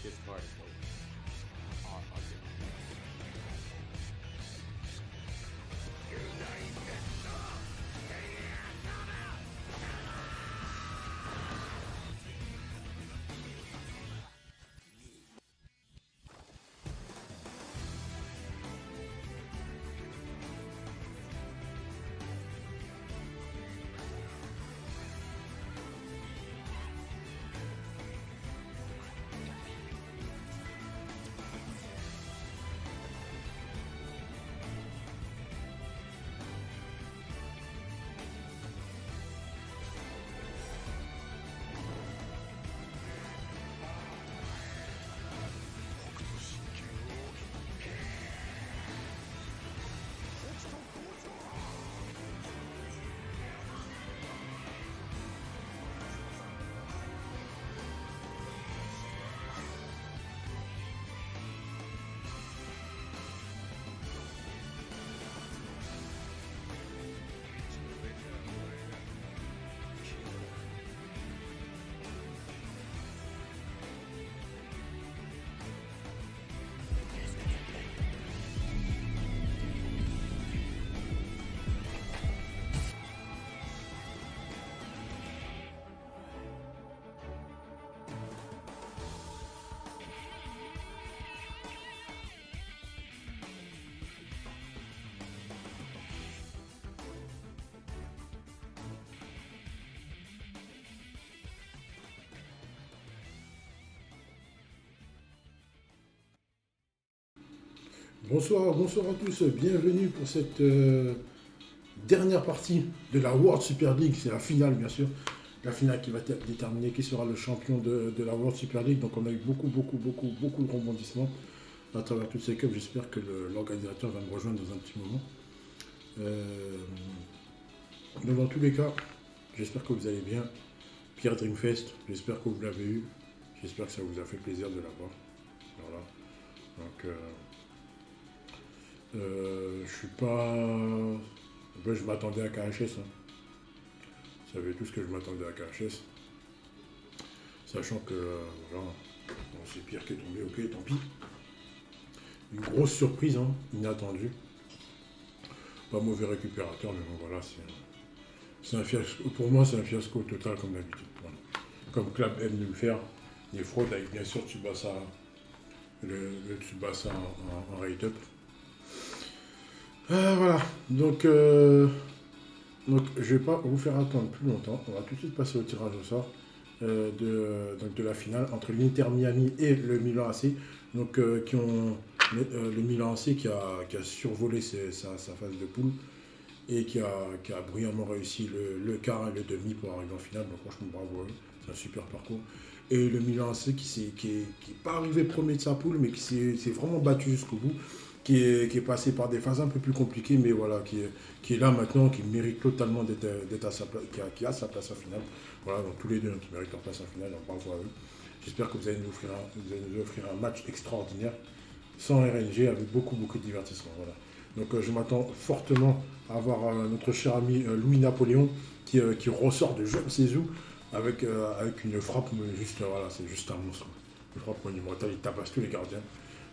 This card is dope. I'll get it. Bonsoir, bonsoir à tous, bienvenue pour cette dernière partie de la World Super League, c'est la finale bien sûr, la finale qui va déterminer qui sera le champion de la World Super League, donc on a eu beaucoup de rebondissements à travers toutes ces cups, j'espère que l'organisateur va me rejoindre dans un petit moment. Donc dans tous les cas, j'espère que vous allez bien, Pierre Dreamfest, j'espère que vous l'avez eu, j'espère que ça vous a fait plaisir de l'avoir, voilà, donc... je suis pas. Je m'attendais à KHS. Hein. Vous savez tout ce que je m'attendais à KHS. Sachant que voilà, bon, c'est Pierre qui est tombé, ok, tant pis. Une grosse surprise, hein, inattendue. Pas mauvais récupérateur, mais bon voilà, c'est un fiasco. Pour moi, c'est un fiasco total comme d'habitude. Voilà. Comme Club aime de le faire. Les fraudes avec bien sûr Tsubasa, le Tsubasa en rate-up. Voilà, donc je ne vais pas vous faire attendre plus longtemps. On va tout de suite passer au tirage au sort de la finale entre l'Inter Miami et le Milan AC. Donc, le Milan AC qui a survolé sa phase de poule et qui a brillamment réussi le quart et le demi pour arriver en finale. Donc, franchement, bravo à eux. C'est un super parcours. Et le Milan AC qui n'est pas arrivé premier de sa poule, mais qui s'est vraiment battu jusqu'au bout. Qui est passé par des phases un peu plus compliquées, mais voilà, qui est là maintenant, qui mérite totalement d'être à sa place, qui a sa place en finale. Voilà, donc tous les deux qui méritent leur place en finale, donc bravo à eux. J'espère que vous allez nous offrir un match extraordinaire, sans RNG, avec beaucoup de divertissement. Voilà. Donc je m'attends fortement à voir notre cher ami Louis-Napoléon qui ressort de je ne sais où avec une frappe, juste, voilà, c'est juste un monstre. Une frappe monumentale, il tabasse tous les gardiens.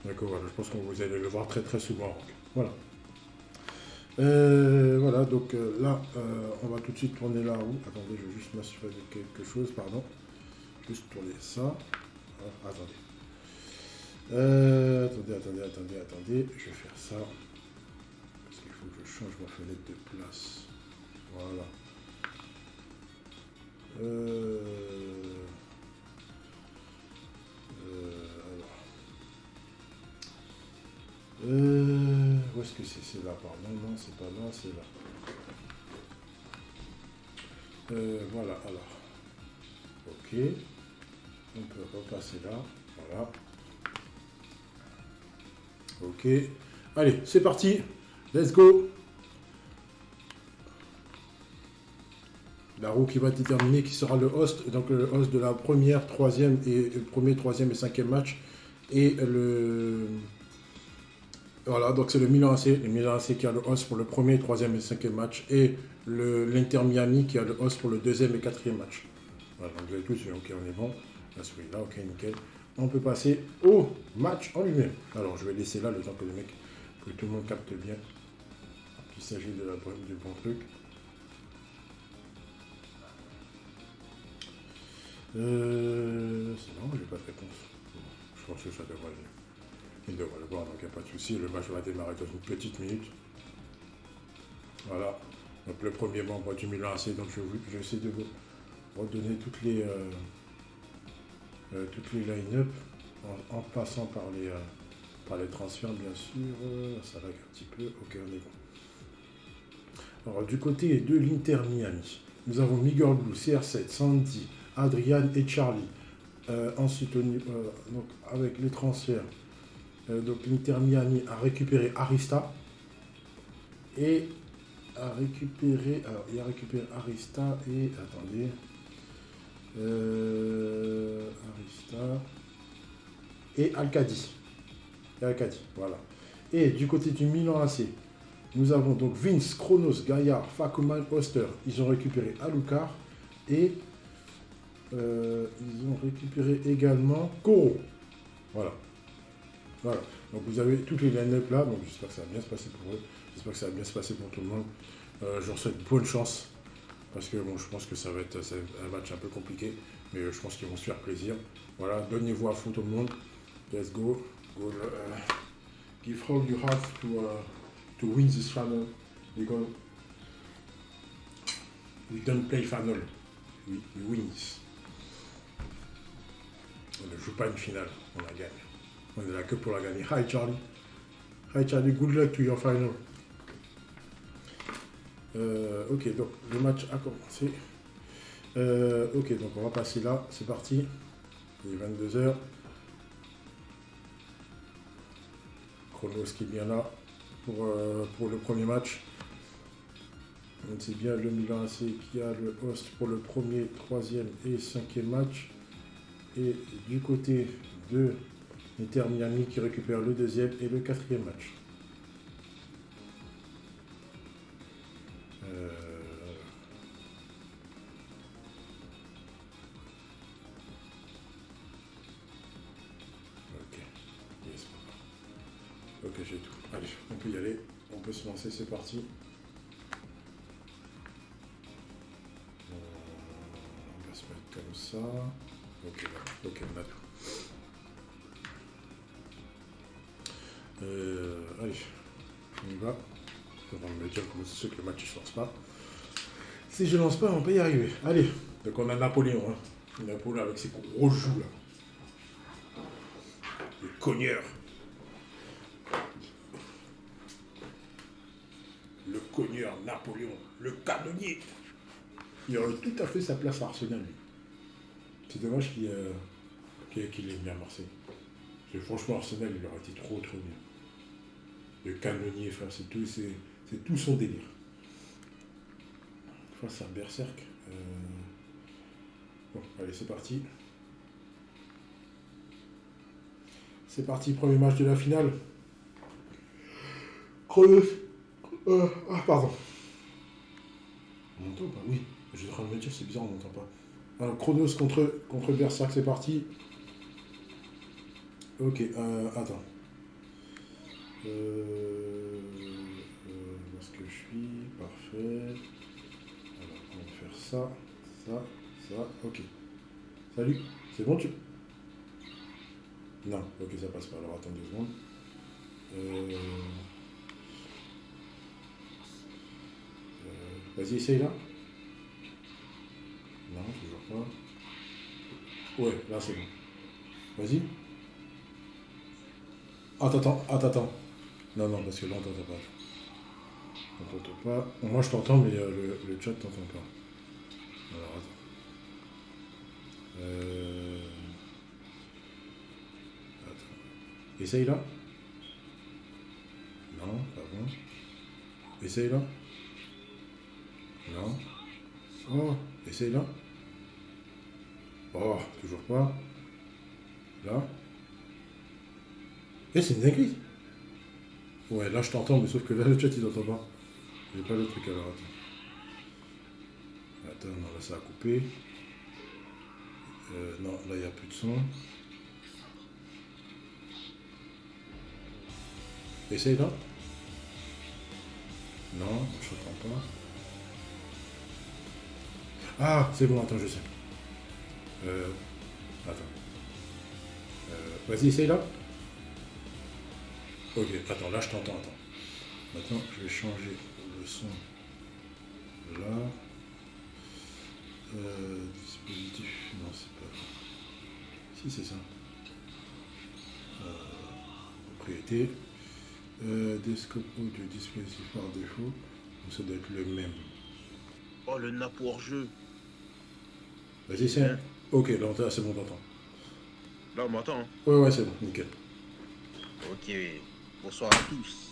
D'accord, voilà, je pense que vous allez le voir très souvent. Voilà. Voilà, donc là, on va tout de suite tourner la roue. Attendez, je vais juste m'assurer de quelque chose, pardon. Juste tourner ça. Voilà, attendez. Attendez. Je vais faire ça. Parce qu'il faut que je change ma fenêtre de place. Voilà. Où est-ce que c'est? C'est là, pardon. Non, c'est pas là, c'est là. Voilà, alors. Ok. On peut repasser là. Voilà. Ok. Allez, c'est parti. Let's go. La roue qui va déterminer qui sera le host. Donc le host de la première, troisième et le premier, troisième et cinquième match. Et le... Voilà, donc c'est le Milan AC. Le Milan AC qui a le host pour le premier, troisième et cinquième match. Et l'Inter Miami qui a le host pour le deuxième et quatrième match. Voilà, donc vous avez tous, ok, on est bon. Là, celui-là, ok, nickel. on peut passer au match en lui-même. Alors, je vais laisser là le temps que que tout le monde capte bien qu'il s'agit du bon truc. Sinon, j'ai pas de réponse. Bon, je pense que ça devrait aller. Il devrait le voir, donc il n'y a pas de souci. Le match va démarrer dans une petite minute. Voilà. Donc le premier membre du Milan AC. Donc je vais essayer de vous redonner toutes les line-up en passant par les transferts, bien sûr. Ça lag un petit peu. Ok, on est bon. Alors du côté de l'Inter Miami, nous avons Miguel Blue, CR7, Sandy, Adrian et Charlie. Ensuite, donc, avec les transferts, donc l'Inter Miami a récupéré Arista et il a récupéré Arista et attendez, Arista et Alcadi. Voilà. Et du côté du Milan AC, nous avons donc Vince, Kronos, Gaillard, Fakuman, Oster. Ils ont récupéré Alucard et ils ont récupéré également Koro. Voilà. Donc vous avez toutes les line-up là. Donc j'espère que ça va bien se passer pour eux. J'espère que ça va bien se passer pour tout le monde. Je leur souhaite bonne chance. Parce que bon, je pense que ça va être un match un peu compliqué. Mais je pense qu'ils vont se faire plaisir. Voilà, donnez-vous à fond tout le monde. Let's go. Give all you have to win this final. Because we don't play final. We win this. On ne joue pas une finale, on la gagne. On est là que pour la gagner. Hi Charlie. Hi Charlie, good luck to your final. Ok, donc le match a commencé. Ok, donc on va passer là, c'est parti. Il est 22h. Chronos qui est bien là pour le premier match. C'est bien le Milan AC qui a le host pour le premier, troisième et cinquième match. Et du côté de l'Inter Miami qui récupère le deuxième et le quatrième match. Ok. Yes. Ok, j'ai tout. Allez, on peut y aller. On peut se lancer, c'est parti. On va se mettre comme ça. Ok, on a tout. Allez, on y va. On va me dire comment c'est sûr que le match ne se lance pas. Si je lance pas, on peut y arriver. Allez, donc on a Napoléon. Hein. Napoléon avec ses gros joues là. Le cogneur. Le cogneur Napoléon. Le canonnier. Il aurait tout à fait sa place à Arsenal, lui. C'est dommage qu'il ait mis à Marseille. Parce que franchement, Arsenal, il aurait été trop bien. Le canonnier, enfin, c'est tout son délire. Face à Berserk. Bon, allez, c'est parti. C'est parti, premier match de la finale. Chronos. Pardon. On m'entend pas? Oui. Je suis en train de me dire, c'est bizarre, on m'entend pas. Alors, Chronos contre Berserk, c'est parti. Ok, attends. Où est-ce que je suis? Parfait. Alors, on va faire ça, ok. Salut, c'est bon tu... Non, ok, ça passe pas. Alors, attends 2 secondes. Vas-y, essaye là. Non, toujours pas. Ouais, là c'est bon. Vas-y. Attends. Non, parce que là on t'entend pas. On t'entend pas. Moi je t'entends, mais le chat t'entend pas. Alors attends. Attends. Essaye là. Non, pas bon. Essaye là. Non. Oh, essaye là. Oh, toujours pas. Là. C'est une dinguerie. Ouais, là je t'entends, mais sauf que là le chat il t'entend pas. J'ai pas le truc alors, attends. Non, là ça a coupé. Non, là il n'y a plus de son. Essaye là. Non, je ne pas. Ah, c'est bon, attends, je sais. Attends. Vas-y, essaye là. Ok, attends, là je t'entends, attends. Maintenant, je vais changer le son là. Dispositif, non, c'est pas. Si, c'est ça. Propriété. Descope audio dispositif par défaut. Donc ça doit être le même. Oh, le nappe hors jeu. Vas-y, c'est. Hein. Ok, là, c'est bon, t'entends. Là, on m'entend. Hein. Ouais, c'est bon, nickel. Ok. Bonsoir à tous.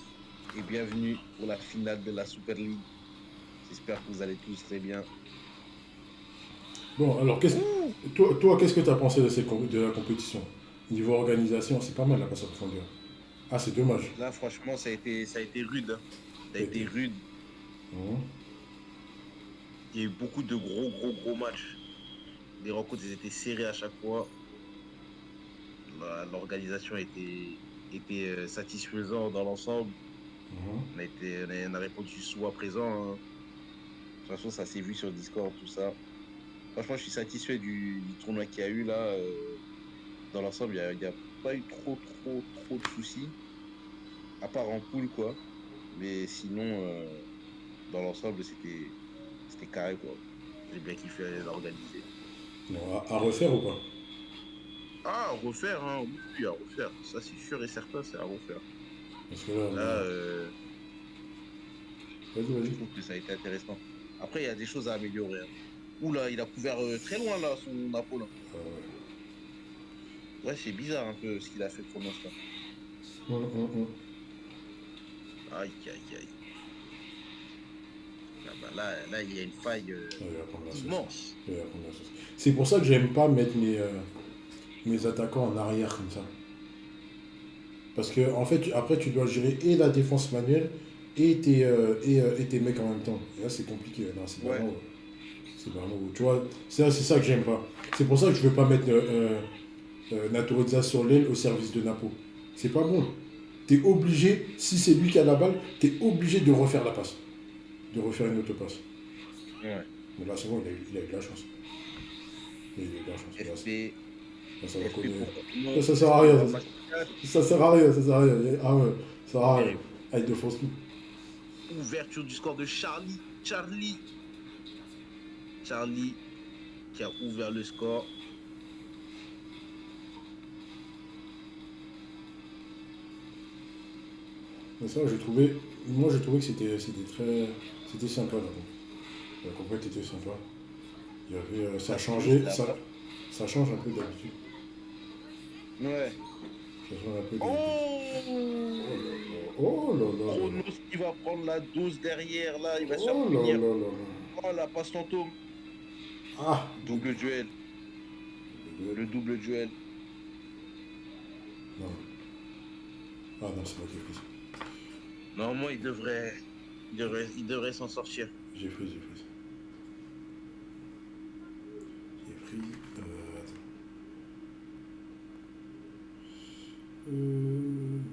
Et bienvenue pour la finale de la Super League. J'espère que vous allez tous très bien. Bon, alors, toi, qu'est-ce que tu as pensé de la compétition? Niveau organisation, c'est pas mal, la passe à profondeur. Ah, c'est dommage. Là, franchement, ça a été rude. Hein. Ça a Ça a été été. rude. Mhm. Il y a eu beaucoup de gros matchs. Les rencontres, elles étaient serrées à chaque fois. L'organisation était satisfaisante dans l'ensemble. Mhm. On a répondu soit présent. Hein. De toute façon, ça s'est vu sur Discord, tout ça. Franchement, je suis satisfait du tournoi qu'il y a eu là. Dans l'ensemble, il y a pas eu trop de soucis. À part en poule, quoi. Mais sinon, dans l'ensemble, c'était carré, quoi. J'ai bien kiffé l'organiser. Bon, à refaire ou pas? Ah, à refaire, hein. Oui, oui, à refaire. Ça, c'est sûr et certain, c'est à refaire. Parce que là, Là, vas-y, je vas-y. trouve que ça a été intéressant. Après, il y a des choses à améliorer. Hein. Oula, il a couvert très loin, là, son Napoli. Ouais, c'est bizarre un peu ce qu'il a fait pour l'instant. Hum. Aïe, aïe, aïe. Ah bah là, il y a une faille Il va prendre la sauce. immense. Il va prendre la sauce. C'est pour ça que j'aime pas mettre mes attaquants en arrière comme ça. Parce que en fait, après, tu dois gérer et la défense manuelle et tes mecs en même temps. Et là, c'est compliqué. Là, Ouais, c'est vraiment, tu vois, c'est ça que j'aime pas. C'est pour ça que je veux pas mettre Natureza sur l'aile au service de Napo. C'est pas bon. T'es obligé, si c'est lui qui a la balle, t'es obligé de refaire la passe. De refaire une autre passe. ouais. Mais là, c'est bon, il a eu de la chance. Il a eu de la chance. FP, Là, ça va FP connaître. pour Là, Kuno, ça sert à FP rien. pour Masterclass. Ça sert à rien, ça sert à rien. Ah ouais, ça sert à rien. Terrible. Ah, il défonce tout. Ouverture du score de Charlie. Charlie qui a ouvert le score. Mais ça, moi, j'ai trouvé que c'était sympa là. La compète était sympa. Il y avait, ça a Bah, sinon, changé, c'était après. ça change un peu d'habitude. Ouais. Ça change un peu d'habitude. Oh! Oh là là là là. Chronos qui va prendre la dose derrière, là, il va se faire Oh là punir. là là là. Oh, la passe fantôme. Ah. Double duel. Le double duel. Non. Ah non, c'est moi qui ai pris ça. Normalement, il devrait s'en sortir. J'ai pris ça. J'ai pris. Attends.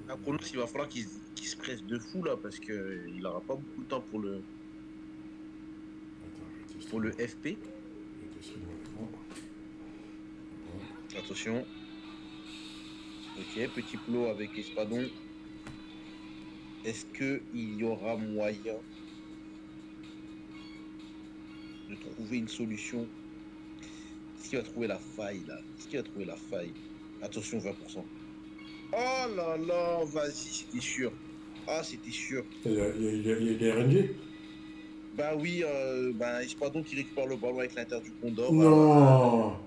À Chronos, il va falloir qu'il se presse de fou, là, parce qu'il n'aura pas beaucoup de temps Attends, je vais pour tester. le FP. Je vais tester mon écran. Attention. Ok, petit plot avec Espadon. Est-ce qu'il y aura moyen de trouver une solution? Est-ce qu'il va trouver la faille là? Est-ce qu'il va trouver la faille? Attention, 20%. Oh là là, vas-y, c'était sûr. Ah, c'était sûr. Il y a des RNG. Bah oui, Espadon qui récupère le ballon avec l'Inter du Condor. Non.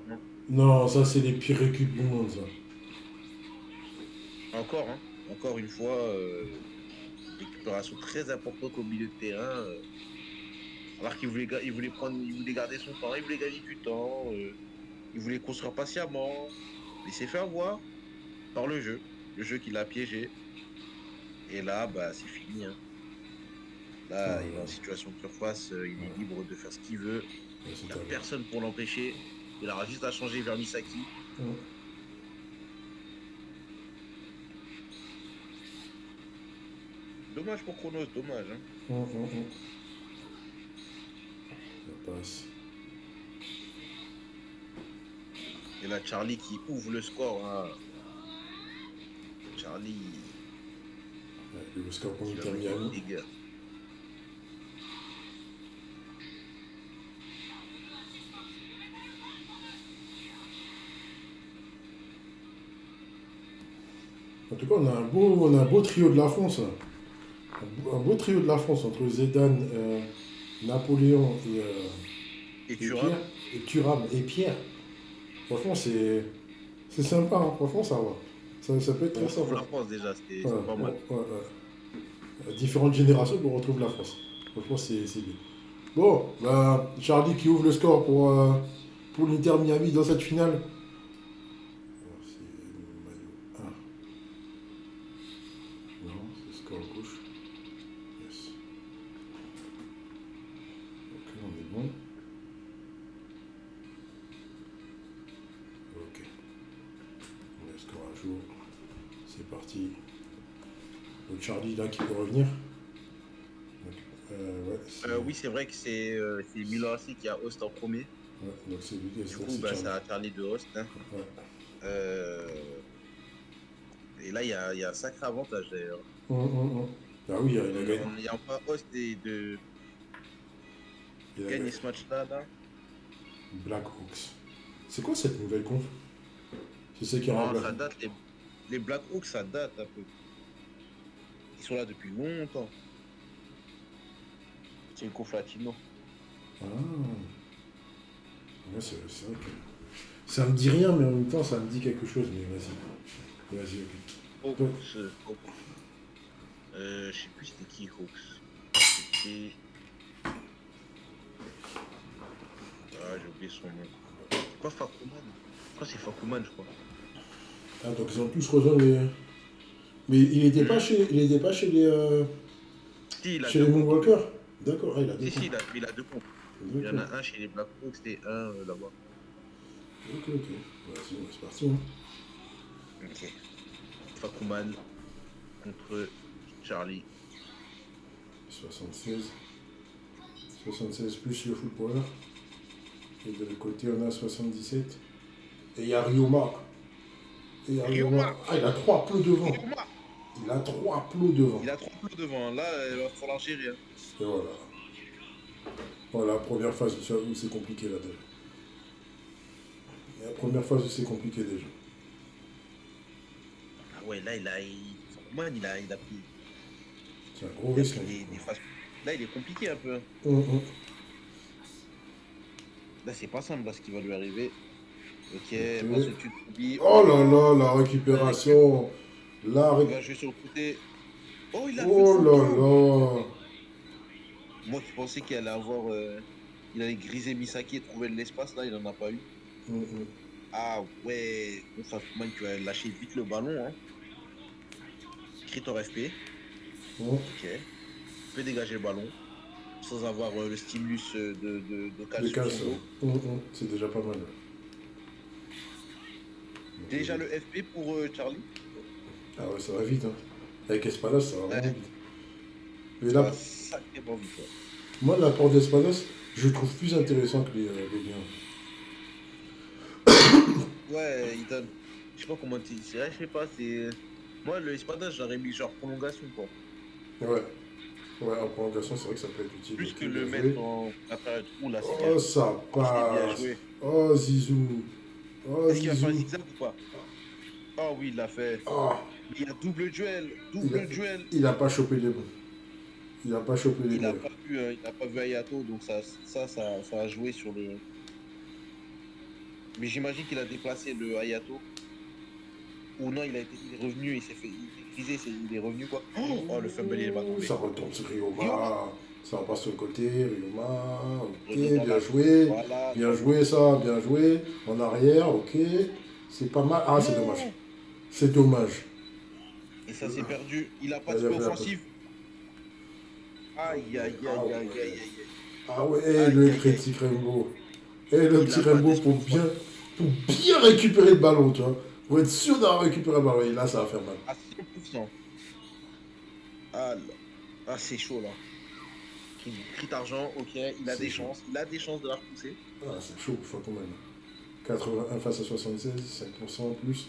Non, ça, c'est les pires récup du monde, ça. Encore, hein. Encore une fois, récupération très importante au milieu de terrain. Alors il voulait garder son temps, il voulait gagner du temps, il voulait construire patiemment. Il s'est fait avoir par le jeu qui l'a piégé. Et là, bah, c'est fini. Hein. Ah, Là, il est en ouais, situation de surface, il est libre de faire ce qu'il veut. ouais, Il c'est n'y a terminé. personne pour l'empêcher. Il aura juste à changer vers Misaki. Dommage pour Chronos, dommage. Hein. Ça passe. Et là, Charlie qui ouvre le score. Hein. Charlie, Ouais, le score pour il va l'Inter mettre Miami. des dégâts. En tout cas, on a un beau trio de la France. Là. Un beau trio de la France entre Zidane, Napoléon Et et Thuram, Pierre. Et Thuram et Pierre. Franchement, c'est sympa. Hein. Franchement, ça va. Ça peut être on très retrouve sympa. la France déjà, c'est Ouais, pas mal. Différentes générations, on retrouve la France. Franchement, c'est bien. Bon, bah, Charlie qui ouvre le score pour l'Inter Miami dans cette finale. Alors, c'est le maillot 1. Non, c'est score gauche. Yes. Ok, on est bon. Ok. On met le score à jour. C'est parti. Donc Charlie là qui peut revenir. Donc, ouais, Oui, c'est vrai que c'est Milan AC qui a host en premier. ouais, donc c'est lui, Du donc coup, c'est bah, Charlie. ça a Charlie de host. Hein. Ouais. Et là, il y a un sacré avantage d'ailleurs. Ah oui, il a gagné. En n'ayant pas host et de Il a gagner gagné. ce match-là, là. Black Hawks. C'est quoi cette nouvelle conf? C'est celle qui Non, remplace. ça date, les Black Hawks, ça date un peu. Ils sont là depuis longtemps. C'est le conf latino. Ah. Ouais, c'est vrai que. Ça me dit rien, mais en même temps, ça me dit quelque chose. Mais vas-y. Vas-y, ok. Hawks, Hawks. Je sais plus c'était qui Hawks. C'était. Ah, j'ai oublié son nom. C'est pas Fakuman. Je crois que c'est Fakuman, je crois. Ah, donc ils ont tous rejoint les. Mais il était pas chez les. Si, il a Chez deux les comptes. Moonwalkers. D'accord, ah, il a deux Si, comptes. il a deux comptes. Il y en D'accord. a un chez les Black Hawks et un là-bas. Ok. Vas-y, c'est parti. Hein. Ok. Fakuman contre Charlie. 76. 76 plus le footballeur. Et de l'autre côté, on a 77. Et il y a Ryoma. Ryoma. Ah, il a 3 plots devant. Ryoma. Il a 3 plots devant. Il a 3 plots devant. Là, il va falloir gérer. Hein. Et voilà. Voilà, première phase où c'est compliqué là déjà. La première phase où c'est compliqué déjà. Ah ouais, là, Fakuman, il a pris, C'est un gros il a risque. pris des phases. Là, il est compliqué un peu. Hein. Là, c'est pas simple là, ce qui va lui arriver. Ok, passe au-dessus de Kobe. Oh là là, la récupération. Il va jouer sur le côté. Oh, il a fait le Oh full là jump. là. Moi qui pensais qu'il allait avoir. Il allait griser Misaki et trouver de l'espace, là, il en a pas eu. Ah ouais, Fakuman qui va lâcher vite le ballon. Hein. Crit en FP. Ok. Il peut dégager le ballon sans avoir le stimulus de cale De sur casse. son dos. C'est déjà pas mal. Déjà le FP pour Charlie. Ah ouais, ça va vite. Hein. Avec Espadas, ça va vraiment Ouais. vite. Mais Ça là, va sacrément vite. Ouais. moi, l'apport d'Espadas, je le trouve plus intéressant que les liens. Ouais, il donne. Je sais pas comment tu dis. Je sais pas, c'est. Moi, le espadage, j'aurais mis genre prolongation, quoi. Ouais. Ouais, en prolongation, c'est vrai que ça peut être utile. Plus que Bien le joué. mettre en la période où là, c'est bien Oh, joué. ça C'est bien passe. joué. Oh, Zizou. Oh, Est-ce qu'il va faire un Zizou. zigzag ou pas? Oh oui, il l'a fait. Oh, Il y a double duel. Duel. il a pas chopé les bons. Il a pas chopé les Il n'a bons. pas vu Ayato, donc ça a joué sur le. Mais j'imagine qu'il a déplacé le Ayato. Ou non, il est revenu, il s'est fait. Il est grisé, il est revenu quoi. Oh, le fumble, il est pas tombé. Ça retombe sur Ryoma. Ryoma. Ça repasse sur le côté. Ryoma. Ok, Retourne dans bien la- joué. Voilà. Bien joué, ça. Bien joué. En arrière, ok. C'est pas mal. Ah, c'est Non. dommage. C'est dommage. Et ça s'est perdu. Il a pas Il de a feu fait un peu. offensif. Aïe, aïe, aïe, aïe, aïe, aïe, aïe. Ah ouais, Aïe, le aïe, petit Rainbow. Et le Il petit a pas Rainbow d'esprit, pour bien récupérer le ballon, tu vois. Pour être sûr d'avoir récupéré le ballon. Et là, ça va faire mal. à 100%. Ah là. Ah, c'est chaud là. Crit d'argent, ok, il a C'est des chaud. chances. Il a des chances de la repousser. Ah, c'est chaud, faut quand même. 81 face à 76, 5% en plus.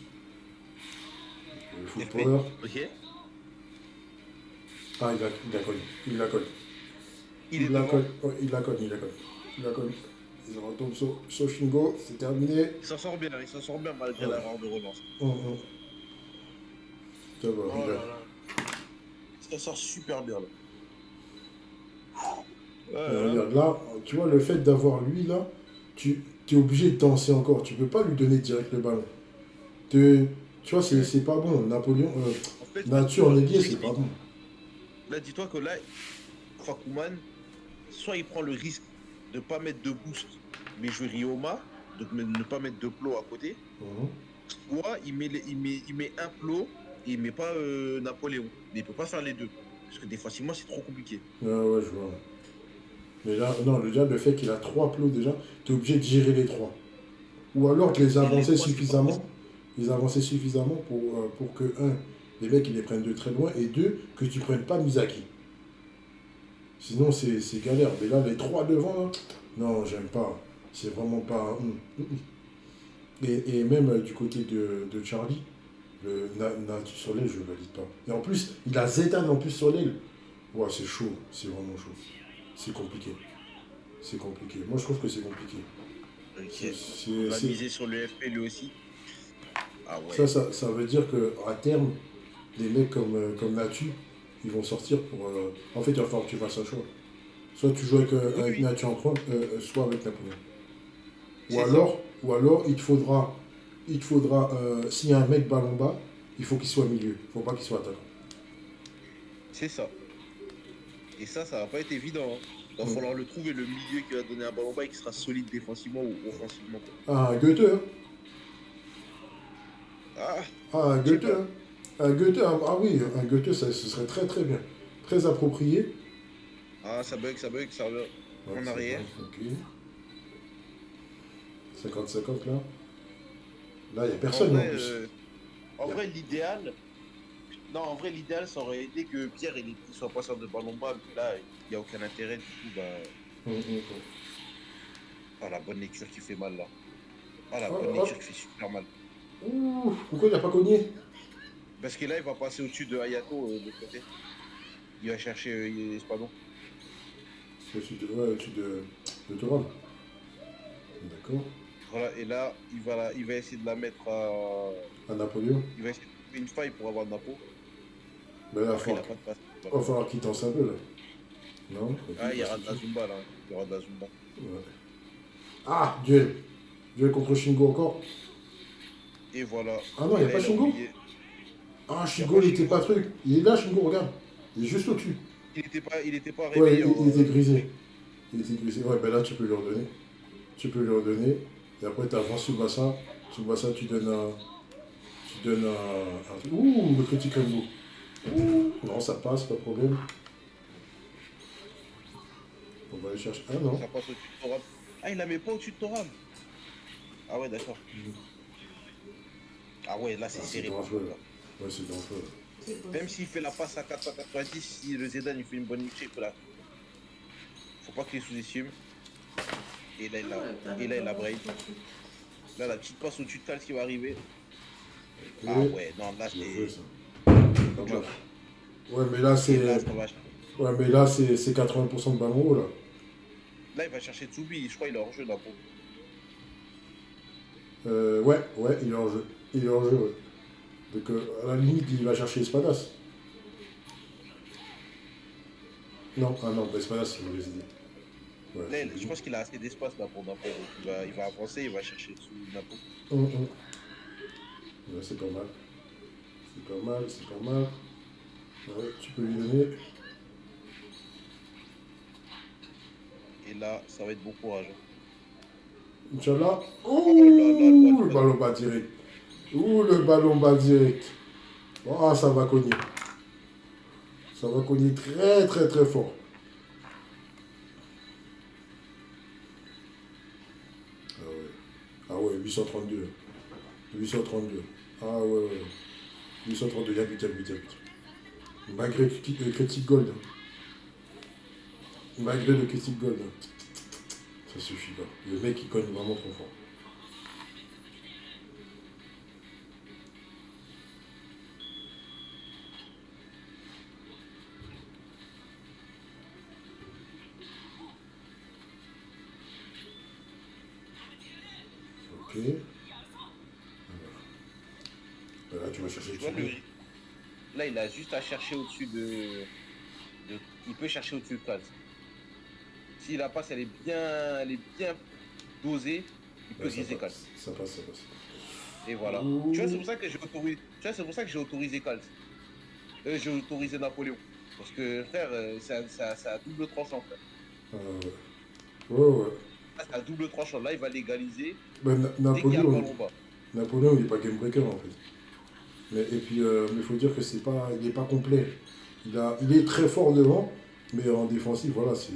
Le full FP. power. Ok. Ah, il la colle. Il la colle. Il est Il la devant. colle. Oh, il la colle, il la colle. Il la colle. Ils retombent sur Shingo, c'est terminé. Il s'en sort bien malgré Ouais. l'erreur de relance. Hum. D'abord, Oh là là. Il s'en sort super bien là. Ouais, regarde, là, tu vois, le fait d'avoir lui là, tu es obligé de danser encore. Tu peux pas lui donner direct le ballon. Te- Tu vois, ouais. c'est pas bon. Napoléon, En fait, Nature en ailier, je c'est pas t'explique. bon. Là, dis-toi que là, Fakuman, soit il prend le risque de ne pas mettre de boost, mais jouer Ryoma, donc ne pas mettre de plot à côté, Mhm. soit il met un plot et il met pas Napoléon. Mais il peut pas faire les deux. Parce que défensivement, c'est trop compliqué. Ouais, ouais, je vois. Mais là, non, déjà, le fait qu'il a trois plots déjà, tu es obligé de gérer les trois. Ou alors de Et les trois, c'est pas possible. les avancer suffisamment pour que, un, les mecs ils les prennent de très loin, et deux, que tu prennes pas Misaki. Sinon, c'est galère. Mais là, les trois devant, là, non, j'aime pas. C'est vraiment pas. Et même du côté de Charlie, le Natu sur l'aile, je le valide pas. Et en plus, il a Zetan en plus sur l'aile. Ouais, c'est chaud. C'est vraiment chaud. C'est compliqué. C'est compliqué. Moi, je trouve que c'est compliqué. Ok. C'est- Il c'est- va c'est- miser sur le FP lui aussi. Ah Ça, ouais. ça veut dire qu'à terme, des mecs comme Natu, ils vont sortir pour. En fait, il va falloir que tu fasses un choix. Soit tu joues Oui, avec oui, Natu en pointe, soit avec Napoléon. c'est ça. Ou alors il te faudra s'il y a un mec ballon bas, il faut qu'il soit milieu. Il ne faut pas qu'il soit attaquant. C'est ça. Et ça va pas être évident, hein. Il va Mm. falloir le trouver, le milieu qui va donner un ballon bas et qui sera solide défensivement ou offensivement, quoi. Ah, un Goethe, hein. Ah, Ah, un je sais Goethe, pas. hein. Un Goethe, ah oui, un Goethe, ce serait très très bien. Très approprié. Ah, ça bug, ça revient Ouais, en c'est bon, arrière. ok. 50-50 là. Là, il n'y a En personne en vrai, plus. en Y a- vrai, l'idéal, non, en vrai, l'idéal, ça aurait été que Pierre, il soit passeur de ballon bas, mais là, il n'y a aucun intérêt. Du coup, bah, ah, la bonne lecture qui fait mal, là. Ah, la bonne Oh, lecture hop. qui fait super mal. Ouh, pourquoi il n'a pas cogné? Parce que là, il va passer au-dessus de Hayato, de l'autre côté. Il va chercher Espadon. Au-dessus de Thuram. D'accord. Voilà, et là, il va essayer de la mettre à. À Napoléon. Il va essayer de trouver une faille pour avoir Napo. Ben là, Après, il n'a pas de passe. va falloir qu'il tense un peu là. Non, ok, Ah, il il y passe aura tout de de la suite. Zumba, là. Il y aura de la Zumba. Ouais. Ah, duel. Duel contre Shingo encore. Et voilà. Ah non, il Et n'y a là, pas il a Shingo. oublié. Ah, Il n'y a Shingo, pas il était pas Shingo. truc. Il est là, Shingo, regarde. Il est juste au-dessus. Il était pas Ouais, réveillé il était en grisé. Ring. Il était grisé. Ouais, ben là, tu peux lui redonner. Tu peux lui redonner. Et après, tu avances Tsubasa. Tsubasa, tu donnes Ouh, le petit combo. Ouh, non, ça passe, pas de problème. On va aller chercher. Ah non. Ça passe au-dessus de Toram. Ah, il la met pas au-dessus de Toram. Ah ouais, d'accord. Ah ouais, là, Ah, c'est c'est serré par dangereux contre, là. là. Ouais, c'est dangereux. Même s'il fait la passe à 490, si le Zidane il fait une bonne lecture, il peut la... faut pas qu'il sous-estime. Et là, il a braid. Là, la petite passe au-dessus de Kals qui va arriver. Ah Et ouais, non, là, bien joué c'est ça. Pas good mal. job. Ouais, mais là, Et là, c'est. ça va. Ouais, mais là, c'est 80% de ballon haut là. Là, il va chercher Tsubi. Je crois qu'il est hors jeu, Napo. Ouais, il est en jeu. Il est en jeu, ouais. Donc, à la limite, il va chercher Espadas. Non, ah non, bah, Espadas, c'est une mauvaise idée. Ouais, Là, c'est je lui. pense qu'il a assez d'espace là pour Napo. Donc, il va avancer, il va chercher sous Napo. Hum. Ouais, c'est pas mal. C'est pas mal, c'est pas mal. Ouais, tu peux lui donner. Et là, ça va être bon courage, hein. Inch'Allah. Oh là là, le Ouh, le one-shot. ballon bas direct. Ouh, le ballon bas direct. Ah, ça va cogner. Ça va cogner très, très, très fort. Ah ouais. Ah ouais, 832. 832. Ah ouais, ouais. 832, il y a but, il y a but, il y a but. Malgré Critique Gold. Malgré le Kestic Gold. Ça suffit pas. Le mec il cogne vraiment trop fort. Ok. Là, tu vas chercher le Tu vois, tunnel. là, il a juste à chercher au-dessus il peut chercher au-dessus de Kals. Si la passe, elle est bien dosée, il peut Ouais, ça griser Kals. passe. Ça passe, ça passe. Et voilà. Tu vois, c'est Ouh. pour ça que j'ai autorisé, tu vois, c'est pour ça que j'ai autorisé Kals. J'ai autorisé Napoléon. Parce que, frère, c'est à double tranchant, frère. Ouais, ouais. Là, c'est à double tranchant. Là, il va légaliser Ben, dès qu'il y a le Napoléon, ballon bas. Napoléon, il est pas game breaker en fait. Et puis, il faut dire que il est pas complet. Il est très fort devant, mais en défensif, voilà, c'est.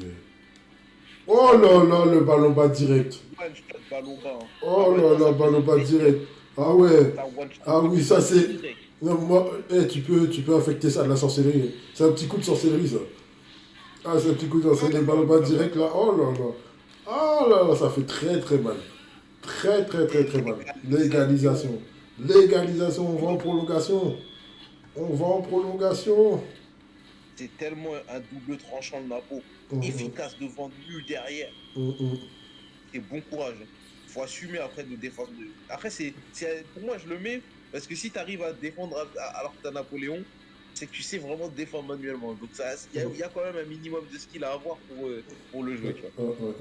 Oh là là, le ballon bas direct. One shot ballon bas, hein. Ah Oh ouais, là non, là, ça ballon faisait bas plaisir. direct. Ah ouais. Ça one shot Ah oui, ballon ça bas c'est. direct. Non, moi, tu peux affecter ça à la sorcellerie. C'est un petit coup de sorcellerie, ça. Ah, c'est un petit coup de Ah sorcellerie. Ballon non, bas non, non, direct, là. non. Oh là là. Ah là là, ça fait très très mal. Très très très Et très mal. l'égalisation, Légalisation. Légalisation, on va en prolongation. On va en prolongation. c'est tellement un double tranchant de Napo. Hum, hum, Efficace devant, nul derrière. hum. Et bon courage. Il faut assumer après de défendre. Après, pour moi, je le mets parce que si tu arrives à défendre alors que tu as Napoléon, c'est que tu sais vraiment défendre manuellement. Donc, il y a quand même un minimum de skill à avoir pour le jouer, tu vois. Ouais.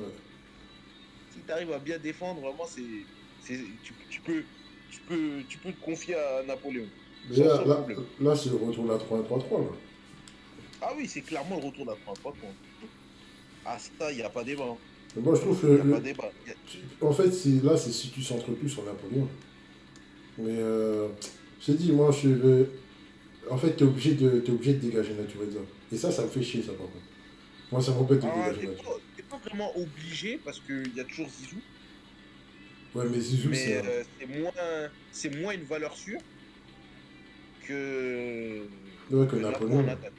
Si tu arrives à bien défendre, vraiment, tu peux te confier à Napoléon Mais sans problème. là c'est le retour de la 3-1-3-3 là. Ah oui, c'est clairement le retour d'un 3 points. Ah, ça, il n'y a pas débat, hein. Mais moi je trouve que Il n'y a pas débat. en fait là c'est si tu centres plus sur Napoléon. Mais je t'ai dit, moi en fait t'es obligé de dégager Natureza. Et ça me fait chier ça par contre. Moi ça m'embête de Ah, dégager Natureza. t'es pas vraiment obligé parce qu'il y a toujours Zizou, Ouais mais Zizou c'est mais un. c'est moins une valeur sûre que, Ouais que que Napo en Napoléon. attaque.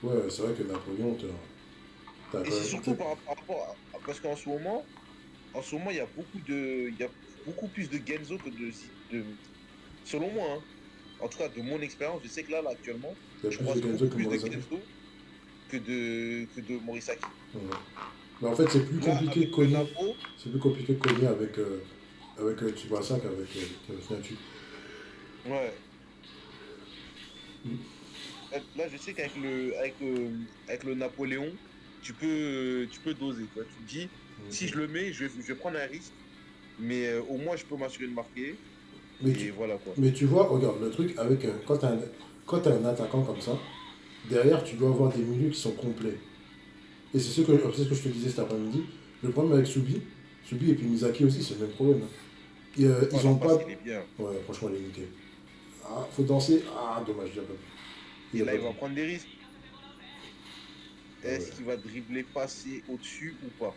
Ouais c'est vrai que Napoléon t'as Et quand c'est même. surtout par rapport parce en ce moment, il y a beaucoup plus de Genzo selon moi, hein. En tout cas, de mon expérience, je sais que là, actuellement, Il y a je plus de croise Genzo beaucoup que plus de Morizaki. Genzo que de Morisaki. Ouais. Mais en fait c'est plus Là, compliqué de avec le cogner. Napo, C'est plus compliqué de cogner avec Tsubasa qu'avec Natu. ouais. Là, je sais avec le Napoléon, tu peux doser. Tu vois. Tu te dis, si je le mets, je vais prendre un risque, mais au moins, je peux m'assurer de marquer. Mais Et tu, voilà quoi. mais tu vois, regarde, le truc avec. Quand t'as un attaquant comme ça, derrière, tu dois avoir des milieux qui sont complets. Et c'est ce que je te disais cet après-midi. Le problème avec Subi et puis Misaki aussi, c'est le même problème, hein. Et, Oh, ils la ont pas. passe, il est bien. Ouais, franchement, il est nickel. Ah, faut danser. Ah, dommage, il a pas vu. Il Et a là, pas il va vu. prendre des risques. Ah ouais. Est-ce qu'il va dribbler, passer au-dessus ou pas?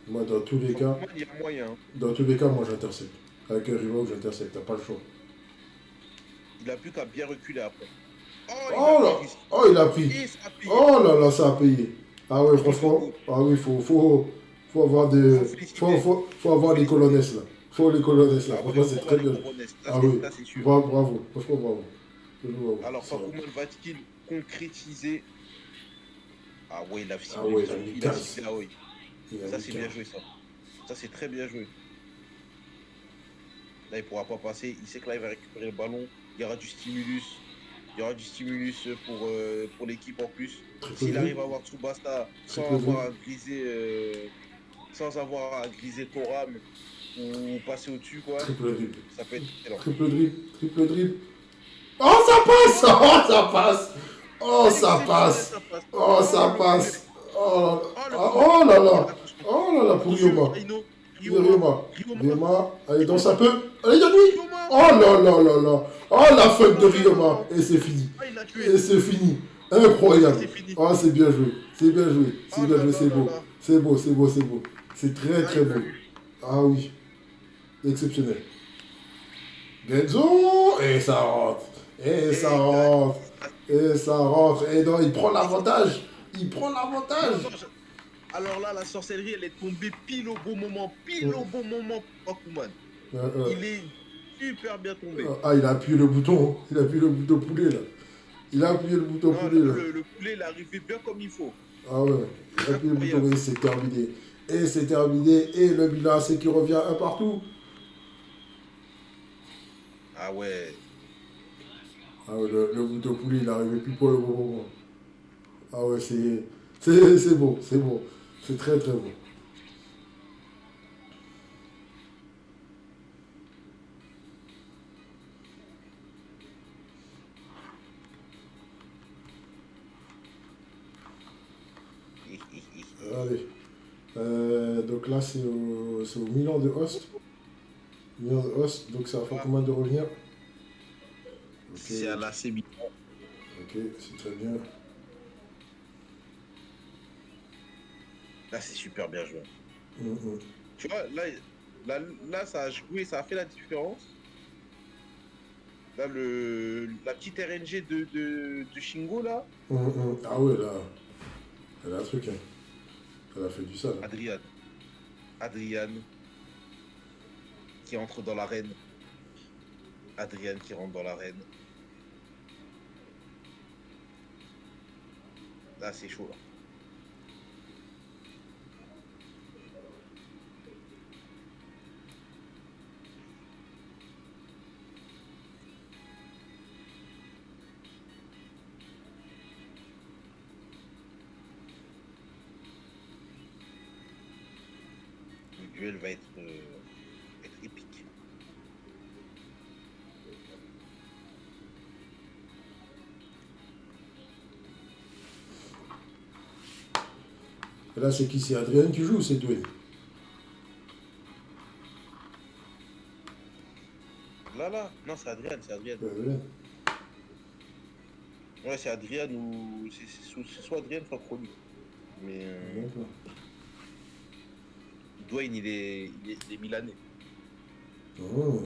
Moi, dans tous les Pour cas, moi, il y a moyen, hein. moi, j'intercepte. Avec un rival, j'intercepte. T'as pas le choix. Il a plus qu'à bien reculer après. Oh, il a Oh pris là! le risque. Oh, il a pris. Et ça a payé. Oh là là, ça a payé. Ah ouais, Il faut, franchement. Ah oui, faut avoir faut des. féliciter. Faut Faut avoir les colonnes féliciter. là. Faut les colonnes là. Ah Franchement, ouais, c'est faut avoir très les bien. couronnes. Ah oui. Ça, c'est sûr. Bravo, bravo. Franchement, bravo. Franchement, bravo. Alors, Ça. Fakou va-t-il concrétiser? Ah ouais, Ah ouais, il a mis Il a 15. ciblé Aoi. Il a Ça, mis c'est bien 15. joué, ça. Ça, c'est très bien joué. Là, il pourra pas passer. Il sait que là, il va récupérer le ballon. Il y aura du stimulus. Il y aura du stimulus pour l'équipe en plus. Triple S'il arrive dribble. à avoir Tsubasa Triple dribble. sans avoir à griser Toram ou passer au-dessus, quoi, Triple dribble. ça peut être excellent. Triple dribble. Triple dribble. Oh, ça passe! Oh, ça passe! Oh, ça Exceptionnel, passe! ça passe. Oh, Oh, ça le poulet. passe! Oh Oh, le là poulet. oh là Oh, là! attention. Oh là là, pour Attention, Ryoma! Aino. Ryoma. Ryoma! Ryoma. Ryoma! Allez, danse un Ryoma. peu! Allez, donne-lui! Ryoma. Oh là là là là! Oh, la funk de Non, non, non, Ryoma! non. Et c'est fini! Ah, il l'a Et tué. c'est fini! Ah, ça, Incroyable! c'est fini. Oh, c'est bien joué! C'est bien joué! C'est Oh bien là joué, là c'est là beau! là. C'est beau, c'est beau, c'est beau! C'est très Ah, très il l'a beau! eu. Ah oui! Exceptionnel! Genzo! Et ça rentre! Et ça rentre! Égalisation. Et ça rentre. Et non, il prend l'avantage. Il prend Non, l'avantage. non, alors là, la sorcellerie, elle est tombée pile au bon moment pour Akuman. Euh, euh, Il est super bien tombé. ah, il a appuyé le bouton. Hein. Il a appuyé le bouton poulet, là. Il a appuyé le bouton Non, poulet, là. le poulet, il est arrivé bien comme il faut. Ah ouais. Il a appuyé le bouton Incroyable. et c'est terminé. Et c'est terminé. Et le bilan AC qui revient un partout. Ah ouais. Ah ouais, le bouton poulet, il est arrivé plus pour le bon moment. Ah ouais, c'est bon, c'est bon. C'est très très bon. Allez. Donc là, c'est au Milan de Host. Milan de Host, donc ça va faire Ah, combien de revenir? Ok, c'est à la CB. ok, c'est très bien. Là, c'est super bien joué. Mhm, Tu vois, là, ça a joué, ça a fait la différence. Là, la petite RNG de Shingo, là, mhm. Ah ouais, là, elle a un truc, hein. Elle a fait du sale. Hein. Adrian. Adrian qui entre dans l'arène. Adrian qui rentre dans l'arène. Là, c'est chaud, là. Le duel va être épique. Et là, c'est qui? C'est Adrien qui joue ou c'est Dwayne? Là, non, c'est Adrian, c'est Adrian. Adrien. Ouais, c'est Adrian ou. C'est soit Adrian, soit Chronique. Mais D'accord. Dwayne, il est milanais. Oh.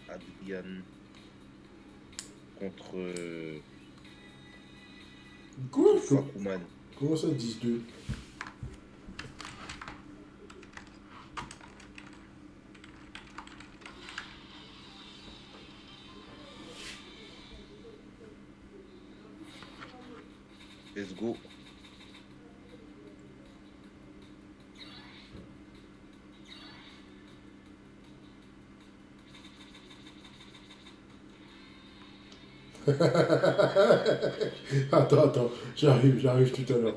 Adrian contre Quoi? Fakuman. Comment ça, 10-2? Let's go. Attends, j'arrive tout à l'heure.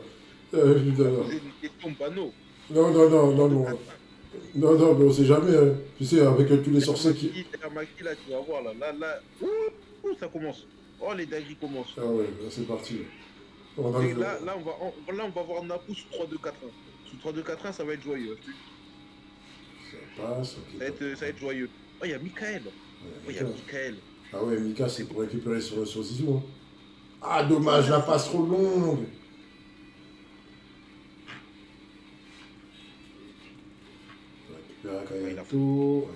J'arrive tout Tu à vas l'heure. poser une question, Pano. Non, non, non, non, Trois, deux, non. quatre. Non, non, mais on sait jamais. Hein. Tu sais, avec tous les sorciers qui. Derrière Maki, là, tu vas voir, là. Ça commence. Oh, les dingueries commencent. Ah ouais, là, c'est parti. On a Et le... là, on va voir Napu sous 3-2-4-1. Sous 3-2-4-1, ça va être joyeux. Je te dis. Ça passe, ok. Ça va être joyeux. Oh, il y a Michael. Ouais, Oh, il y a Mika. Michael. Ah ouais, Mika, c'est C'est pour bon. récupérer sur Zizou. Hein. Ah, Oh, dommage, il a la fait. passe trop longue. On récupère Oh, il a fait. Ayato.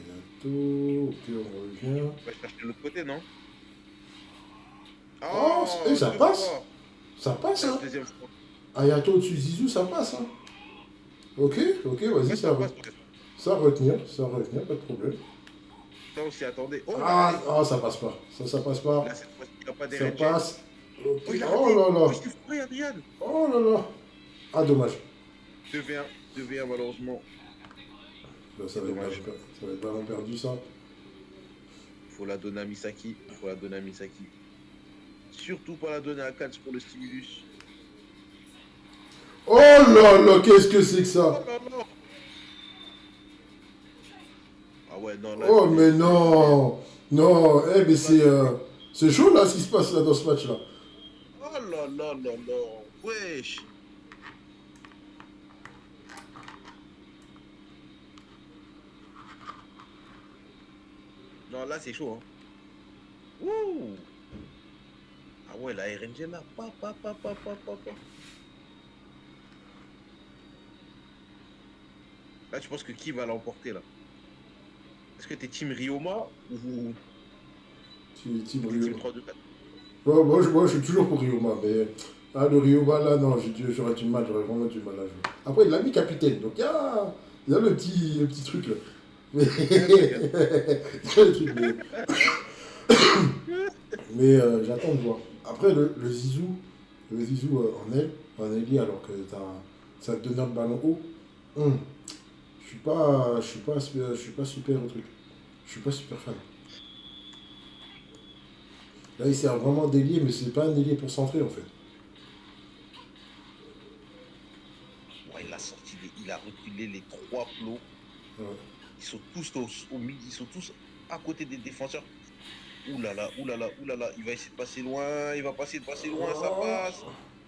Ok, on revient. On va chercher de l'autre côté, non? Oh, et Oh, ça deux passe. fois. Ça passe, C'est la hein. deuxième fois. Ayato au-dessus de Zizou, ça passe, hein. Ok, ok, vas-y, Ouais, ça passe, bref. ça à retenir, pas de problème. Ça, on s'y attendait. Oh là, Ah, ah, ça passe pas. Ça passe pas. là, cette fois-ci, il n'y a pas Ça d'RNG. passe. Ok. Oh, il a Oh raté. là Oh, là. je t'ai fourré, Adrian. Oh là là. Ah, dommage. 2v1, 2v1, malheureusement. Là, C'est dommage. ça va être vraiment perdu, ça. Faut la donner à Misaki. Faut la donner à Misaki. Surtout pas la donner à Kals pour le stimulus. Oh là là, qu'est-ce que c'est que Oh ça? là là. Ah ouais, non, là, il Oh, fallait. mais non. Non, eh, mais Là, c'est chaud, là, ce qui se passe, là, dans ce match-là. oh là là là là. Wesh. Non, là, c'est chaud, hein. Ouh. Ah ouais, la RNG, là. Pa. Là, tu penses que qui va l'emporter, là? Est-ce que t'es Team Ryoma ou Team Team Ryoma. 3-2-4. Moi, je suis toujours pour Ryoma, mais le Ryoma, là, non, j'aurais du mal, j'aurais vraiment du mal à jouer. Après, il l'a mis capitaine, donc il y a le petit truc là. Mais, Il y a un truc, hein. il y a le truc, mais j'attends de voir. Après, le Zizou en ailier, alors que ça te donne un ballon haut. hum, je suis pas super au truc. Je suis pas super fan. Là, il sert vraiment d'ailier, mais c'est pas un ailier pour centrer en fait. Ouais, il a sorti, il a reculé les trois plots. Ouais. Ils sont tous au milieu, ils sont tous à côté des défenseurs. Ouh là là, ouh là là, ouh là là, il va essayer de passer loin, il va passer de passer loin, ça passe,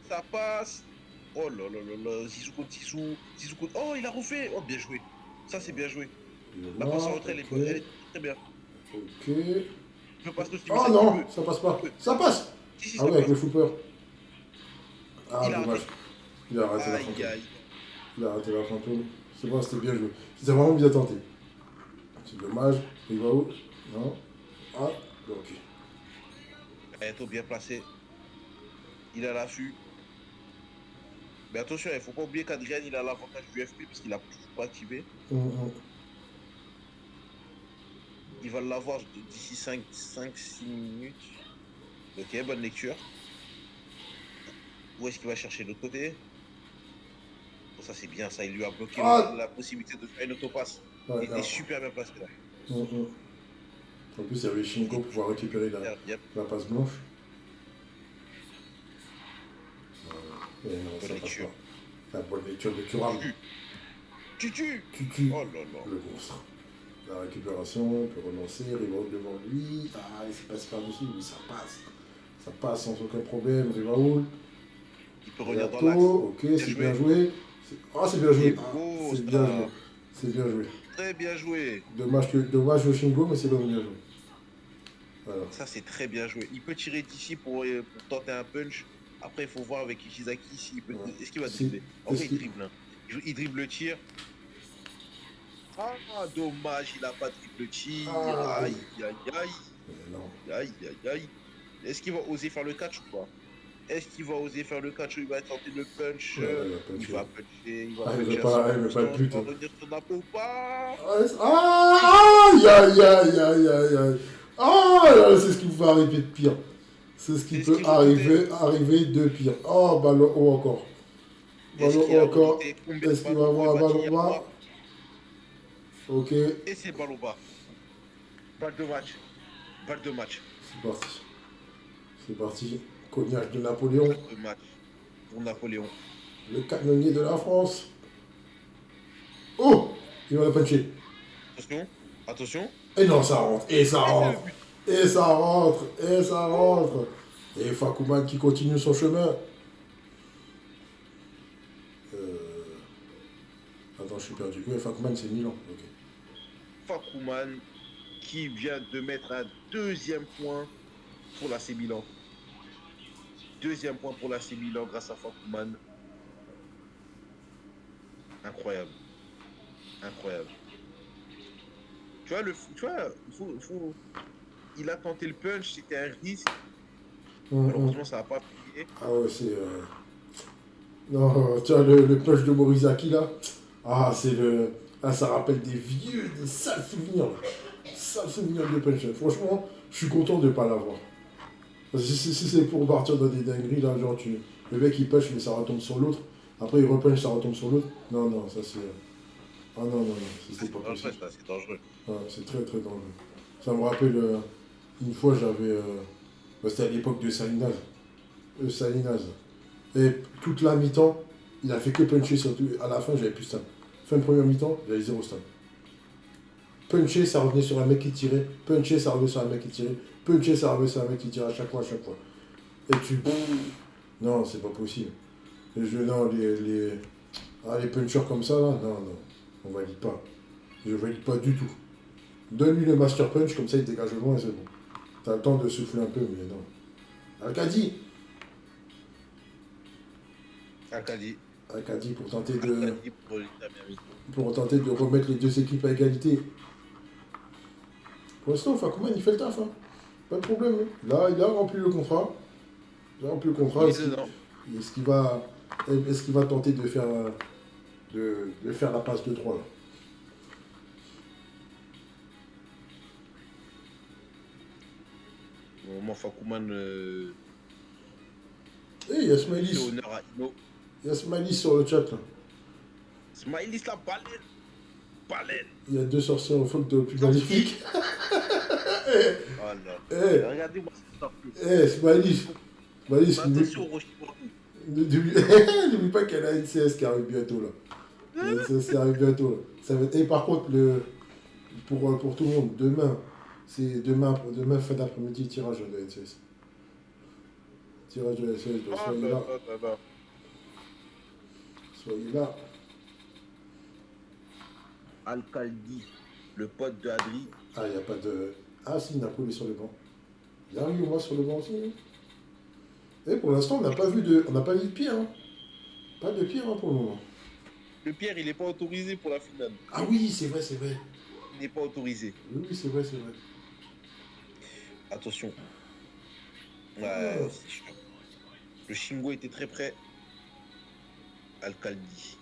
ça passe. Oh là là là là, Zizou contre Zizou, Zizou contre... Oh, il a refait. Oh, bien joué. Ça, c'est bien joué. Il est La là, passe en retrait, ok. elle est très bien. Ok. Il peut passer aussi, mais Oh ça, il non, peut. ça passe Il pas. peut. Ça passe. Si, si, Ah ça ouais, avec passe. le flooper. Ah, Il a dommage. raté. Il a raté la Aïe, fantôme. aïe. Il a raté la fantôme. C'est bon, c'était bien joué. C'était vraiment bien tenté. C'est dommage. Il va où? Non. Ah, ok. Eto bien placé. Il a l'affût. Mais attention, il ne faut pas oublier qu'Adrien, il a l'avantage du FP parce qu'il n'a toujours pas activé. Hum. Il va l'avoir d'ici 5-6 minutes. Ok, bonne lecture. Où est-ce qu'il va chercher de l'autre côté? Oh, ça, c'est bien, ça. Il lui a bloqué Ah, la possibilité de faire une autopasse. ouais, Il était alors. super bien placé là. Hum. En plus, il y avait Il Shingo est pour pouvoir récupérer super bien. la passe blanche. Et non, Bonne ça passe pas. lecture. La bonne lecture de Thuram. Tu. Tutu, Oh là là. le monstre. La récupération, on peut relancer, Rivaud devant lui. Ah, il s'est passé par-dessus, oui, ça passe. Ça passe sans aucun problème, Rivaud. Il peut revenir dans l'axe. Renato, ok, Bien c'est bien joué. joué. Ah, c'est bien C'est joué. Ah, beau c'est bien joué. ça. C'est bien joué. Très bien joué. Dommage au Shingo, mais c'est vraiment bien joué. Voilà. Ça, c'est très bien joué. Il peut tirer d'ici pour tenter un punch. Après, il faut voir avec Ishizaki s'il peut. Ouais. Est-ce qu'il va Si, dribbler? En est-ce vrai, il qu'il... dribble. Hein. Il dribble le tir. Ah, dommage, il n'a pas dribble le tir. Ah, Aïe, aïe, aïe. non. Aïe, aïe, aïe. Est-ce qu'il va oser faire le catch ou pas? Est-ce qu'il va oser faire le catch ou il va tenter le punch? Ouais, il va Il puncher. va puncher, il va Ah, puncher à 100%. il veut pas le Il but. va revenir sur Napo ou pas? Aïe, aïe, aïe, aïe, aïe, aïe. Ah, là, c'est ce qui peut arriver de pire. C'est ce qui C'est ce peut qu'il redoutait. arriver de pire. Oh, ballon haut encore. Est-ce Ballon qu'il haut a encore. redouté combien de Est-ce qu'il va ballons hauts il avoir un va ballon tenir bas? quoi? Ok, Et c'est ballon bas. Balle de match. Balle de match. c'est parti. C'est parti. Cognac de Napoléon, Balle de match pour Napoléon. le canonnier de la France. Oh, il va la puncher. Attention. Attention. Et non, ça rentre. Et ça Et c'est le rentre. but. Et ça rentre. Et ça rentre. Et Fakouman qui continue son chemin. Attends, je suis perdu. Oui, Fakouman, c'est Milan. Ok. Fakouman qui vient de mettre un deuxième point pour la Milan. Deuxième point pour la Milan grâce à Fakouman. Incroyable. Incroyable. Tu vois, il a tenté le punch, c'était un risque. Malheureusement, ça n'a pas payé. Ah ouais, c'est... Non, tiens, le punch de Morizaki, là. Ah, c'est le... Ah, ça rappelle des sales souvenirs, là. Sales souvenirs de punch. Franchement, je suis content de ne pas l'avoir. Parce que si c'est pour partir dans des dingueries, là, genre, le mec, il punch, mais ça retombe sur l'autre. Après, il repunch, ça retombe sur l'autre. Non, ça, c'est... Ah non, c'était pas possible. C'est dangereux. Ouais, c'est très, très dangereux. Ça me rappelle... une fois, j'avais... C'était à l'époque de Salinaz. Salinaz. Et toute la mi-temps, il a fait que puncher sur tout. À la fin, j'avais plus de stun. Fin de première mi-temps, j'avais 0 stun. Puncher, ça revenait sur un mec qui tirait. Puncher, ça revenait sur un mec qui tirait. Puncher, ça revenait sur un mec qui tirait à chaque fois. Et tu... Non, c'est pas possible. Non, les punchers comme ça, là, non, on valide pas. Je valide pas du tout. Donne-lui le master punch, comme ça, il dégage loin et c'est bon. T'as le temps de souffler un peu, mais non. Alcadi Alcadi pour tenter de... Pour tenter de remettre les deux équipes à égalité. Pour l'instant, Fakouman, il fait le taf. Hein. Pas de problème. Là, il a rempli le contrat. Il a rempli le contrat. Il est dedans. Est-ce qu'il va tenter de faire, de faire la passe de 3 là? Au moment, Fakouman Eh, il y a fait Smiley. honneur à Ino. Il y a Smiley sur le chat là. Smiley, la baleine. Baleine. Il y a 2 sorciers en faute de plus magnifique. Oh là. Eh, Regardez-moi ça. Smiley. Smiley, Attention, Rochefort. n'oublie pas qu'il y a la NCS qui arrive bientôt là. La NCS qui arrive bientôt là. Ça va être... Et par contre, pour tout le monde, c'est demain fin d'après-midi, tirage de la NCS. Tirage de la NCS, donc Oh soyez là là. là là là. Soyez là. Alcaldi, le pote de Adri. Ah, il n'y a pas de... Ah si, Napoli est sur le banc. Il arrive au moins sur le banc aussi. Hein. Et pour l'instant, on n'a pas vu de pire. Hein. Pas de pire hein, pour le moment. Le Pierre, il n'est pas autorisé pour la finale. Ah oui, c'est vrai, c'est vrai. Il n'est pas autorisé. Oui, c'est vrai, c'est vrai. Attention. Ouais, c'est sûr. Le Shingo était très près. Alcaldi.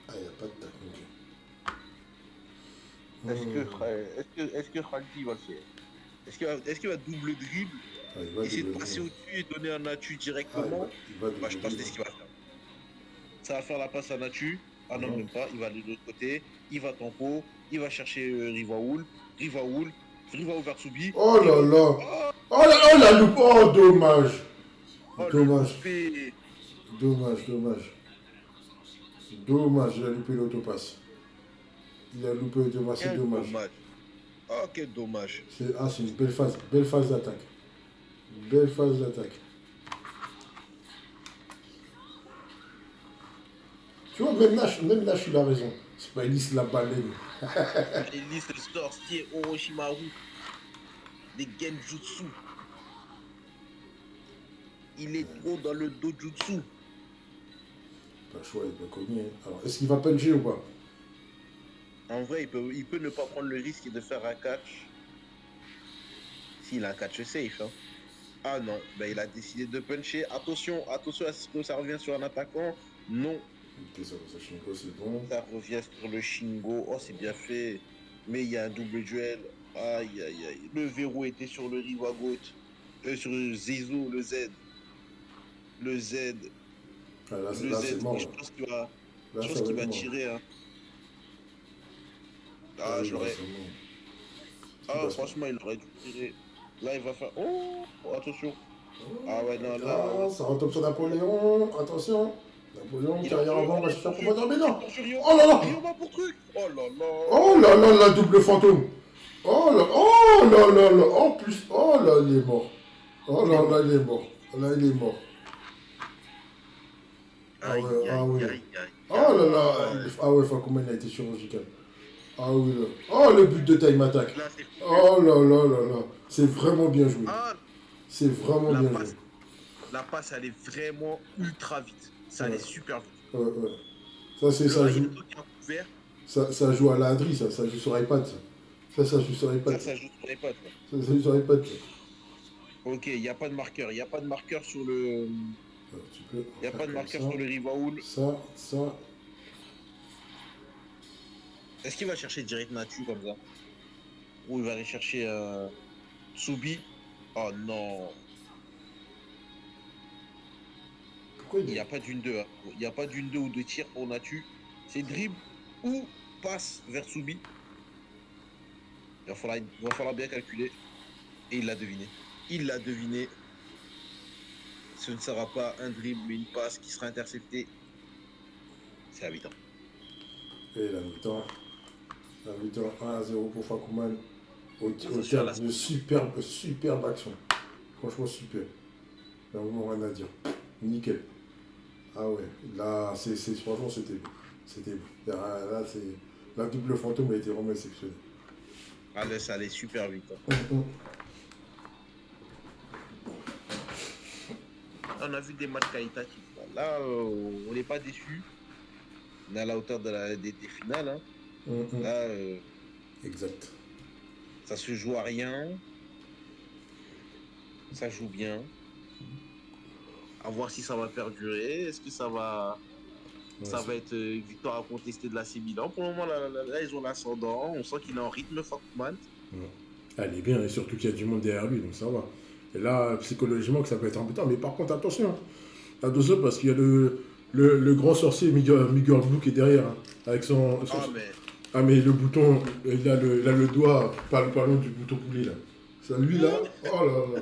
Ah, il n'y a pas de tac. Est-ce que Khaldi va le faire? Est-ce qu'il va double dribble, Ah, il va essayer de doubler. passer au-dessus et donner un Natu Ah, directement? il va Bah, je pense que c'est ce qu'il va faire. Ça va faire la passe à Natu. Ah non, même pas. Il va aller de l'autre côté. Il va tempo. Il va chercher Rivaoul. Rivaoul vers Soubi. Oh là là. Oh la loupe. Oh, dommage. Oh, Dommage. le Dommage, dommage. Dommage, il a loupé l'autopasse. Il a loupé l'autopasse, c'est Quel dommage. dommage. Oh, quel dommage. C'est une belle phase d'attaque. Belle phase d'attaque. Tu vois, même là, il a raison. Smiley, c'est la baleine. Elise, le sorcier Orochimaru. Des Genjutsu. Il est trop dans le dojutsu. Pas le choix, il peut cogner. Alors, est-ce qu'il va puncher ou pas? En vrai, il peut ne pas prendre le risque de faire un catch. S'il a un catch safe. Hein. Ah non, ben, il a décidé de puncher. Attention à ce que ça revienne sur un attaquant. Non. Shingo, c'est bon. Ça revient sur le Shingo. Oh, c'est bien fait. Mais il y a un double duel. Aïe, aïe, aïe. Le verrou était sur le Rivagot. Sur le Zizo, le Z. Le Z. Ah, là, Le Z. mort. Je pense qu'il va tirer. Hein. Ah, je l'aurais. Ah, franchement, il aurait dû tirer. Là, il va faire. Oh, attention. Ah ouais, non, là. Ah, ça retombe sur Napoléon. Attention. Napoléon, carrière avant, va chercher un profondeur. Mais non. Oh là là. Pour truc. Oh là là. Oh là là, la double fantôme. Oh là là. En plus. Oh là, il est mort. Oh là là, il est mort. Là, il est mort. Ah ouais, ah ouais. Oh là là. Ah ouais, Fakoumen a été chirurgical. Ah oui, là. Oh, le but de time attack. Oh là là là là. C'est vraiment bien joué. C'est vraiment bien joué. La passe, elle est vraiment ultra vite. Ça allait super vite. Ouais. Ça joue à la Adri, ça joue sur iPad. Ça joue sur iPad. Ça joue sur iPad. Ça joue sur iPad. Ok, il n'y a pas de marqueur. Il n'y a pas de marqueur sur le. Il n'y a pas de marqueur sur le Rivaoul. Ça. Est-ce qu'il va chercher direct Natu comme ça? Ou il va aller chercher Soubi? Oh non. Pourquoi il n'y a pas d'une 2. Hein. Il n'y a pas d'une 2 ou de tir pour Natu. C'est dribble ou passe vers Soubi. Il va falloir bien calculer. Et il l'a deviné. Il l'a deviné. Ce ne sera pas un dribble, mais une passe qui sera interceptée. C'est à 8 ans. Et la mi-temps. La mi-temps 1-0 pour Fakouman. Au terme de superbe action. Franchement, super. Il n'y a vraiment rien à dire. Nickel. Ah ouais, là, franchement, c'était beau. C'était beau. Là, la double fantôme a été vraiment exceptionnelle. Ah là, ça allait super vite. Hein. On a vu des matchs qualitatifs. Là, on n'est pas déçus. On est à la hauteur des finales. Hein. Là, exact. Ça se joue à rien. Ça joue bien. À voir si ça va perdurer. Est-ce que Ouais, ça va être une victoire à contester de l'AC Milan? Pour le moment, là, ils ont l'ascendant. On sent qu'il est en rythme, Forkman. ouais. Elle est bien, et surtout qu'il y a du monde derrière lui, donc ça va. Et là, psychologiquement, que ça peut être embêtant. Mais par contre, attention, hein. Attention, parce qu'il y a le grand sorcier Miguel Blue qui est derrière, hein, avec Ah, mais. Ah, mais le bouton, il a le doigt, pas loin du bouton poulet, là. Ça, lui, là, oh là là.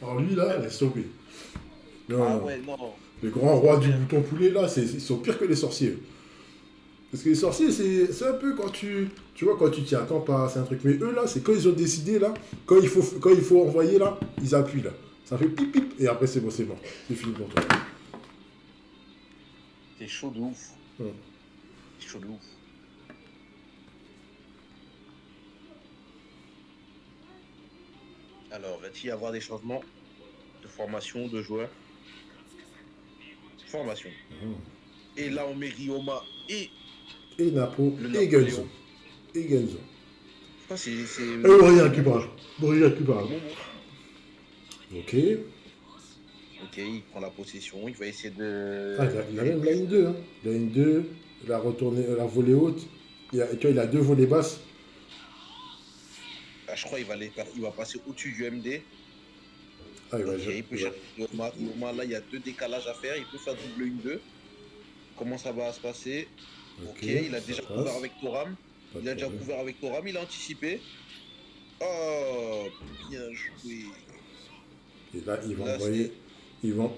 Alors, lui, là, laisse tomber. Non, Ah non. ouais, non. Les grands rois du Mais, bouton poulet, là, ils sont pires que les sorciers. Parce que les sorciers, c'est un peu quand tu vois, quand tu t'y attends pas, c'est un truc. Mais eux, là, c'est quand ils ont décidé, là, quand il faut envoyer, là, ils appuient, là. Ça fait pip pip, et après, c'est bon, c'est bon. C'est fini pour toi. c'est chaud de ouf. Ouais. C'est chaud de ouf. Alors, va-t-il y avoir des changements de formation de joueurs? Formation. Mhm. Et là, on met Rioma et Et Napo, le et Genzo. Napoléon. Et Genzo. Je crois que c'est Et Aurélien qui Momo. parle. Aurélien qui parle. Momo. Ok. Ok, il prend la possession. Il va essayer de. Ah, il a même la ligne 2. Hein. La ligne 2, la retournée, la volée haute. Tu vois, il a deux volées basses. Ah, je crois qu'il va passer au-dessus du MD. Ah, il va, Ok, il peut chercher Rioma. Rioma, là, il y a deux décalages à faire. Il peut faire double 1-2. Comment ça va se passer? Ok, ok, il a ça déjà passe. couvert avec Toram. Pas de Il a déjà problème. couvert avec Toram. Il a anticipé. Oh, bien joué. Et là, il va Là, envoyer. c'est.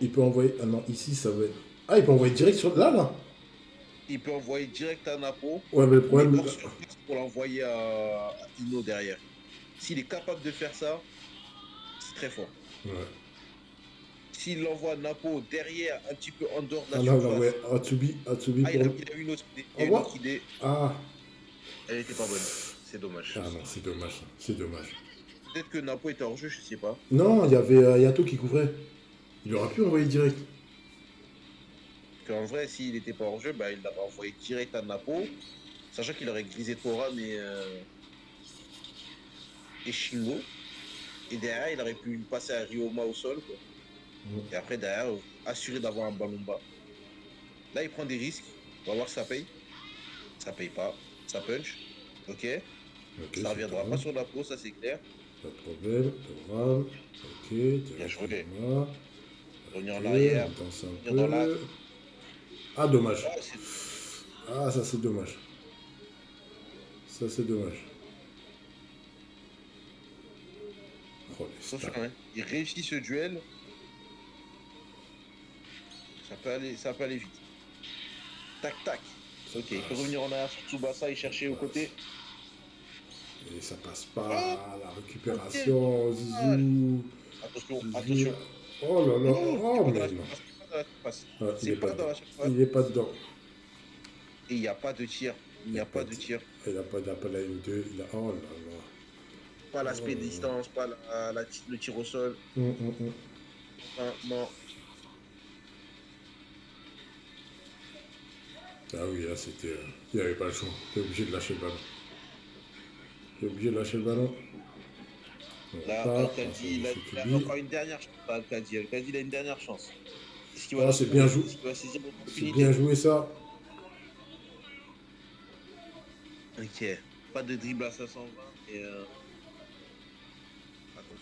Il peut envoyer. Ah non, ici, ça va être. Ah, il peut envoyer direct sur. Là, là. Il peut envoyer direct à Napo, Ouais, mais le mais problème. hors surface pour l'envoyer à Ino derrière. S'il est capable de faire ça, c'est très fort. Ouais. S'il l'envoie à Napo derrière, un petit peu en dehors de la Ah non, non, ouais. surface. Atsubi Ah, pour. il a eu une autre idée. Il y Au a une revoir. autre idée. Ah. Elle n'était pas bonne. C'est dommage. Ah non, c'est dommage. C'est dommage. Peut-être que Napo était hors jeu, je sais pas. Non, il y avait Yato qui couvrait. Il aurait pu envoyer direct. Parce qu'en vrai, s'il n'était pas hors jeu, bah, il l'aurait envoyé direct à Napo. Sachant qu'il aurait grisé Toram et Shingo. Et derrière, il aurait pu passer à Ryoma au sol, quoi. Et après, derrière, assuré d'avoir un ballon bas. Là, il prend des risques. On va voir si ça paye. Ça paye pas. Ça punch. Ok. Ok, Ça c'est reviendra bon. pas sur la peau, ça c'est clair. Pas de problème. Toram. Ok, Bien joué. directement. Revenir Ok, en on arrière. danse un Revenir dans l'axe. peu. Ah, dommage. Ah, c'est Ah, ça c'est dommage. Ça c'est dommage. Oh, les attention, stats. hein. Il réussit ce duel. Ça peut aller vite. Tac, tac. Ça Ok, il peut passe. revenir en arrière sur Tsubasa et chercher au côté. Et ça passe Oh, pas. La ok. récupération. Zizou. Attention, Zizou. attention. Oh là là. Non, Oh, c'est pas mais dans la non. surface. C'est pas dans la surface. Ah, il C'est est pas pas dans dedans. la surface. Il est pas dedans. Et il n'y a pas de tir. Il n'y a pas de de- tir. il a pas la N2. Oh là là. Pas Oh l'aspect là là. distance, pas le tir au sol. Hum. Enfin, non. Ah oui, là c'était. Il n'y avait pas le choix. T'es obligé de lâcher le ballon. T'es obligé de lâcher le ballon. On Là, repart. Ah, ça Alcadi, y est, c'est il a Tubi. encore une dernière chance. Alcadi, il a une dernière chance. Est-ce qu'il va Ah, la c'est bien trouver? joué. Est-ce qu'il va saisir C'est bien l'opportunité? joué ça. Ok. Pas de dribble à 520. Et attention.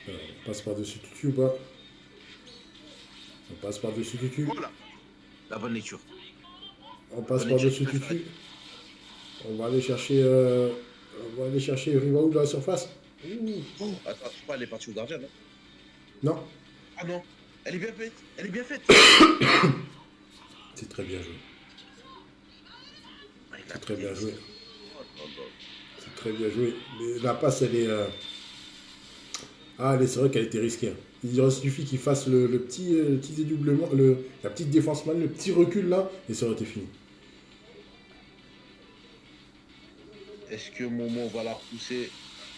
On passe par-dessus Tutu ou pas? On passe par-dessus Tutu. Oh là. La bonne lecture. On passe Bonne lecture, par-dessus il peut faire. Tutu. On va aller chercher. On va aller chercher Rivaou de la surface. Ouh. Oh, attends, je crois qu'elle est partie au gardien, non? Non, Ah non. Elle est bien faite. Elle est bien faite. c'est très bien joué. Ah, il a C'est très pris bien des joué. risques. Oh là là. C'est très bien joué. Mais la passe, elle est. Ah, c'est vrai qu'elle était risquée. Hein. Il aurait suffi qu'il fasse le petit dédoublement, la petite défense man, le petit recul là, et ça aurait été fini. Est-ce que Momo va la repousser?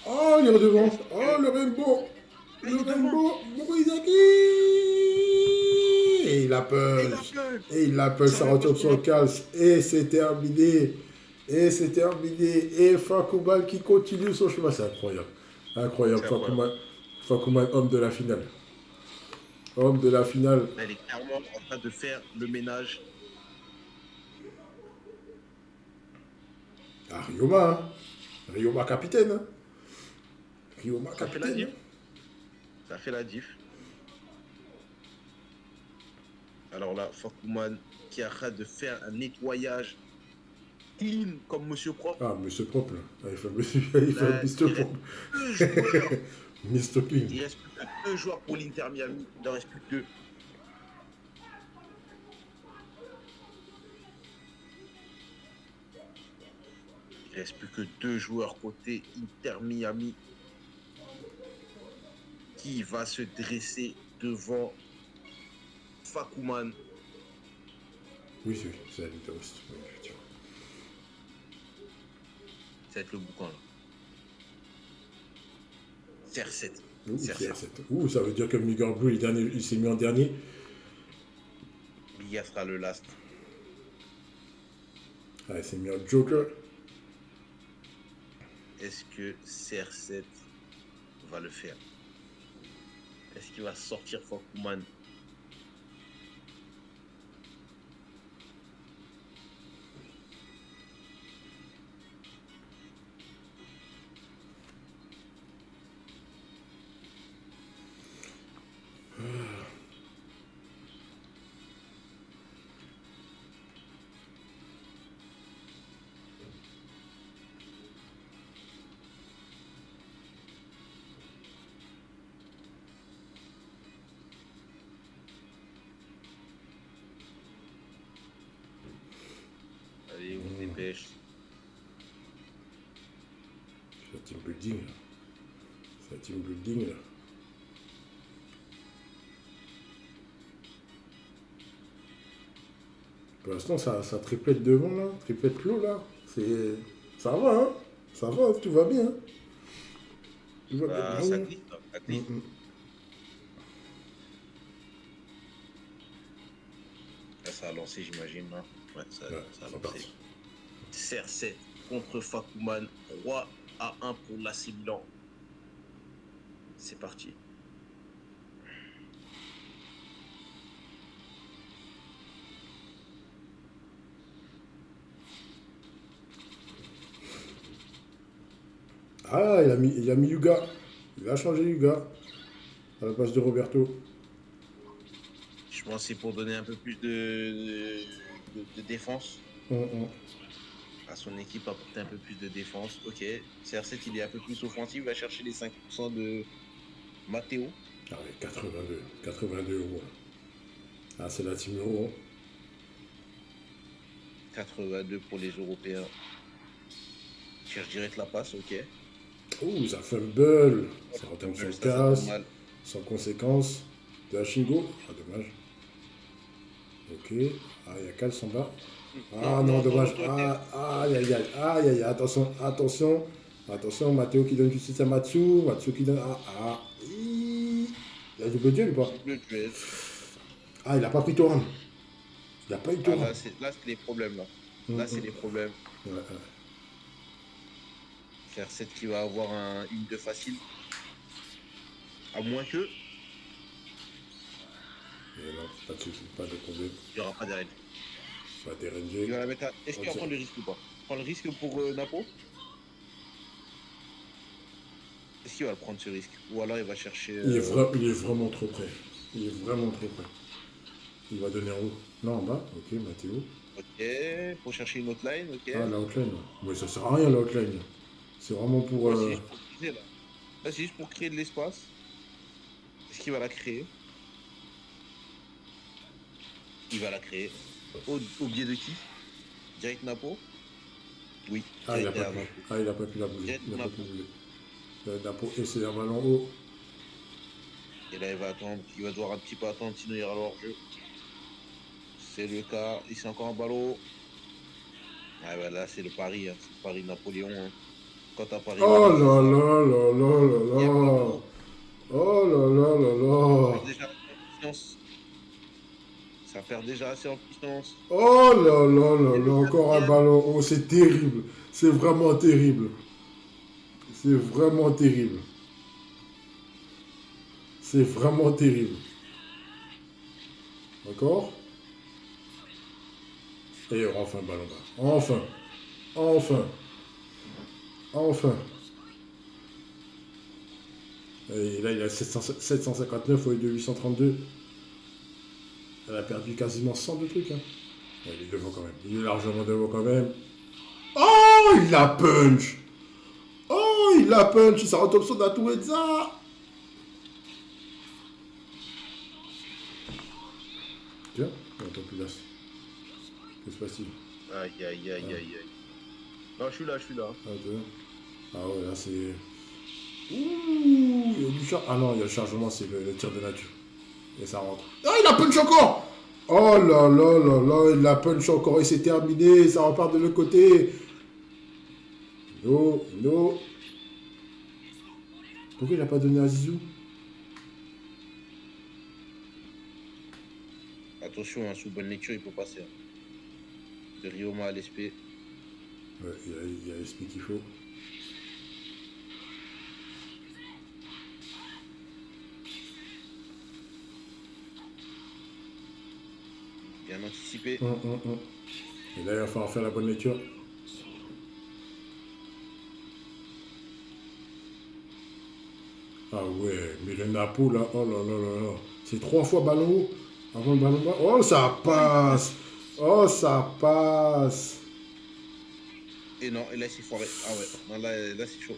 Oh, il est redevant. Est-ce Oh, que. le rainbow. Ah, Le il est devant. rainbow. Morizaki. Et il la Et il punch. appelle. Et il la punch, Ça ça revient pas retombe sur sur le la. calce. Et c'est terminé. Et c'est terminé. Et Fakouman qui continue son chemin. C'est incroyable. Incroyable. C'est incroyable. Fakouman, homme de la finale. Homme de la finale. Elle est clairement en train de faire le ménage. Ah, Ryoma, hein. Ryoma capitaine. Hein. Ryoma Ça fait la capitaine. diff. Hein. Ça fait la diff. Alors là, Fakouman qui arrête de faire un nettoyage clean comme Monsieur Propre. Ah, monsieur propre. Là. Ah, il fait, il fait Là, Mr. il reste Propre. deux joueurs. Mr. Clean. Il reste plus que deux joueurs pour l'Inter Miami. Il n'en reste plus que deux. Il reste plus que deux joueurs côté Inter Miami. Qui va se dresser devant Fakouman. Oui, c'est la Ligue Ouest. Oui, effectivement. Ça va être le boucan là. CR7. Ouh, CR7. CR7. Ouh, ça veut dire que Miguel Blue, il s'est mis en dernier. Liga sera le last. Ah, il s'est mis en Joker. Est-ce que CR7 va le faire? Est-ce qu'il va sortir Fakouman? Allez, on se dépêche. C'est la team building. Là. C'est la team building. Là. Pour l'instant, ça triplette devant, là. Triplette l'eau, là. Ça va, hein. Ça va, tout va bien. Tout va Bah, bien. ça glisse, là. Ça glisse. Là, ça a lancé, j'imagine. Hein. Ouais, ça a C'est lancé. parti. CR7 contre Fakouman. 3-1 pour l'AC Milan. C'est parti. Ah, il a mis Yuga. Il a changé Yuga. À la place de Roberto. Je pense que c'est pour donner un peu plus de défense à son équipe, apporter un peu plus de défense. Ok, CR7 il est un peu plus offensif, il va chercher les 5% de Matteo. Ah ouais, 82. 82 euros. Ah, c'est la team euro. 82 pour les Européens. Cherche direct la passe, ok. Ouh, ça fumble. Ça retombe sur le Ça tombe casse. mal. Sans conséquence. De la Shingo. Ah, dommage. Ok. Ah, il y a Cal en bas. Ah non, dommage. Ah, aïe, aïe, aïe. Aïe, aïe, attention, attention. Attention, Matteo qui donne justice à Matsu. Matsu qui donne. Il a double duel ou pas? Double duel. Ah, il a pas pris Toran. Il a pas eu Ah, Toran. là, c'est les problèmes. Là, c'est les problèmes. Ouais, ouais. CR7 qui va avoir une de facile. À moins que Et non, pas de soucis, pas de problème. il n'y aura pas d'arrêt. Pas Il dérangé. va la mettre à... Est-ce qu'il va prendre le risque ou pas? Prendre le risque pour Napo? Est-ce qu'il va le prendre ce risque? Ou alors il va chercher. Il est vraiment trop près. Il est vraiment trop près. Il va donner en haut. Non, en bas. Ok, Mathéo. Ok, pour chercher une autre line, ok. Ah, la outline. Mais ça sert à rien, la outline. C'est vraiment pour. Ouais, c'est juste pour créer, là. Là, c'est juste pour créer de l'espace. Est-ce qu'il va la créer? Il va la créer. Au biais de qui? Direct Napo? Oui. Ah, il a direct pas derrière pu. Napo. Ah, il a pas pu la bouger. Direct Il a pas Napo. pu bouger. Napo essaie un ballon haut. Et là, il va attendre. Il va devoir un petit peu attendre, sinon il ira hors jeu. C'est le cas. Ici encore un ballon. Ah, bah là, c'est le pari. Hein. C'est le pari de Napoléon. Hein. Quand t'as pari. Oh là là là là Il y a là là. ballon. Oh là là là là. Déjà, confiance. Ça perd déjà assez en puissance. Oh là là là Et là, le encore un quatrième. ballon. Oh, c'est terrible. C'est vraiment terrible. C'est vraiment terrible. C'est vraiment terrible. D'accord. Et enfin, ballon bas. Enfin. Enfin. Enfin. Et là, il a 759 au lieu de 832. Elle a perdu quasiment 100 de trucs. Hein. Ouais, il est devant quand même. Il est largement devant quand même. Oh, il a punch. Oh, il a punch. Ça retombe sur Natueza. Tiens, attends, plus là. Que se passe-t-il? Aïe, aïe, aïe, aïe, Ah, aïe. Non, je suis là, je suis là. ah, deux. Ah ouais, là c'est. Ouh, il y a du char. Ah non, il y a le chargement, c'est le tir de nature. Et ça rentre. Ah, il a punch encore. Oh là là là là, il a punch encore et c'est terminé. Ça repart de l'autre côté. No, no. Pourquoi il a pas donné à Zizou? Attention, hein, sous bonne lecture, il peut passer. Hein. De Rioma à l'SP. Ouais, il y a l'esprit qu'il faut. Bien anticipé. Et là, il va falloir faire la bonne lecture. Ah ouais, mais le Napo là, oh là là là là. C'est 3 fois ballon haut avant le ballon bas. Oh, ça Oh, passe. Oh, ça passe. et non, et là, c'est foiré. Ah ouais, non, là c'est chaud.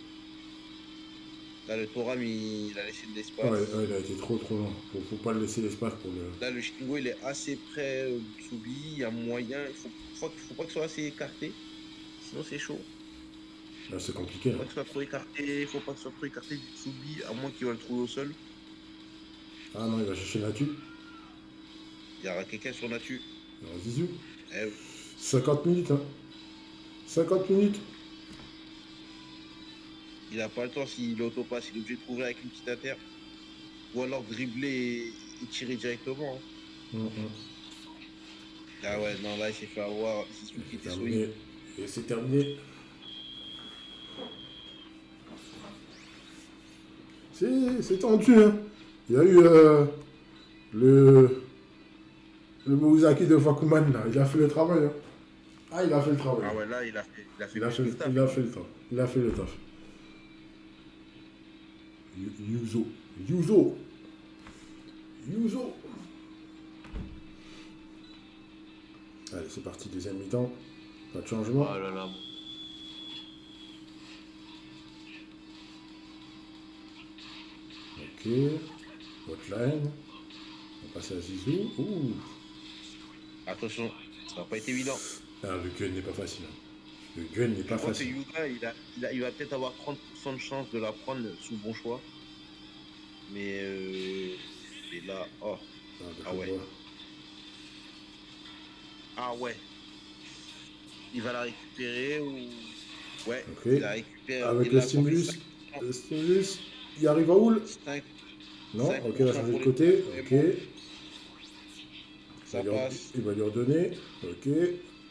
Là, le Toram, il a laissé de Ouais, l'espace. ouais, il a été trop trop long. Faut pas le laisser l'espace pour le. Là, le Shingo, il est assez près du Tsubi. Il y a moyen. Faut pas que ce soit assez écarté. Sinon, c'est chaud. Là, c'est compliqué. Faut Là. pas que ce soit trop écarté. Faut pas que ce soit trop écarté du Tsubi, à moins qu'il va le trouver au sol. Ah non, il va chercher Natu. Il y aura quelqu'un sur Natu. Alors, Zizou. Eh oui. 50 minutes, hein. 50 minutes. Il n'a pas le temps s'il est autopasse. Il est obligé de couvrir avec une petite inter. Ou alors dribbler et tirer directement. Hein. Ah ouais, non, là, il s'est fait avoir. C'est celui qui C'est était solide. terminé. Et c'est terminé. C'est tendu, hein. Il y a eu le, le Mozaki de Fakuman, là. Il a fait le travail, hein. Ah, il a fait le travail. Ah ouais, là, il a fait Il a plus fait, que le taf. il a fait le taf. Il a fait le taf. Yuzo. Yuzo. Yuzo. Allez, c'est parti, deuxième mi-temps. Pas de changement. Oh là là. Ok. Hotline. On va passer à Zizou. Ouh. Attention, ça n'a pas été évident. Ah, le gun n'est pas facile. Hein. Le gun n'est Je pas crois que facile. Yuga, il va peut-être avoir 30% de chance de la prendre sous bon choix. Mais là, oh, ah ouais. Ah ouais. Il va la récupérer ou. Ouais, Ok. il la récupère. Avec Il le a compris stimulus. Le stimulus. Il arrive à Houle. 5, Non. 5% Ok, il va changer de pour les côté. c'est Ok. bon. Ça passe. Il va lui redonner. Ok.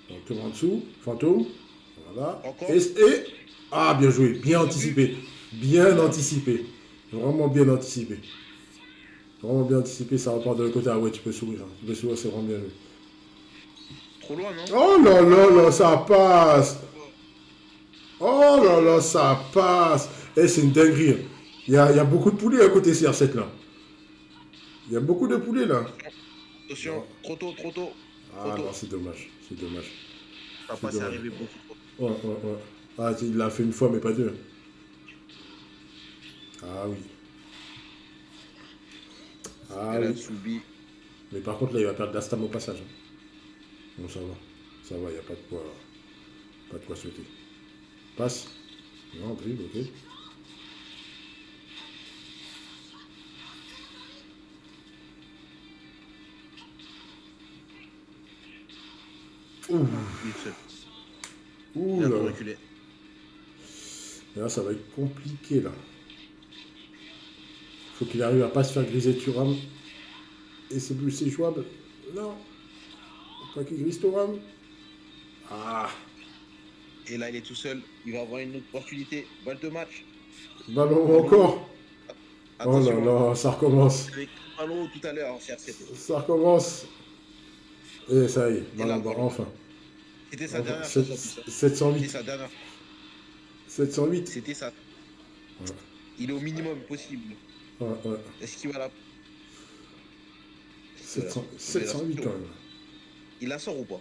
Donc tout en dessous. Fantôme. Voilà. Encore. Et. Ah, bien joué. Bien anticipé. Bien anticipé. Vraiment bien anticipé. Vraiment bien anticipé. Ça repart de l'autre côté. Ah ouais, tu peux sourire. Hein. Tu peux sourire, c'est vraiment bien joué. Trop loin, non? Oh là là là, ça passe. Oh, Oh là là, oh, ça passe. Et c'est une dinguerie. Il y a beaucoup de poulets à côté CR7 là. Il y a beaucoup de poulets là. attention, Non. trop tôt, trop tôt, trop Ah tôt. non, c'est dommage. C'est dommage. Ça C'est passe, c'est dommage. arrivé beaucoup trop tôt. Ouais, ouais, ouais. Ah, il l'a fait une fois, mais pas deux. Ah oui. Ah Elle a oui. subi. Mais par contre, là, il va perdre l'Astam au passage. Hein. Bon, ça va. Ça va, il n'y a pas de quoi. Pas de quoi sauter. Passe. Non, dribble, ok. Ouh. Il est seul. Ouh Il a là trop là. reculé. Et là, ça va être compliqué là. Faut qu'il arrive à pas se faire griser Thuram. Et c'est jouable. Non. Kaki Gristoram. Ah, Et là, il est tout seul. Il va avoir une autre opportunité. Balle de match. ballon Ballon haut. encore. Oh là Attention, hein. là, ça recommence. Avec le ballon haut tout à l'heure en CR7. Ça recommence. Et ça y est, Et là, ballon le bas, ballon. enfin. C'était sa Enfin, dernière chance en plus, hein. C'était 708. sa dernière. 708. C'était ça. Ouais, Il est au minimum possible. ouais, ouais. Est-ce qu'il va la. Est-ce qu'il va la 700, il va la 708 sortir ou quand pas? même. Il la sort ou pas?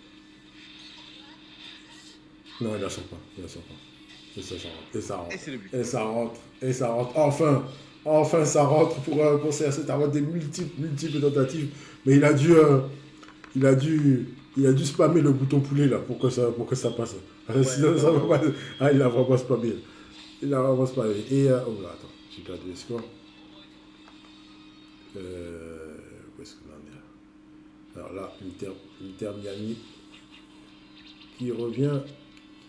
Non, il la sort pas. Il la sort pas. Et ça rentre. Et ça rentre. Et c'est le but. Et ça rentre. Et ça rentre. Enfin. Enfin, ça rentre pour CR7 avoir des multiples tentatives. Mais il a dû, il a dû spammer le bouton poulet là pour que ça passe. Ouais, Sinon, ça va ouais. pas. Ah, il a vraiment spammé. Il a vraiment spammé. Et, oh là, attends, j'ai perdu les scores. Où est-ce qu'on en est là? Alors là, Inter Miami qui revient,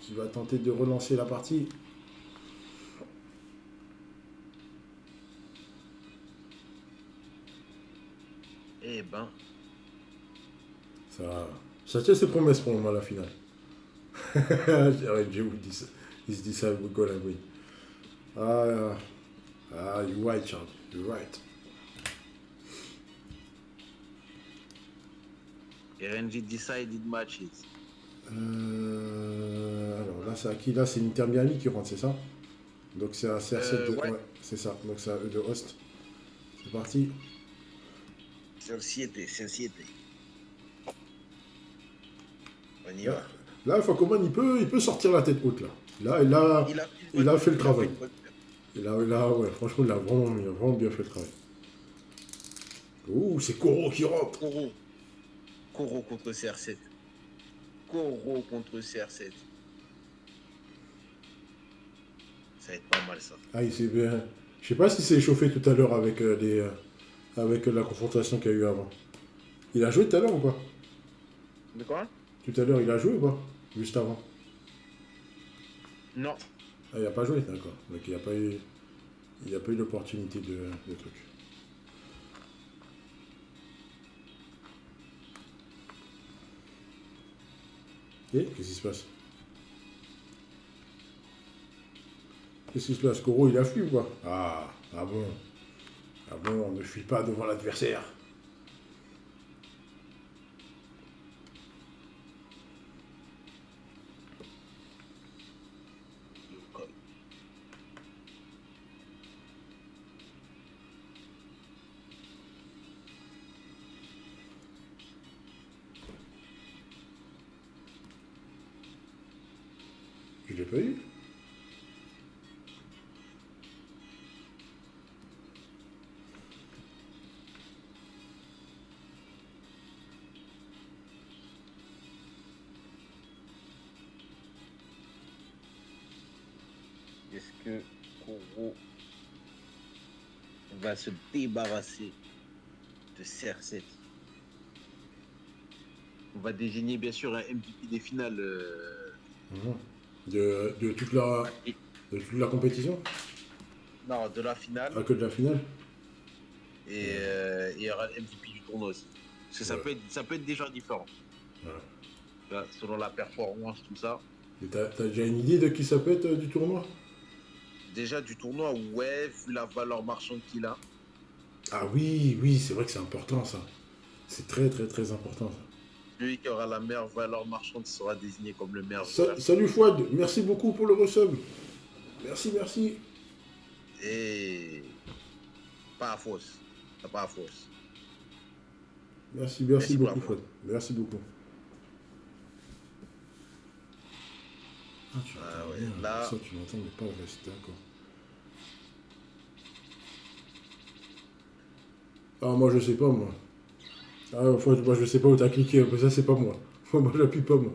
qui va tenter de relancer la partie. Eh ben. Ça tient ses promesses pour le moment, la finale. J'ai oublié ça. Il se dit ça, le goal à win. You're right, Charles. You're right. RNG decided matches. Alors là, c'est à qui? Là, c'est Inter Miami qui rentre, c'est ça? Donc c'est à CR7 de. Ouais. Ouais, c'est ça. Donc c'est à eux de host. C'est parti. Celle-ci était. On y Là, va. là Facoman, il peut sortir la tête haute, là. Là, il a fait le travail. Ouais, franchement, il a vraiment bien fait le travail. Ouh, c'est Koro qui rentre. Koro contre CR7. Koro contre CR7. Ça va être pas mal ça. Ah, il s'est bien. Je sais pas s'il s'est échauffé tout à l'heure avec, avec la confrontation qu'il y a eu avant. Il a joué tout à l'heure ou pas? De quoi? Tout à l'heure, il a joué ou pas? Juste avant. Non. Ah, il a pas joué, d'accord. Donc il n'y a pas eu l'opportunité de truc. Et qu'est-ce qui se passe? Qu'est-ce qui se passe? Koro, il a fui ou pas? Ah bon. Ah bon, on ne fuit pas devant l'adversaire. Je l'ai pas eu. Est-ce que Koro va se débarrasser de CR7? On va désigner bien sûr un MVP des finales. De toute la compétition? Non, de la finale. Ah, que de la finale? Et il y aura le MVP du tournoi aussi. Parce que ça peut être déjà différent. Ouais. Là, selon la performance, tout ça. Et t'as déjà une idée de qui ça peut être du tournoi? Déjà du tournoi, ouais, vu la valeur marchande qu'il a. Ah oui, c'est vrai que c'est important ça. C'est très très très important ça. Celui qui aura la meilleure valeur marchande sera désigné comme le meilleur joueur. Salut Fouad, merci beaucoup pour le resub. Merci. Et pas à fausse. Pas à fausse. Merci Merci pour beaucoup la Fouad. Merci beaucoup. Ah, tu Ah l'entends ouais, bien. là- Ça, tu l'entends, mais pas le reste, d'accord. Ah, moi, je sais pas, moi. Ah, Fouad, moi, je sais pas où t'as cliqué, mais ça, c'est pas moi. Moi, j'appuie pas, moi.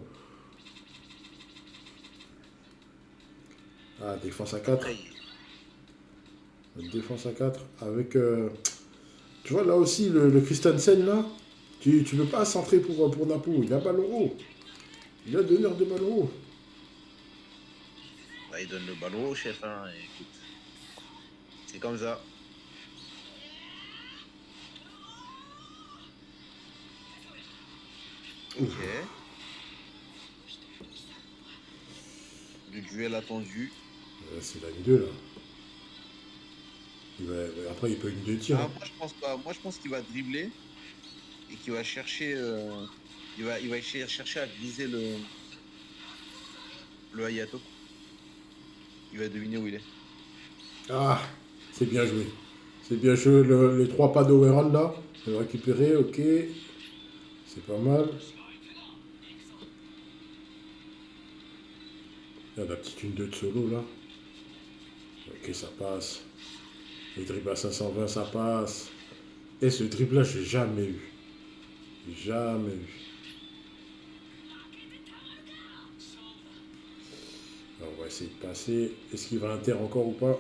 Ah, défense à 4. Après, Défense à 4 avec... tu vois, là aussi, le Christensen, là, tu veux pas centrer pour Napo. Il a ballon haut. Il a donneur de ballon haut. bah, il donne le ballon au chef. Hein, et écoute, c'est comme ça. Ok. Le duel attendu. C'est la N2 là. Après, il peut une 2 tirs. Ah, Hein. moi, je pense pas. Moi, je pense qu'il va dribbler et qu'il va chercher. Il va chercher à viser le Hayato. Il va deviner où il est. Ah, c'est bien joué. C'est bien joué. Les 3 pas d'Overan là. Je vais le récupérer, ok. C'est pas mal. Il y a la petite une 2 de solo là. Ok, ça passe. Le dribble à 520, ça passe. Et ce dribble là, j'ai jamais eu. Jamais eu. Alors, on va essayer de passer. Est-ce qu'il va inter encore ou pas?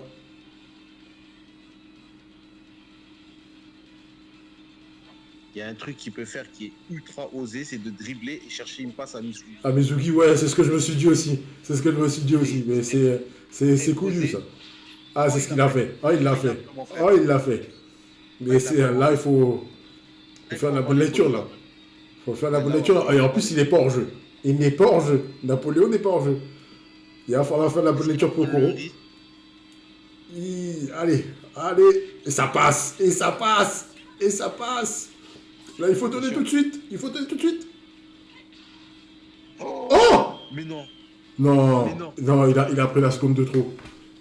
Il y a un truc qu'il peut faire qui est ultra osé, c'est de dribbler et chercher une passe à Misugi. Ah, Mizuki, ouais, c'est ce que je me suis dit aussi. C'est ce que je me suis dit aussi. Mais c'est couillu osé. ça. Ah, c'est Oh, ce il qu'il l'a a fait. fait. Ah, il l'a Oh, il l'a fait. vraiment fait. Ah, il l'a fait. Ah, Mais il l'a vraiment là, fait. faut Il faire faut la avoir bonne les lecture follow là. là. Faut faire la Ouais, bonne là, lecture. Et en ouais. plus, il n'est pas hors jeu. Il n'est pas hors jeu. Napoléon n'est pas hors jeu. Il va falloir faire la bonne Est-ce qu'il va lecture pour prendre le Koro. risque? Allez, allez. Et ça passe. Et ça passe. Et ça passe. Là, il faut donner Attention. tout de suite. Il faut donner tout de suite. Oh! Oh Mais non. Mais non, non. non, il a pris la seconde de trop.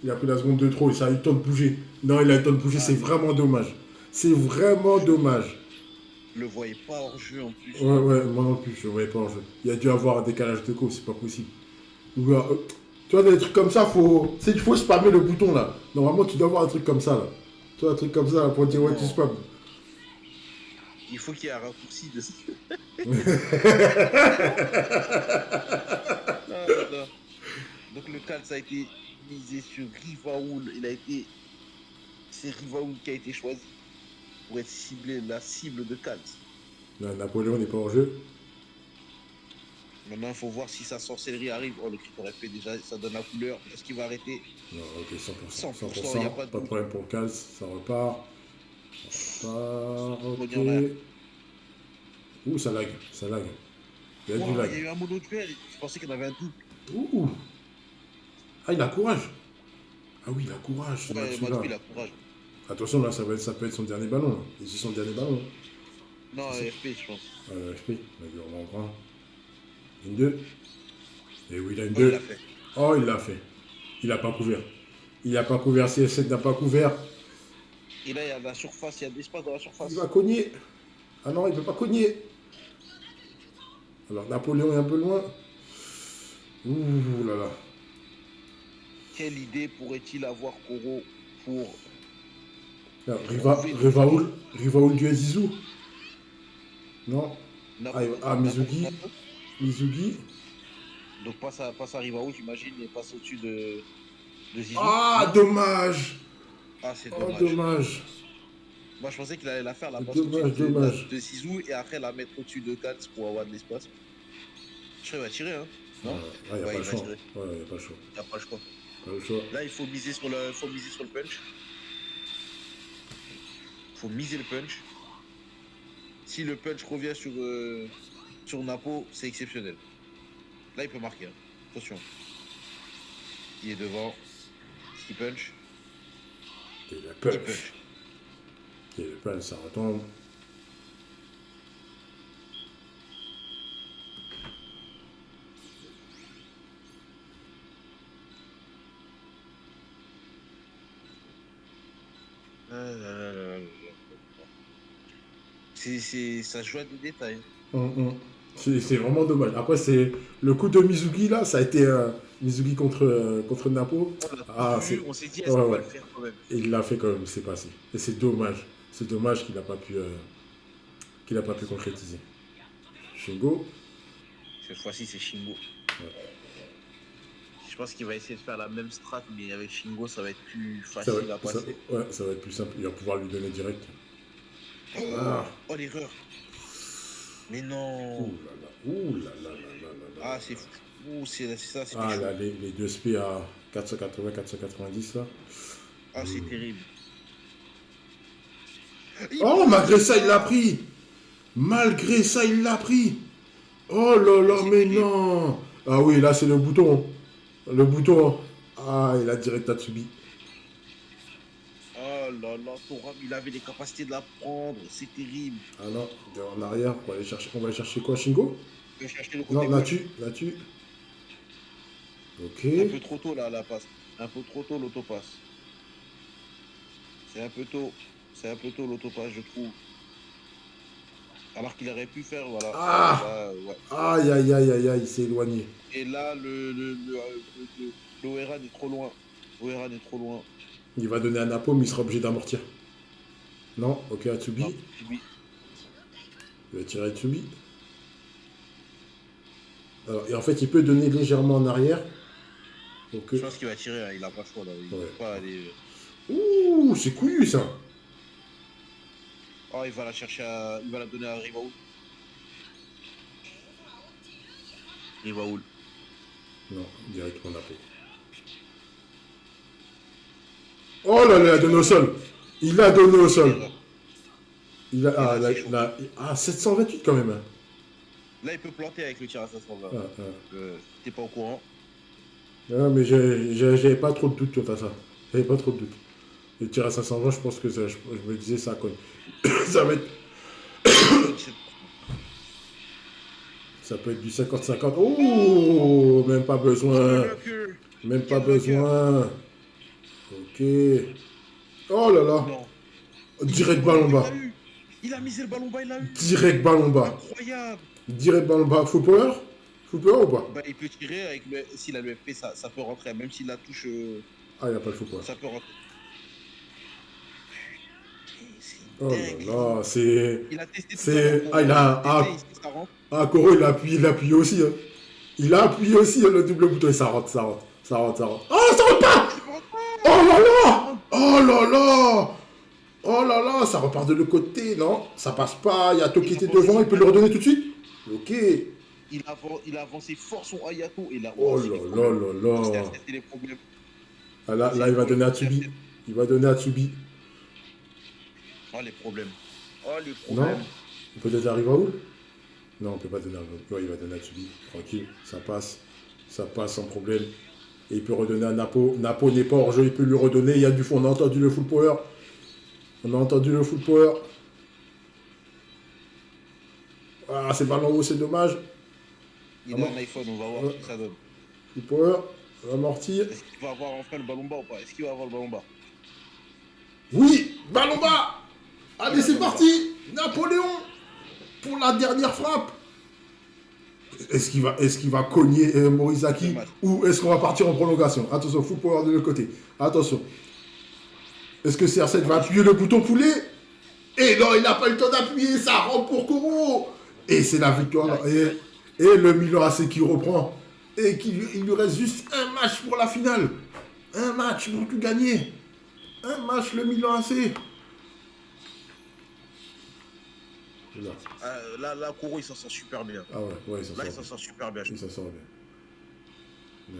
Il a pris la seconde de trop. Ça a eu le temps de bouger. Non, il a eu le temps de bouger. Ah, C'est vraiment dommage. C'est vraiment dommage. je le voyais pas hors jeu en plus. Ouais, ouais, moi non plus, je ne voyais pas en jeu. Il a dû avoir un décalage de co, c'est pas possible. Ou, tu vois, des trucs comme ça, il faut spammer le bouton là. Normalement, tu dois avoir un truc comme ça là. Tu vois, un truc comme ça là, pour dire ouais, tu Non. spams. Il faut qu'il y ait un raccourci de ça. Ah là là. Donc le Cal, ça a été misé sur Rivaoul. C'est Rivaoul qui a été choisi pour être la cible de Cal. Là, Napoléon n'est pas en jeu. Maintenant, il faut voir si sa sorcellerie arrive. Oh, le crit aurait fait déjà, ça donne la couleur. Est-ce qu'il va arrêter? Non, ok, 100%. 100%, il n'y a 100%, pas de pas de doute. problème pour Kals, ça repart. Ça repart, ok. Revient en arrière. Ouh, ça lag, ça lag. Il y a du Wow, lag. il y a eu un mono duel. Je pensais qu'il y en avait un double. Ouh. Ah, il a courage. Ah oui, il a courage, ce Ouais, match-là. Madou, il a courage. Attention, là, ça peut être son dernier ballon. Là. Et c'est son dernier ballon. Non, C'est ça. FP, je pense. FP, on va en prendre. Une 2. Et oui, il a une Oh, il 2. l'a fait. Oh, il l'a fait. Il n'a pas couvert. Il n'a pas couvert. CF7 n'a pas couvert. Et là, il y a de la surface, il y a de l'espace dans la Il surface. va cogner. Ah non, il ne peut pas cogner. Alors, Napoléon est un peu loin. Ouh là là. Quelle idée pourrait-il avoir Koro pour Alors, trouver Rivaoul du Zizou. Non. Ah, Mizugi. Napo? Mizugi. Donc passe à Rivaou, j'imagine, et passe au-dessus de Zizou. Ah, Non. dommage. Ah, c'est Oh, dommage. dommage. Moi, je pensais qu'il allait la faire, la passe Dommage, au-dessus dommage. de Zizou, et après la mettre au-dessus de Kals pour avoir de l'espace. Je crois qu'il va tirer, hein. Non? Il n'y a Ouais, pas il le va choix. tirer. Ouais, il n'y a pas le choix. Il n'y a pas le choix. Pas le choix. Là, il faut miser sur le punch. Il faut miser le punch. Si le punch revient sur Napo, c'est exceptionnel. Là, il peut marquer. Hein. Attention. Il est devant. Il punch. Et la Il punch. punch. Et le punch, ça retombe. Ça se joue à des détails. C'est vraiment dommage. Après, c'est le coup de Mizugi là, ça a été Mizugi contre Napo. On s'est dit, est-ce Ouais, qu'il va ouais. le faire quand même? Et il l'a fait quand même, c'est passé. Et c'est dommage. C'est dommage qu'il n'a pas pu concrétiser. Shingo. Cette fois-ci, c'est Shingo. Ouais. Je pense qu'il va essayer de faire la même strat, mais avec Shingo, ça va être plus facile à passer. Ça va être plus simple. Il va pouvoir lui donner direct. Oh, l'erreur. Mais non. Ouh là là là là là. Ah, c'est fou. C'est ça, c'est Ah chaud. là, les 2 SP à 480, 490 là. Ah, c'est terrible. Oh, malgré ça, il l'a pris. Malgré ça, il l'a pris. Oh là là, Vas-y, mais fais-les. non. Ah oui, là, c'est le bouton. Le bouton. Ah, il a direct Atsubi. Oh là là, Toram, il avait les capacités de la prendre. C'est terrible. Ah non, en arrière, pour aller chercher. On va aller chercher quoi, Shingo? Je vais chercher le Non, côté gauche. là-dessus, là-dessus. Ok. Un peu trop tôt, là, la passe. Un peu trop tôt, l'autopasse. C'est un peu tôt. C'est un peu tôt, l'autopasse, je trouve. Alors qu'il aurait pu faire, voilà. Ah. Là, ouais. Aïe, aïe, aïe, aïe, aïe, il s'est éloigné. Et là, l'Oeran est trop loin. L'Oeran est trop loin. Il va donner un Apo, mais il sera obligé d'amortir. Non, ok, Non, Atsubi. lui, Il va tirer Atsubi. Alors, et en fait, il peut donner légèrement en arrière. Donc, je pense qu'il va tirer, hein, il a pas le choix, là. Il ouais. peut pas aller. Ouh, c'est couillu ça. Oh, il va la chercher il va la donner à Rivaoul. Rivaoul. Non, directement Apo. Oh là là, il a donné au sol. Il a donné au sol. Erreur. Il a, Et là, c'est chaud. 728 quand même. Hein. Là, il peut planter avec le tir à 520. Ah, ah. T'es pas au courant. Ah, mais j'avais pas trop de doutes quant à ça. J'avais pas trop de doutes. Le tir à 520, je pense que je me disais ça, quoi. ça, va être, Ça peut être 17%. ça peut être du 50-50. Oh, même pas Oh, le besoin. locker. Même pas Quel locker. besoin. Ok. Oh là là. Non. Direct Oh, ballon il bas. l'a eu. Il a misé le ballon bas, il l'a eu. Direct ballon bas. Incroyable. Direct ballon bas. Full power? Full power ou pas? Bah, il peut tirer avec le. S'il a le FP, ça peut rentrer. Même s'il la touche, Ah, il a pas le full power. ça peut rentrer. C'est Oh une là dinguerie. là, c'est. Il a testé tout à l'heure. C'est. Ah, il a. Testé, ici, ça rentre. Koro, il a appuyé aussi. Hein. Il a appuyé aussi hein, le double bouton et ça rentre, ça rentre. Ça rentre, ça rentre. Oh, ça rentre pas! Ça rentre Oh pas. là Ça là! rentre. Oh là là! Oh là là, ça repart de l'autre côté, non? Ça passe pas, il y a To qui Il était avance, devant, il peut le redonner tout de suite? Ok. il a avancé fort son Hayato et là, Oh oh, c'est là les là problèmes. là là. C'est les problèmes. Ah, Ça, c'est là, les il va problèmes. donner à Tsubi. Il va donner à Tsubi. Oh, les problèmes. Oh, les Non? problèmes. Peut-être arriver à où? Non, on peut pas donner à Raoul. Ouais, il va donner à Tsubi. Tranquille, ça passe. Ça passe sans problème. Et il peut redonner à Napo. Napo n'est pas hors jeu, il peut lui redonner. Il y a du fond, on a entendu le full power. On a entendu le full power. Ah, c'est ballon haut, c'est dommage. Il Ah a bon? un iPhone, on va voir ce que ça donne. Full power, amortir. Est-ce qu'il va avoir enfin le ballon bas ou pas? Est-ce qu'il va avoir le ballon bas? Oui, ballon bas. Allez, Il a c'est le ballon bas. parti. Napoléon pour la dernière frappe. Est-ce qu'il va cogner Morizaki Dommage. ou est-ce qu'on va partir en prolongation? Attention, full power de l'autre côté. Attention. Est-ce que CR7 va appuyer le bouton poulet? Et non, il n'a pas eu le temps d'appuyer, ça rentre pour Koro. Et c'est la victoire. Et le Milan AC qui reprend. Et il lui reste juste un match pour la finale. Un match pour tout gagner. Un match, le Milan AC. Là. Là, Koro, il s'en sort super bien. Ah ouais, il s'en Là, il sort. s'en sort super bien. Il s'en sort bien.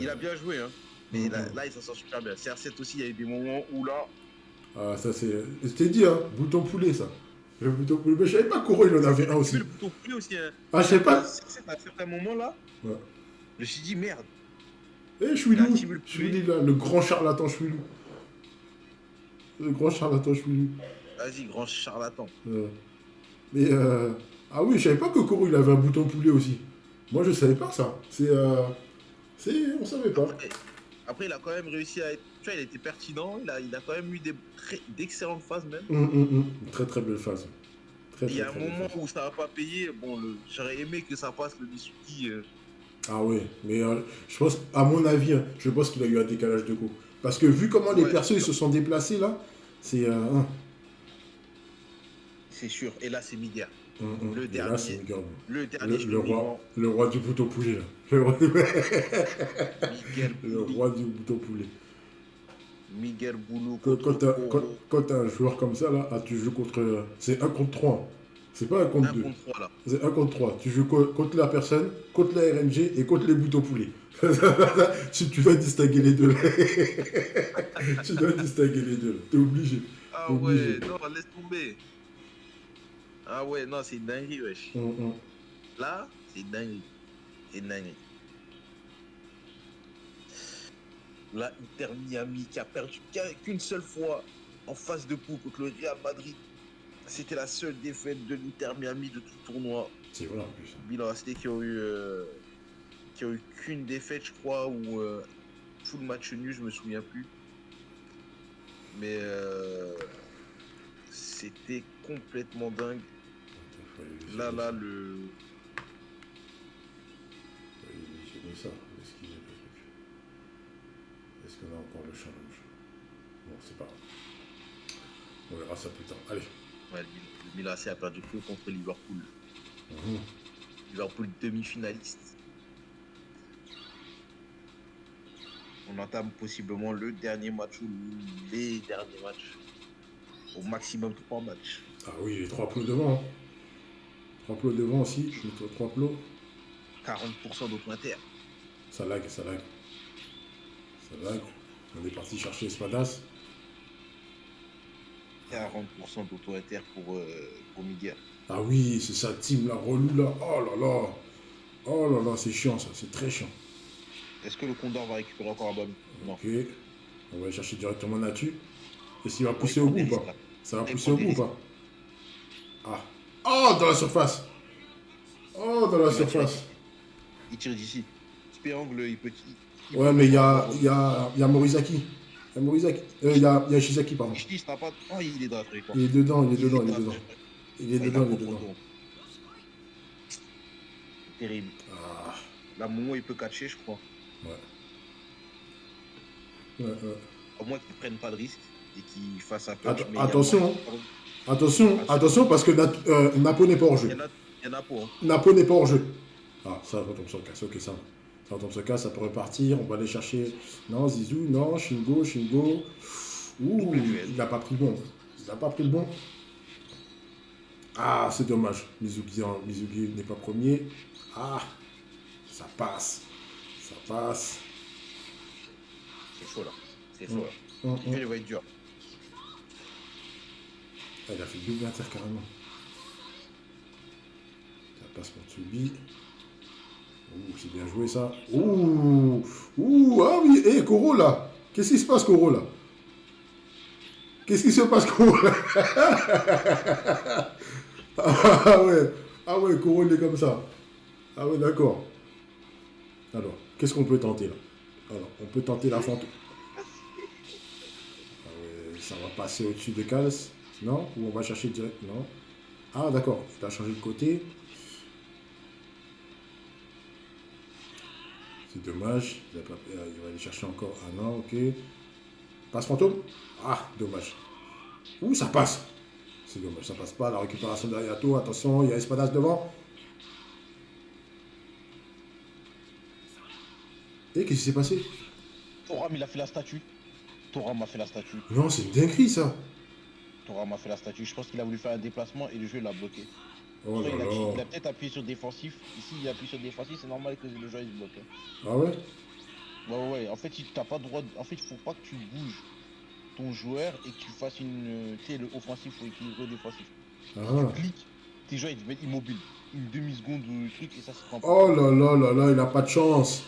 Il a bien joué, hein. Mais là, il s'en sort super bien. CR7 aussi, il y a eu des moments où là. Ah, ça c'est. Je t'ai dit, hein, bouton poulet, ça. Le bouton poulet. Mais je savais pas Koro, il en avait un aussi. Le bouton poulet aussi, hein. Ah, je sais pas. CR7, à certains moments là, Ouais. je me suis dit merde. Eh, Chouilou, Là, Chibul Chouilou, là, le grand charlatan Chouilou. Le grand charlatan Chouilou. Vas-y, grand charlatan. Mais, ah oui, je savais pas que Koro, il avait un bouton poulet aussi. Moi, je savais pas ça. On savait pas. Après, il a quand même réussi à être. Tu vois, il a été pertinent. Il a quand même eu d'excellentes phases même. Une très très belle phase. Très, Il y très, a un très belle moment phase. où ça n'a pas payé. Bon, j'aurais aimé que ça passe le Mitsuki. Ah oui, mais je pense, à mon avis, hein, je pense qu'il a eu un décalage de cours. Parce que vu comment les Ouais, persos ils se sont déplacés là, c'est. C'est sûr. Et là, c'est Miguel. Le Et dernier. là, c'est Miguel. Le dernier survivant. Le roi du bouton poulet là. Miguel Le Boulou. roi du bouton poulet. Miguel Boulou. Quand t'as un joueur comme ça là, tu joues contre. C'est un contre 3. C'est pas un contre 1 2. contre 3 là. C'est un contre 3. Tu joues contre la personne, contre la RNG et contre les boutons poulets. Tu dois distinguer les deux. Tu dois distinguer les deux. T'es obligé. Ah Obligé. ouais, non, laisse tomber. Ah ouais, non, c'est une dinguerie, wesh. Là, C'est dingue. C'est dingue. Là, Inter Miami qui a perdu qu'une seule fois en phase de poule contre le Real Madrid. C'était la seule défaite de l'Inter Miami de tout le tournoi. C'est vrai en plus. Milan AC qui a eu qu'une défaite, je crois, ou tout le match nul, je me souviens plus. Mais c'était complètement dingue. Là, le. J'ai mis ça. Est-ce qu'on a encore le challenge? Bon, c'est pas grave. On verra ça plus tard. Allez. Ouais, le Milan AC a perdu que contre Liverpool. Mmh. Liverpool demi-finaliste. On entame possiblement le dernier match ou les derniers matchs. Au maximum 3 matchs. Ah oui, les 3 plots devant. Hein. 3 plots devant aussi. Je mets 3 plots. 40% d'autres inter. Ça lag. On est parti chercher Espadas. 40% d'auto-inter pour Miguel. Ah oui, c'est sa team là, relou là. Oh là là, c'est chiant ça, c'est très chiant. Est-ce que le Condor va récupérer encore un ballon? Non. Ok. On va aller chercher directement Natu. Est-ce qu'il va pousser au bout ou pas? Ça va pousser au bout ou pas? Ah. Oh, dans la surface. Oh, dans la surface. Il tire d'ici. Spiangle, il peut. Ouais, mais il y a Morizaki. Il y a Morizaki. Il y a Shizaki, pardon. Oh, il est dans la trajectoire. Il est dedans. Il est dedans. Terrible. Ah. Là, Momo, il peut catcher, je crois. Ouais. Au moins qu'ils ne prennent pas de risque et qu'ils fassent un peu. Attention, parce que Napo n'est pas hors jeu. Il y en a pas. Hein. Napo n'est pas hors jeu. Ah, ça retombe sur le casse. Ok, ça va. Ça retombe sur le casse, ça peut repartir. On va aller chercher. Non, Zizou, non, Shingo. Ouh, il n'a pas pris le bon. Ah, c'est dommage. Mizugi n'est pas premier. Ah, ça passe. C'est chaud là. Il va être dur. Ah, il a fait double inter carrément. Ça passe pour Tsubi. Ouh, c'est bien joué ça. Ah oui, Koro là. Qu'est-ce qui se passe, Koro là? Ah ouais, Koro il est comme ça. Ah ouais, d'accord. Alors, qu'est-ce qu'on peut tenter là? Alors, on peut tenter la fantôme. Ah ouais, ça va passer au-dessus de Kals. Non? Ou on va chercher direct? Non. Ah d'accord, il a changé de côté. C'est dommage. Il va aller chercher encore. Ah non, ok. Passe fantôme? Ah, dommage. Ouh, ça passe. C'est dommage, ça passe pas. La récupération derrière toi. Attention, il y a Espadas devant. Et qu'est-ce qui s'est passé? Thuram, il a fait la statue. Non, c'est une dinguerie ça. Thuram a fait la statue. Je pense qu'il a voulu faire un déplacement et le jeu l'a bloqué. Oh là là. Il a peut-être appuyé sur défensif. Ici, il appuie sur défensif, c'est normal que le joueur il se bloque. Ah ouais? Ouais. En fait, t'as pas droit. En fait, il faut pas que tu bouges ton joueur et que tu fasses une. Tu sais, le offensif ou équilibré défensif. Ah. Tu cliques, tes joueurs ils te mettent immobile. Une demi-seconde de truc et ça se prend pas. Oh là, il a pas de chance.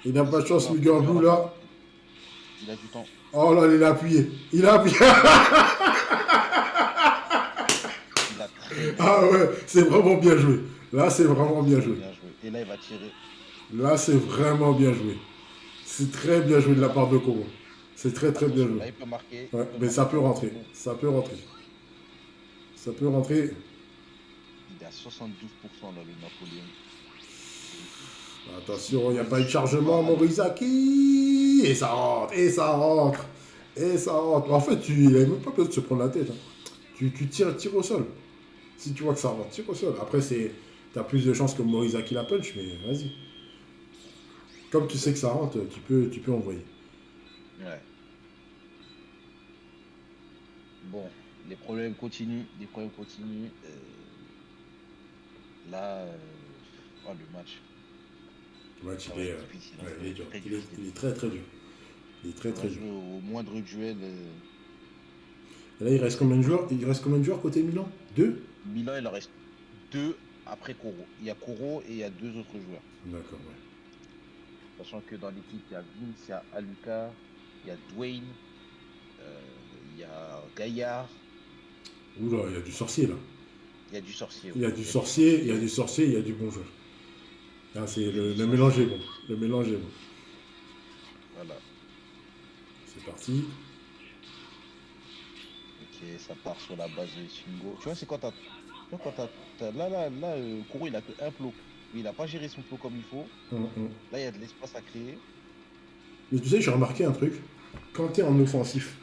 Miguel Blue là. Il a du temps. Oh là, il a appuyé. Ah ouais, c'est vraiment bien joué. Là, c'est vraiment bien joué. Et là, il va tirer. Là, c'est vraiment bien joué. C'est très bien joué de la part de Koro. C'est très bien joué. Là, il peut marquer. Ouais, mais ça peut rentrer. Ça peut rentrer. Il est à 72% là, le Napoléon. Attention, il n'y a pas eu de chargement, Morizaki. Et ça rentre. En fait, il n'avait même pas besoin de se prendre la tête. Hein. Tu tires au sol. Si tu vois que ça rentre, tire au sol. Après, t'as plus de chances que Morizaki la punch, mais vas-y. Comme tu sais que ça rentre, tu peux envoyer. Ouais. Bon, les problèmes continuent. Là, le match. Le match, il est dur. Il est très dur. Il est très dur. Au moindre duel. Et là, il reste combien de joueurs côté Milan? 2? Milan, il en reste 2 après Koro. Il y a Koro et il y a deux autres joueurs. D'accord, ouais. Sachant que dans l'équipe, il y a Vince, il y a Alucard, il y a Dwayne, il y a Gaillard, Oula, il y a du sorcier là. il y a du sorcier. Il y Ouais. a du Il y a du sorcier, il y a sorcier, du sorcier, il y a du bon joueur. Ah, c'est il y a du le mélange est sorcier. bon. Le mélange est bon. Voilà. C'est parti. Ok, ça part sur la base de Shingo. Tu vois, c'est quand t'as. Tu vois, quand là, Koro, il a que un plot. Mais il a pas géré son plot comme il faut. Hum. Là, il y a de l'espace à créer. Mais tu sais, j'ai remarqué un truc. Quand tu es en offensif,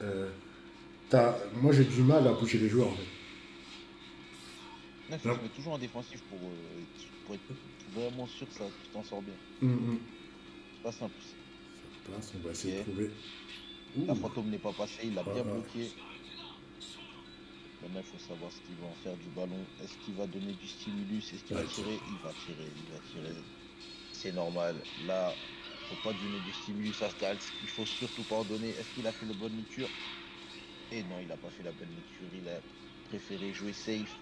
euh, moi j'ai du mal à bouger les joueurs en fait. Là, il faut Non. se mettre toujours en défensif pour être vraiment sûr que tu t'en sors bien. Hum. C'est pas simple. Ça passe, on va essayer de Ok. trouver. La Ouh. fantôme n'est pas passée, il l'a Ah, bien ah. bloqué. Maintenant, il faut savoir ce qu'il va en faire du ballon. Est-ce qu'il va donner du stimulus? Est-ce qu'il va Ouais, tirer? Il va tirer, il va tirer. C'est normal. Là, faut pas donner du stimulus à Stalks. Il faut surtout pas en donner. Est-ce qu'il a fait la bonne lecture? Et non, il a pas fait la bonne lecture. Il a préféré jouer safe.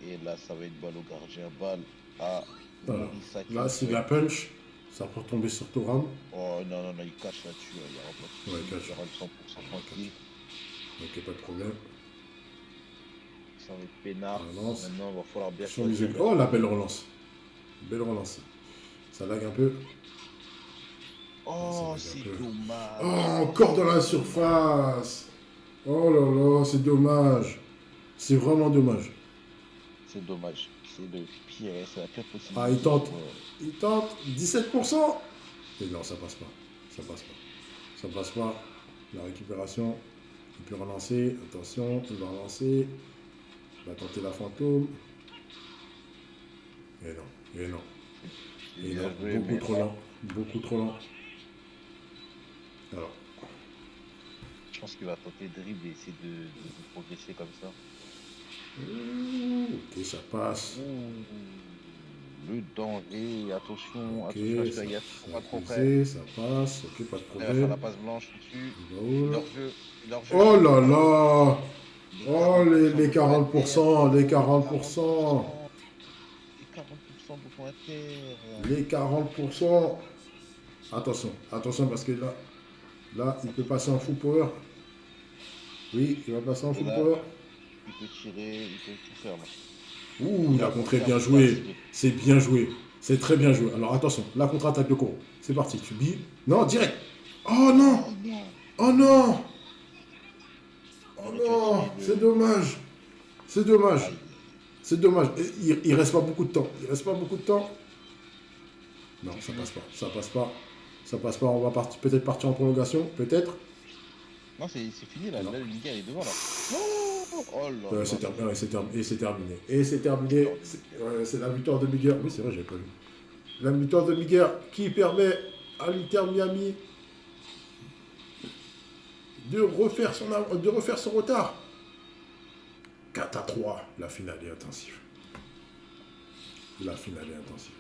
Et là, ça va être balle au gardien. Balle à Alors, Morisaki là, qui c'est va la être. punch. Ça peut tomber sur Toram. Oh non, non, non, il cache là-dessus. Il n'y aura pas de Ouais, souci. cache. Il aura le 100% tranquille. Ok, pas de problème. Ça va être peinard. Relance. Maintenant, il va falloir bien Sur les choisir aigus. vers Oh, la qui. belle relance. Belle relance. Ça lag un peu. Ouais, ça Oh, lag un c'est peu. Oh, dommage. encore dans la surface. Oh là là, c'est dommage. C'est vraiment dommage. C'est dommage. C'est le pire, c'est la pire Ah, il possibilité tente. pour. Il tente. 17%. Et non, ça passe pas. Ça passe pas. Ça passe pas. La récupération. Il peut relancer. Attention, il va relancer. Il va tenter la fantôme. Et non. Et non. C'est Et bien non. joué, Beaucoup mais trop non. lent. Beaucoup trop lent. Alors. Je pense qu'il va tenter de dribble et essayer de progresser comme ça. Ok, ça passe. Ouh, le danger. Attention, Ok, attention à ce ça, qu'il y a ça pas a trop près. causé, ça passe. Ok, pas de Là, il va faire problème. la passe blanche dessus. Il va où Il est là? hors jeu. Il est hors jeu. Oh là Oh, là. les Oh, les 40% de points à terre. 40%, les Oh, les 40%, 40%. Les 40% de points à terre. les 40%. Attention, attention parce que là, il peut passer en full power. Oui, il va passer en Et full là, power. il peut tirer, il peut tout faire là. Ouh, Il la a contrée il a bien voulu pas jouée. tirer. C'est bien joué. C'est très bien joué. Alors attention, la contre-attaque de Koro. C'est parti, tu billes. Non, direct. Oh non. Oh non! Oh non. Il Oh aurait dû non. attirer C'est le. dommage. C'est dommage. Aïe. C'est dommage. Il reste pas beaucoup de temps. Il reste pas beaucoup de temps. Non, C'est ça fini. passe pas. Ça passe pas. Ça passe pas. On va peut-être partir en prolongation. Peut-être. Non, c'est fini là. Non. Là, le Niger est devant là. Non! Oh là là, C'est ça terminé. fait Ouais, mal. et c'est terminé. Et c'est terminé. Victoire de Niger. C'est la victoire de Miguel. Oui, c'est vrai, j'avais pas vu. La victoire de Miguel qui permet à l'Inter Miami de refaire son retard. 4-3. La finale est intensive. La finale est intensive.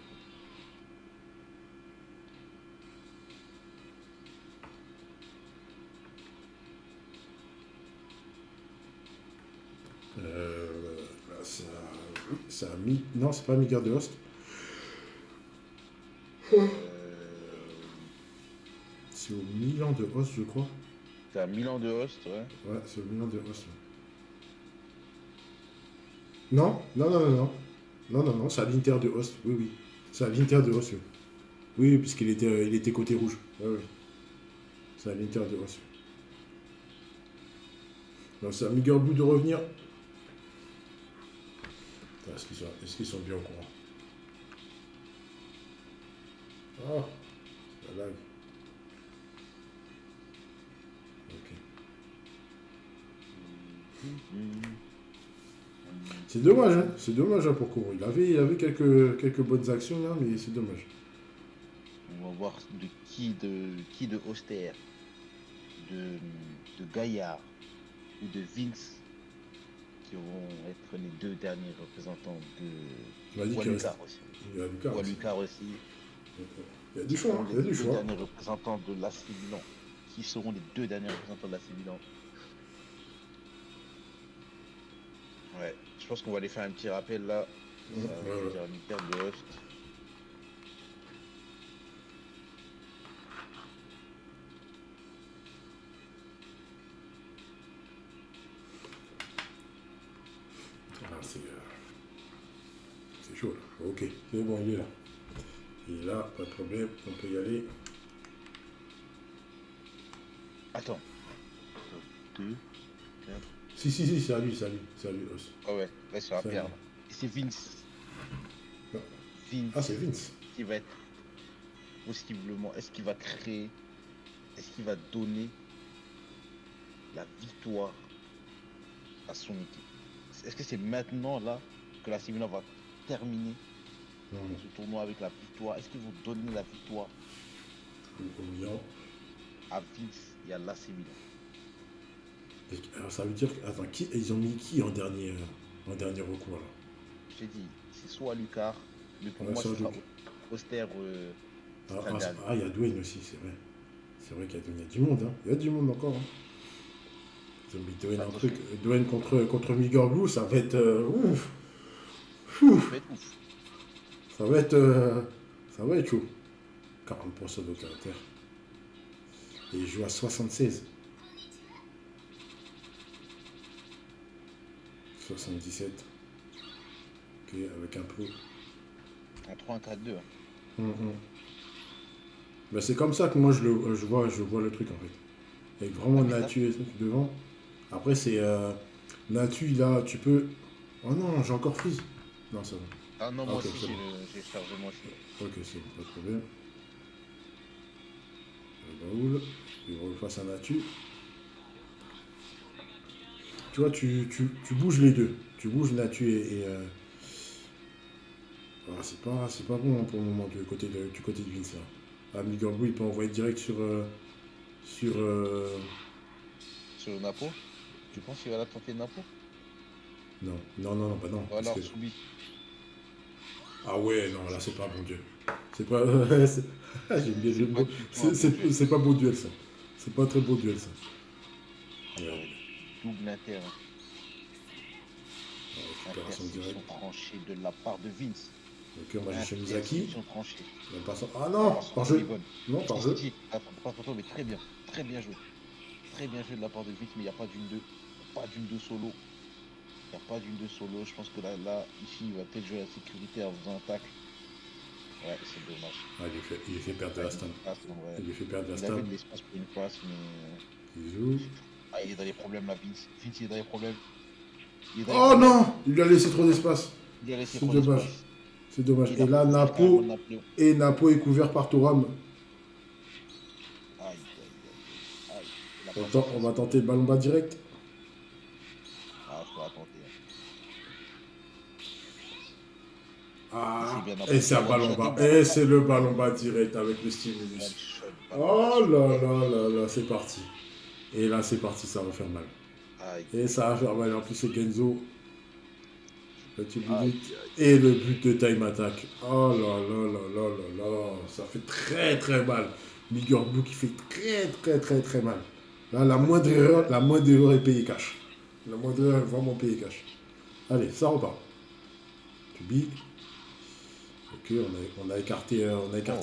Là, ça a mis. Non, c'est pas Miguel de Host. Euh, C'est au Milan de Host, je crois. c'est à Milan de host, ouais. Ouais, c'est au Milan de Host. Non, non, non, non, non. Non, non, non, c'est à l'Inter de Host. Oui, oui. C'est à l'Inter de Host. Oui, oui, il était côté rouge. Oui, oui. C'est à l'Inter de Host. Donc, c'est à Miguel Blue de revenir. Attends, est-ce qu'ils sont bien au courant? Ah, la lag. Ok. C'est dommage, hein. C'est dommage hein, pour Koro. Il avait quelques bonnes actions là, mais c'est dommage. On va voir de qui de Auster, de Gaillard ou de Vince qui vont être les deux derniers représentants Tu m'as dit de qu'il reste. Walucar aussi. Il y a Lucas aussi. Walucar aussi. Il y a du Qui choix, seront hein. Il y les a du deux choix. derniers représentants de l'AC Milan. Qui seront les deux derniers représentants de l'AC Milan. Ouais, je pense qu'on va aller faire un petit rappel là. Ouais, Je vais ouais. dire une carte de host. Ah, c'est chaud là. Ok, c'est bon, il est là. Il est là, pas de problème, on peut y aller. Attends. 2, 4. Si, c'est à lui, Os. Ah ouais, là c'est un C'est à lui. perdre. Et c'est Vince. Non. Vince Ah, c'est Vince. qui va être possiblement. Est-ce qu'il va créer? Est-ce qu'il va donner la victoire à son équipe? Est-ce que c'est maintenant là que la Milan va terminer Non, ce tournoi avec la victoire? Est-ce qu'ils vont donner la victoire au Milan. à Vince et à l'AC Milan? Alors ça veut dire. Attends, ils ont mis qui en dernier recours là? J'ai dit, c'est soit Lucar, mais pour Ouais, moi, soit ce sera Luc. Auster. Il y a Dwayne aussi, c'est vrai. C'est vrai qu'il y a Dwayne. Il y a du monde, hein. Il y a du monde encore. Hein. Ils ont mis Dwayne un truc. Dwayne contre Miguel Blue, ça va être. Ouf. Ça va être ouf. Ça va être chaud. 40% de caractère. Et il joue à 76. 77. Ok, avec un plot. En 3-1-4-2. Ben, c'est comme ça que moi je vois le truc en fait. Avec vraiment Natu et truc devant. Après c'est Natu là, tu peux. Oh non, j'ai encore freeze. Non, ça va. Ah non, moi Ok, aussi c'est bon. j'ai chargé moi aussi. Ok, c'est bon, pas de problème. Raoul, il refasse un Natu. Tu vois, tu bouges les deux. Tu bouges Natu ah, c'est pas bon pour le moment du côté de Vince là. Ah, Miguel Blue, il peut envoyer direct sur. Sur. Sur Napo. Tu penses qu'il va la tenter Napo? Non, bah non. Ou alors que... Soubi. Ah ouais, non, là c'est pas bon Dieu. C'est pas. J'aime bien le mot. C'est pas beau duel ça. C'est pas un très beau duel ça. Double inter. Récupération directe. Tranchée de la part de Vince. Ok, on va chercher Misaki. Tranchée. Ah non, par jeu. Non, par jeu. Pas photo, mais très bien. Très bien joué. Très bien joué de la part de Vince, mais il n'y a pas d'une 2. Pas d'une 2 solo. Il n'y a pas d'une 2 solo. Je pense que là, ici, il va peut-être jouer la sécurité en faisant un tacle. Ouais, c'est dommage. Ah, il fait perdre de la stun. Il lui fait perdre de la stun. stun. Il avait de l'espace pour une passe, mais. Il joue. Ah, il est dans les problèmes là, Vince. Vince, il est dans les problèmes. Oh non, il lui a laissé trop d'espace. Il a laissé C'est trop dommage. d'espace. C'est dommage. Et là, Napo est couvert par Thuram. On va tenter le ballon bas direct. Ah, je peux tenter. Ah, et c'est un ballon bas. Et c'est le ballon bas direct avec le stimulus. Oh là, c'est parti. Et là, c'est parti, ça va faire mal. Et ça va faire mal. En plus, c'est Genzo. Petit but. Et le but de time attack. Oh là. Ça fait très très mal. Miguel Blue qui fait très mal. Là, la moindre erreur est payée cash. La moindre erreur est vraiment payée cash. Allez, ça repart. Tubi. Ok, on a écarté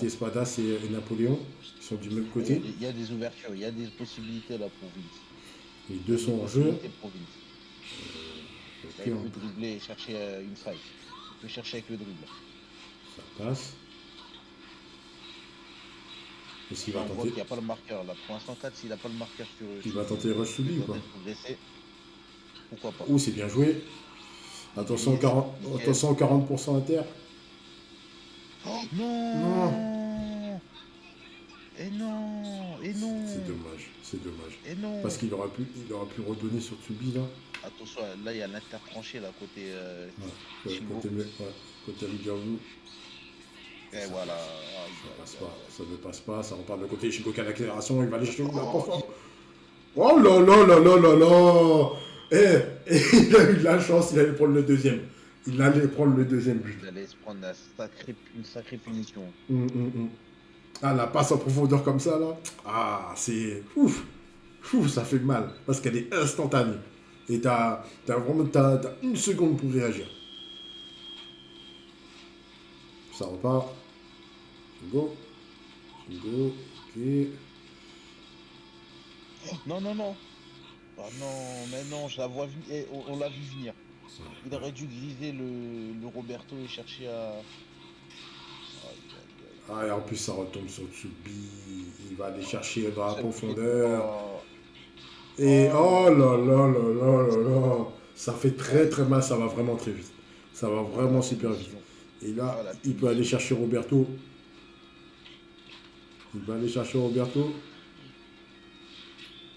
Espadas et Napoléon. Ils sont du même côté. Il y a des ouvertures, il y a des possibilités là pour Vince. Les deux sont en jeu. Il peut dribbler et chercher une faille. Il peut chercher avec le dribble. Ça passe. Est-ce qu'il va tenter? Il n'y a pas le marqueur là. Pour l'instant, 4, s'il n'a pas le marqueur sur eux. Il va tenter rush sous lui ou pas? Pourquoi pas? Oh, c'est bien joué. Attention, 40% inter. Oh, non. Et non. C'est dommage. Et non. Parce qu'il aurait pu redonner sur Tsubi là. Attention, là il y a l'intertranché là côté. Côté Migaru. Et voilà. Ça ne passe pas. Ça repart de côté. Shingoku à l'accélération. Il va aller chercher la profond. Oh là. Il a eu de la chance. Il allait prendre le deuxième. Il allait prendre le deuxième but. Il allait se prendre une sacrée punition. Ah, la passe en profondeur comme ça là. Ah, c'est ouf, ça fait mal parce qu'elle est instantanée. Et t'as vraiment t'as une seconde pour réagir. Ça repart. Go. Go. Ok. Non, non, non. Ah non, mais non, je la vois venir. On l'a vu venir. Il aurait dû griser le Roberto et chercher à. Aïe, aïe, aïe. Ah, et en plus, ça retombe sur Tsubi. Il va aller chercher dans la Cette tête. profondeur. Oh, Et oh là oh là. là là là là là là. Ça fait Oh, très très mal. Ça va vraiment très vite. Ça va oh, la vraiment super vite. punition. Et là, Oh, la il peut aller punition. chercher Roberto. Il va aller chercher Roberto.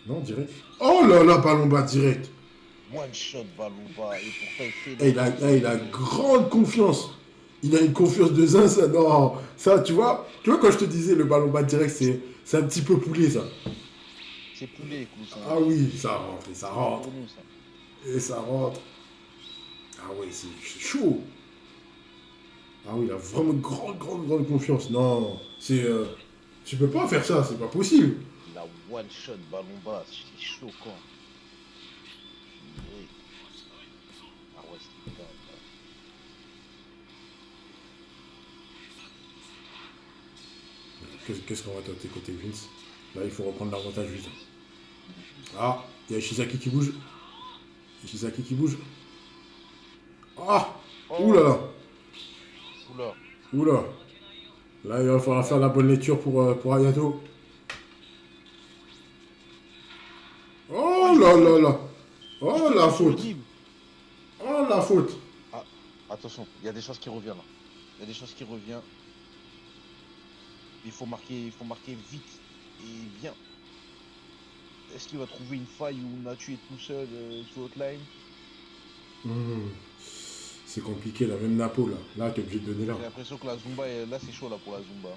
Non, direct. Oh là là, ballon bas direct. One shot ballon bas. Et pourtant, il fait Et l'erreur il a de. grande confiance. Il a une confiance de zin, ça. Non, ça, tu vois, quand je te disais le ballon bas direct, c'est un petit peu poulet, ça. C'est poulet, cousin. Ah oui, ça rentre, et ça C'est rentre, pour nous, ça. et ça rentre. Ah oui, c'est chaud. Ah oui, il a vraiment grande confiance. Non, c'est. Tu peux pas faire ça, c'est pas possible. La one shot ballon bas. C'est choquant. Purée. Ah ouais, c'était dingue, là. Qu'est-ce qu'on va tenter côté Vince? Là, il faut reprendre l'avantage vite. Ah, il y a Ishizaki qui bouge. Ishizaki qui bouge. Ah, ouh là Oh, là, oula. ouh là. Là, il va falloir faire Ouais. la bonne lecture pour Hayato. Oh, Oh il fait là là faute. là. Il Oh fait la faute sur le faute. dribble. Oh la faute. Ah, attention, il y a des choses qui reviennent là. Il y a des choses qui reviennent. Il faut marquer vite et bien. Est-ce qu'il va trouver une faille où Natu est tout seul sur outline? Hmm, c'est compliqué là, même Napo là. Là, t'es obligé de donner là. J'ai l'impression que la Zumba, là c'est chaud là pour la Zumba.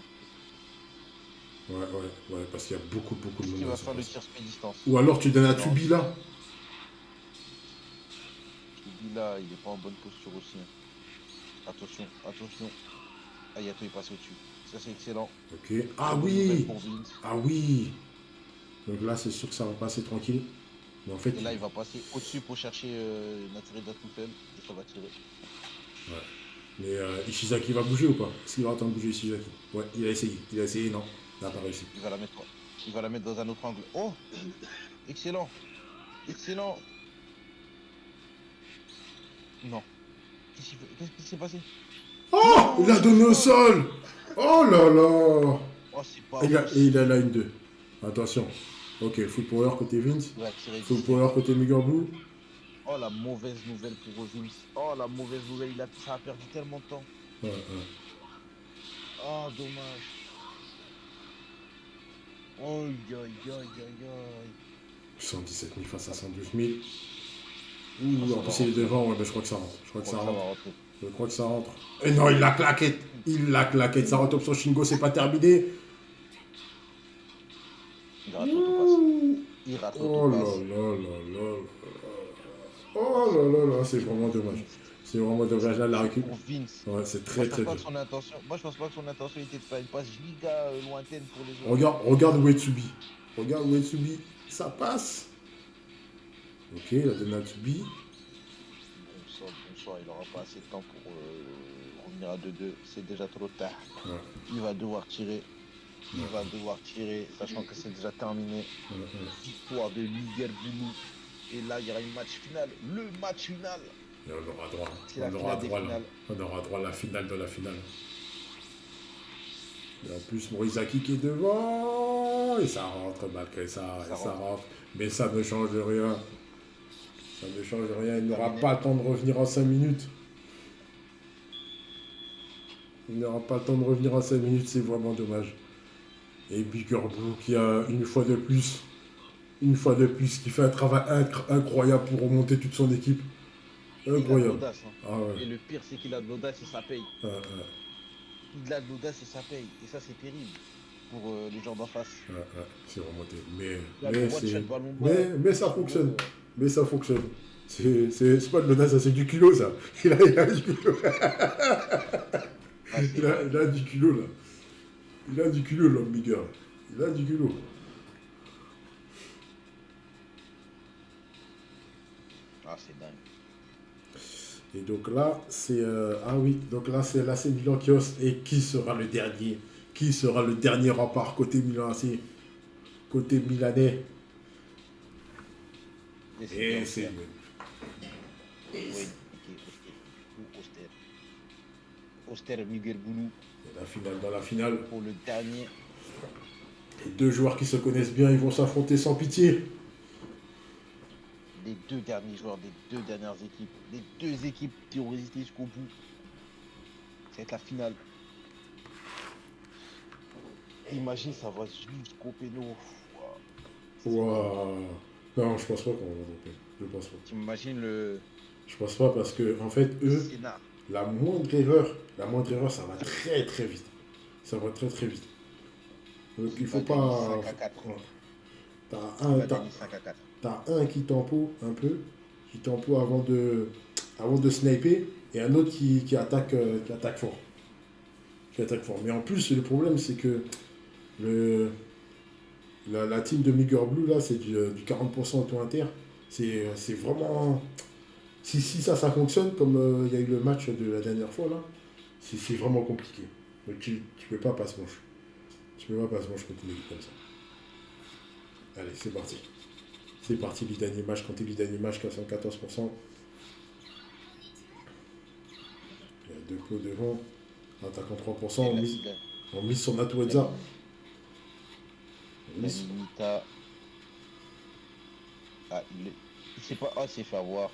Ouais, parce qu'il y a beaucoup de Est-ce monde qu'il dans la va faire le surface. tir spé distance? Ou alors tu donnes à Non, Tubi là. Tubi là, il est pas en bonne posture aussi, hein. Attention, attention. Ah, Yato est passé au-dessus. Ça c'est excellent. Ok. Ah Très bonne nouvelle oui. pour Vince. Ah oui. Donc là, c'est sûr que ça va passer tranquille. Mais en fait, Et là, il va passer au-dessus pour chercher Naturida tout seul. Et ça va tirer. ouais. Mais Ishizaki va bouger ou pas? Est-ce qu'il va attendre de bouger Ishizaki? Ouais, il a essayé. Il a essayé, non. Il n'a pas réussi. Il va la mettre, il va la mettre dans un autre angle. Oh, excellent, excellent. Non. Qu'est-ce qui s'est passé? Oh, il Non, a ce donné au shot. sol. Oh là là. Oh, c'est pas Et il a la possible. une 2. Attention. Ok, full power côté Vince. Il va tirer Full discret. power côté Mugurbu. Oh, la mauvaise nouvelle pour Vince. Oh, la mauvaise nouvelle. Ça a perdu tellement de temps. Ouais. Oh, dommage. Aïe, aïe, aïe, aïe, aïe. 117 000 face à 112 000. Oh, Ouh, en ça va plus il est rentrer, là. devant, ouais, bah, je crois que ça rentre. Je Je crois que crois ça que ça va rentre. rentrer. Je crois que ça rentre. Et non, il l'a claqué. Il l'a claqué. Ça retombe sur Shingo, c'est pas terminé. Il rate l'autopasse. Ouh. Il rate Oh là l'autopasse. là là là. Oh là là là, c'est vraiment dommage. C'est vraiment dommage. Là, la C'est récup. pour Vince. Ouais, c'est Moi, très je pense très pas dur. que son intention. Moi, je pense pas que son intention était de faire une passe giga lointaine pour les autres. Regarde Uetsubi. Regarde Uetsubi. Ça passe. Ok, la donne à Tsubi. Bon sang, il aura pas assez de temps pour revenir à 2-2. C'est déjà trop tard. Ouais, Il va devoir tirer. Il ouais, va devoir tirer, sachant que c'est déjà terminé. ouais. Victoire de Miguel Boulou. Et là, il y aura une match finale. Le match final. Et on aura droit. C'est la finale des Là. finales. On aura droit à la finale de la finale. Et en plus, Morizaki qui est devant. Et ça rentre malgré ça. Ça Et ça rentre. rentre. Mais ça ne change rien. Ça ne change rien. Il n'aura Terminé. pas le temps de revenir en 5 minutes. Il n'aura pas le temps de revenir en 5 minutes. C'est vraiment dommage. Et Bigger Blue qui a une fois de plus, qui fait un travail incroyable pour remonter toute son équipe. Il a de Incroyable. l'audace. Hein. Ah ouais. Et le pire, c'est qu'il a de l'audace et ça paye. Ouais. Il a de l'audace et ça paye. Et ça, c'est terrible pour les gens d'en face. C'est remonté. Il a le one shot ballon bas. Mais ça fonctionne. Mais ça fonctionne. C'est pas de l'audace, ça, c'est du culot, ça. Il a du culot. Ah, c'est vrai. Il a du culot, là. Il a du culot, l'homme Bigger. Il a du culot. Ah, c'est dingue. Et donc là, c'est ah oui, donc là c'est l'AC Milan qui hausse. Et qui sera le dernier? Qui sera le dernier rempart côté Milan AC, côté milanais? Et c'était Et c'est Auxerre. Oui, ok, Auxerre. Du coup, Auxerre. Auxerre Miguel Boulou la finale. Dans la finale, pour le dernier. les deux joueurs qui se connaissent bien, ils vont s'affronter sans pitié. Les deux derniers joueurs des deux dernières équipes. Les deux équipes qui ont résisté jusqu'au bout. Ça va être la finale. Imagine, ça va jusqu'au péno. Ouah, c'est dingue. Waouh. Non, je pense pas qu'on va monter. Je pense pas. T'imagines le Je pense pas parce que en fait, eux, scénar. la moindre erreur, ça va très très vite. Ça va très très vite. Donc Qui il faut va gagner pas. 5-4. Ouais. T'as Qui un, va t'as, gagner 5-4. t'as un qui tempo un peu, qui tempo avant de sniper, et un autre qui attaque fort. Qui attaque fort. Mais en plus, le problème, c'est que le, la team de Miguel Blue, là, c'est du 40% auto inter. C'est vraiment. Si ça fonctionne, comme il y a eu le match de la dernière fois, là, c'est vraiment compliqué. Donc tu peux pas passer manche. Tu peux pas passer manche contre une équipe comme ça. Allez, c'est parti. C'est parti, l'Idani Match contre l'Idani Match qui a 114%. Il y a deux pots devant. Attaquant 3%. Et On mise sur il a Natuedza. mis, On il a mise mis Mita. Ah, il sait pas. Ah, il s'est fait avoir.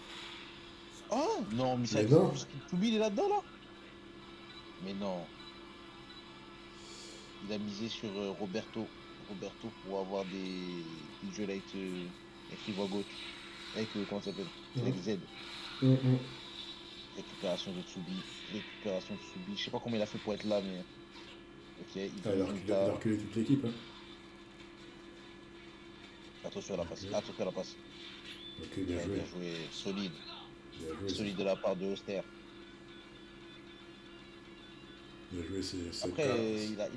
Ah, non, Mais non. Toubi, il est là-dedans, là? Mais non. Il a misé sur Roberto. Roberto pour avoir des jeux avec, avec Rivo à gauche. Avec, comment ça s'appelle? Avec Z. Mm. Récupération de Tsubi. Récupération de Tsubi. Je sais pas comment il a fait pour être là, mais. Ok, il Ah, donne il a Mita. reculé toute l'équipe. Hein. Attention à la passe. Ok, Attention à la passe. ok, bien Ouais, joué. bien joué. Solide. Bien joué, Solide de la part de Auster. bien joué c'est Après, cas.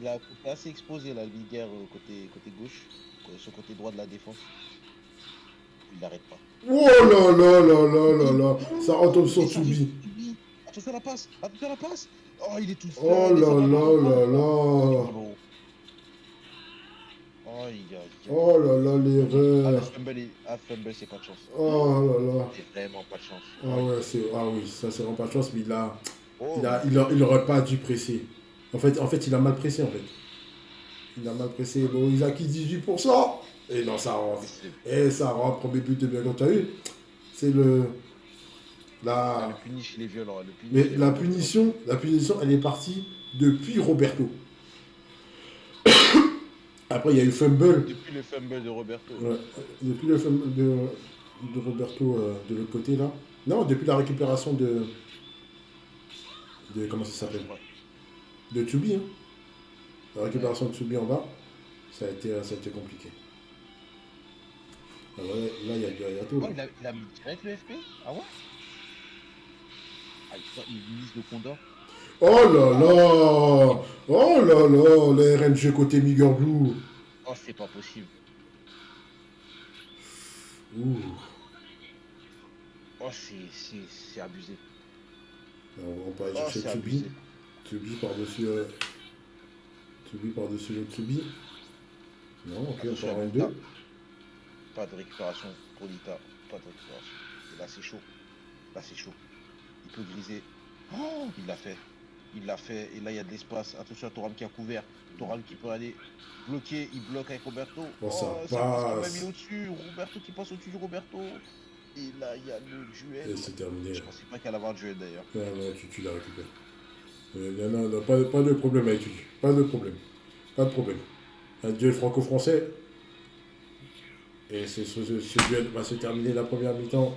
il a été assez exposé, là, le Ligue côté gauche. Sur le côté droit de la défense. Il n'arrête pas. Oh là là là là là Tsubi. là. Ça retombe Oh, sur et ça arrive. Tsubi. Tsubi. Attention à la passe. Attention à la passe. Oh, il est tout Oh seul et ça là va pas là rentrer. là C'est là. mollo. Aïe, aïe, aïe. Oh là là, Ah, l'erreur. fumble, c'est pas de chance. Oh là là. C'est vraiment pas de chance. Ah Aïe, ouais, aïe, aïe. ah oui, ça c'est vraiment pas de chance, mais Oh mon Dieu. il aurait pas dû presser. En fait, il a mal pressé en fait. Il a mal pressé. Bon, il a acquis 18%. Et non, ça rentre. Mais c'est. Et ça rentre, premier but de bien quand tu as eu. C'est Ah, le la, punish, il est violent. Le mais punish est vraiment violent. la punition, elle est partie depuis Roberto. Après, il y a eu fumble. Depuis le fumble de Roberto. Ouais, depuis le fumble de Roberto de l'autre côté là. Non, depuis la récupération de comment ça Ah, je s'appelle? crois. De Tsubi, hein. La Ouais. récupération de Tsubi en bas, ça a été compliqué. Ah ouais, là, il y a tout. Oh, Là. il a mis direct le FP? Ah ouais? Ah, il mise le Condor. Oh là Ah, là! Oh là là! Les RNG côté Miguel Blue. oh, c'est pas possible. Ouh. Oh, c'est abusé. On peut aller Oh, chercher c'est Tsubi. abusé. Tsubi par-dessus le Tsubi. Non, ok, Attention à encore un Mita. 2. Pas de récupération pour Lita. Pas de récupération. Et là, c'est chaud. Là, c'est chaud. Il peut griser. Oh, il l'a fait. Il l'a fait. Et là, il y a de l'espace. Attention à Toram qui a couvert. Toram qui peut aller bloquer. Il bloque avec Roberto. Bon, ça Oh, ça passe quand même. Il est passe. au-dessus. Roberto qui passe au-dessus de Roberto. Et là, il y a le duel. Et c'est terminé. Je pensais pas qu'il allait avoir de duel d'ailleurs. Non, non, tu la récupères. Non, non, pas de problème avec lui. Pas de problème. Pas de problème. Un duel franco-français. Et ce duel va se terminer la première mi-temps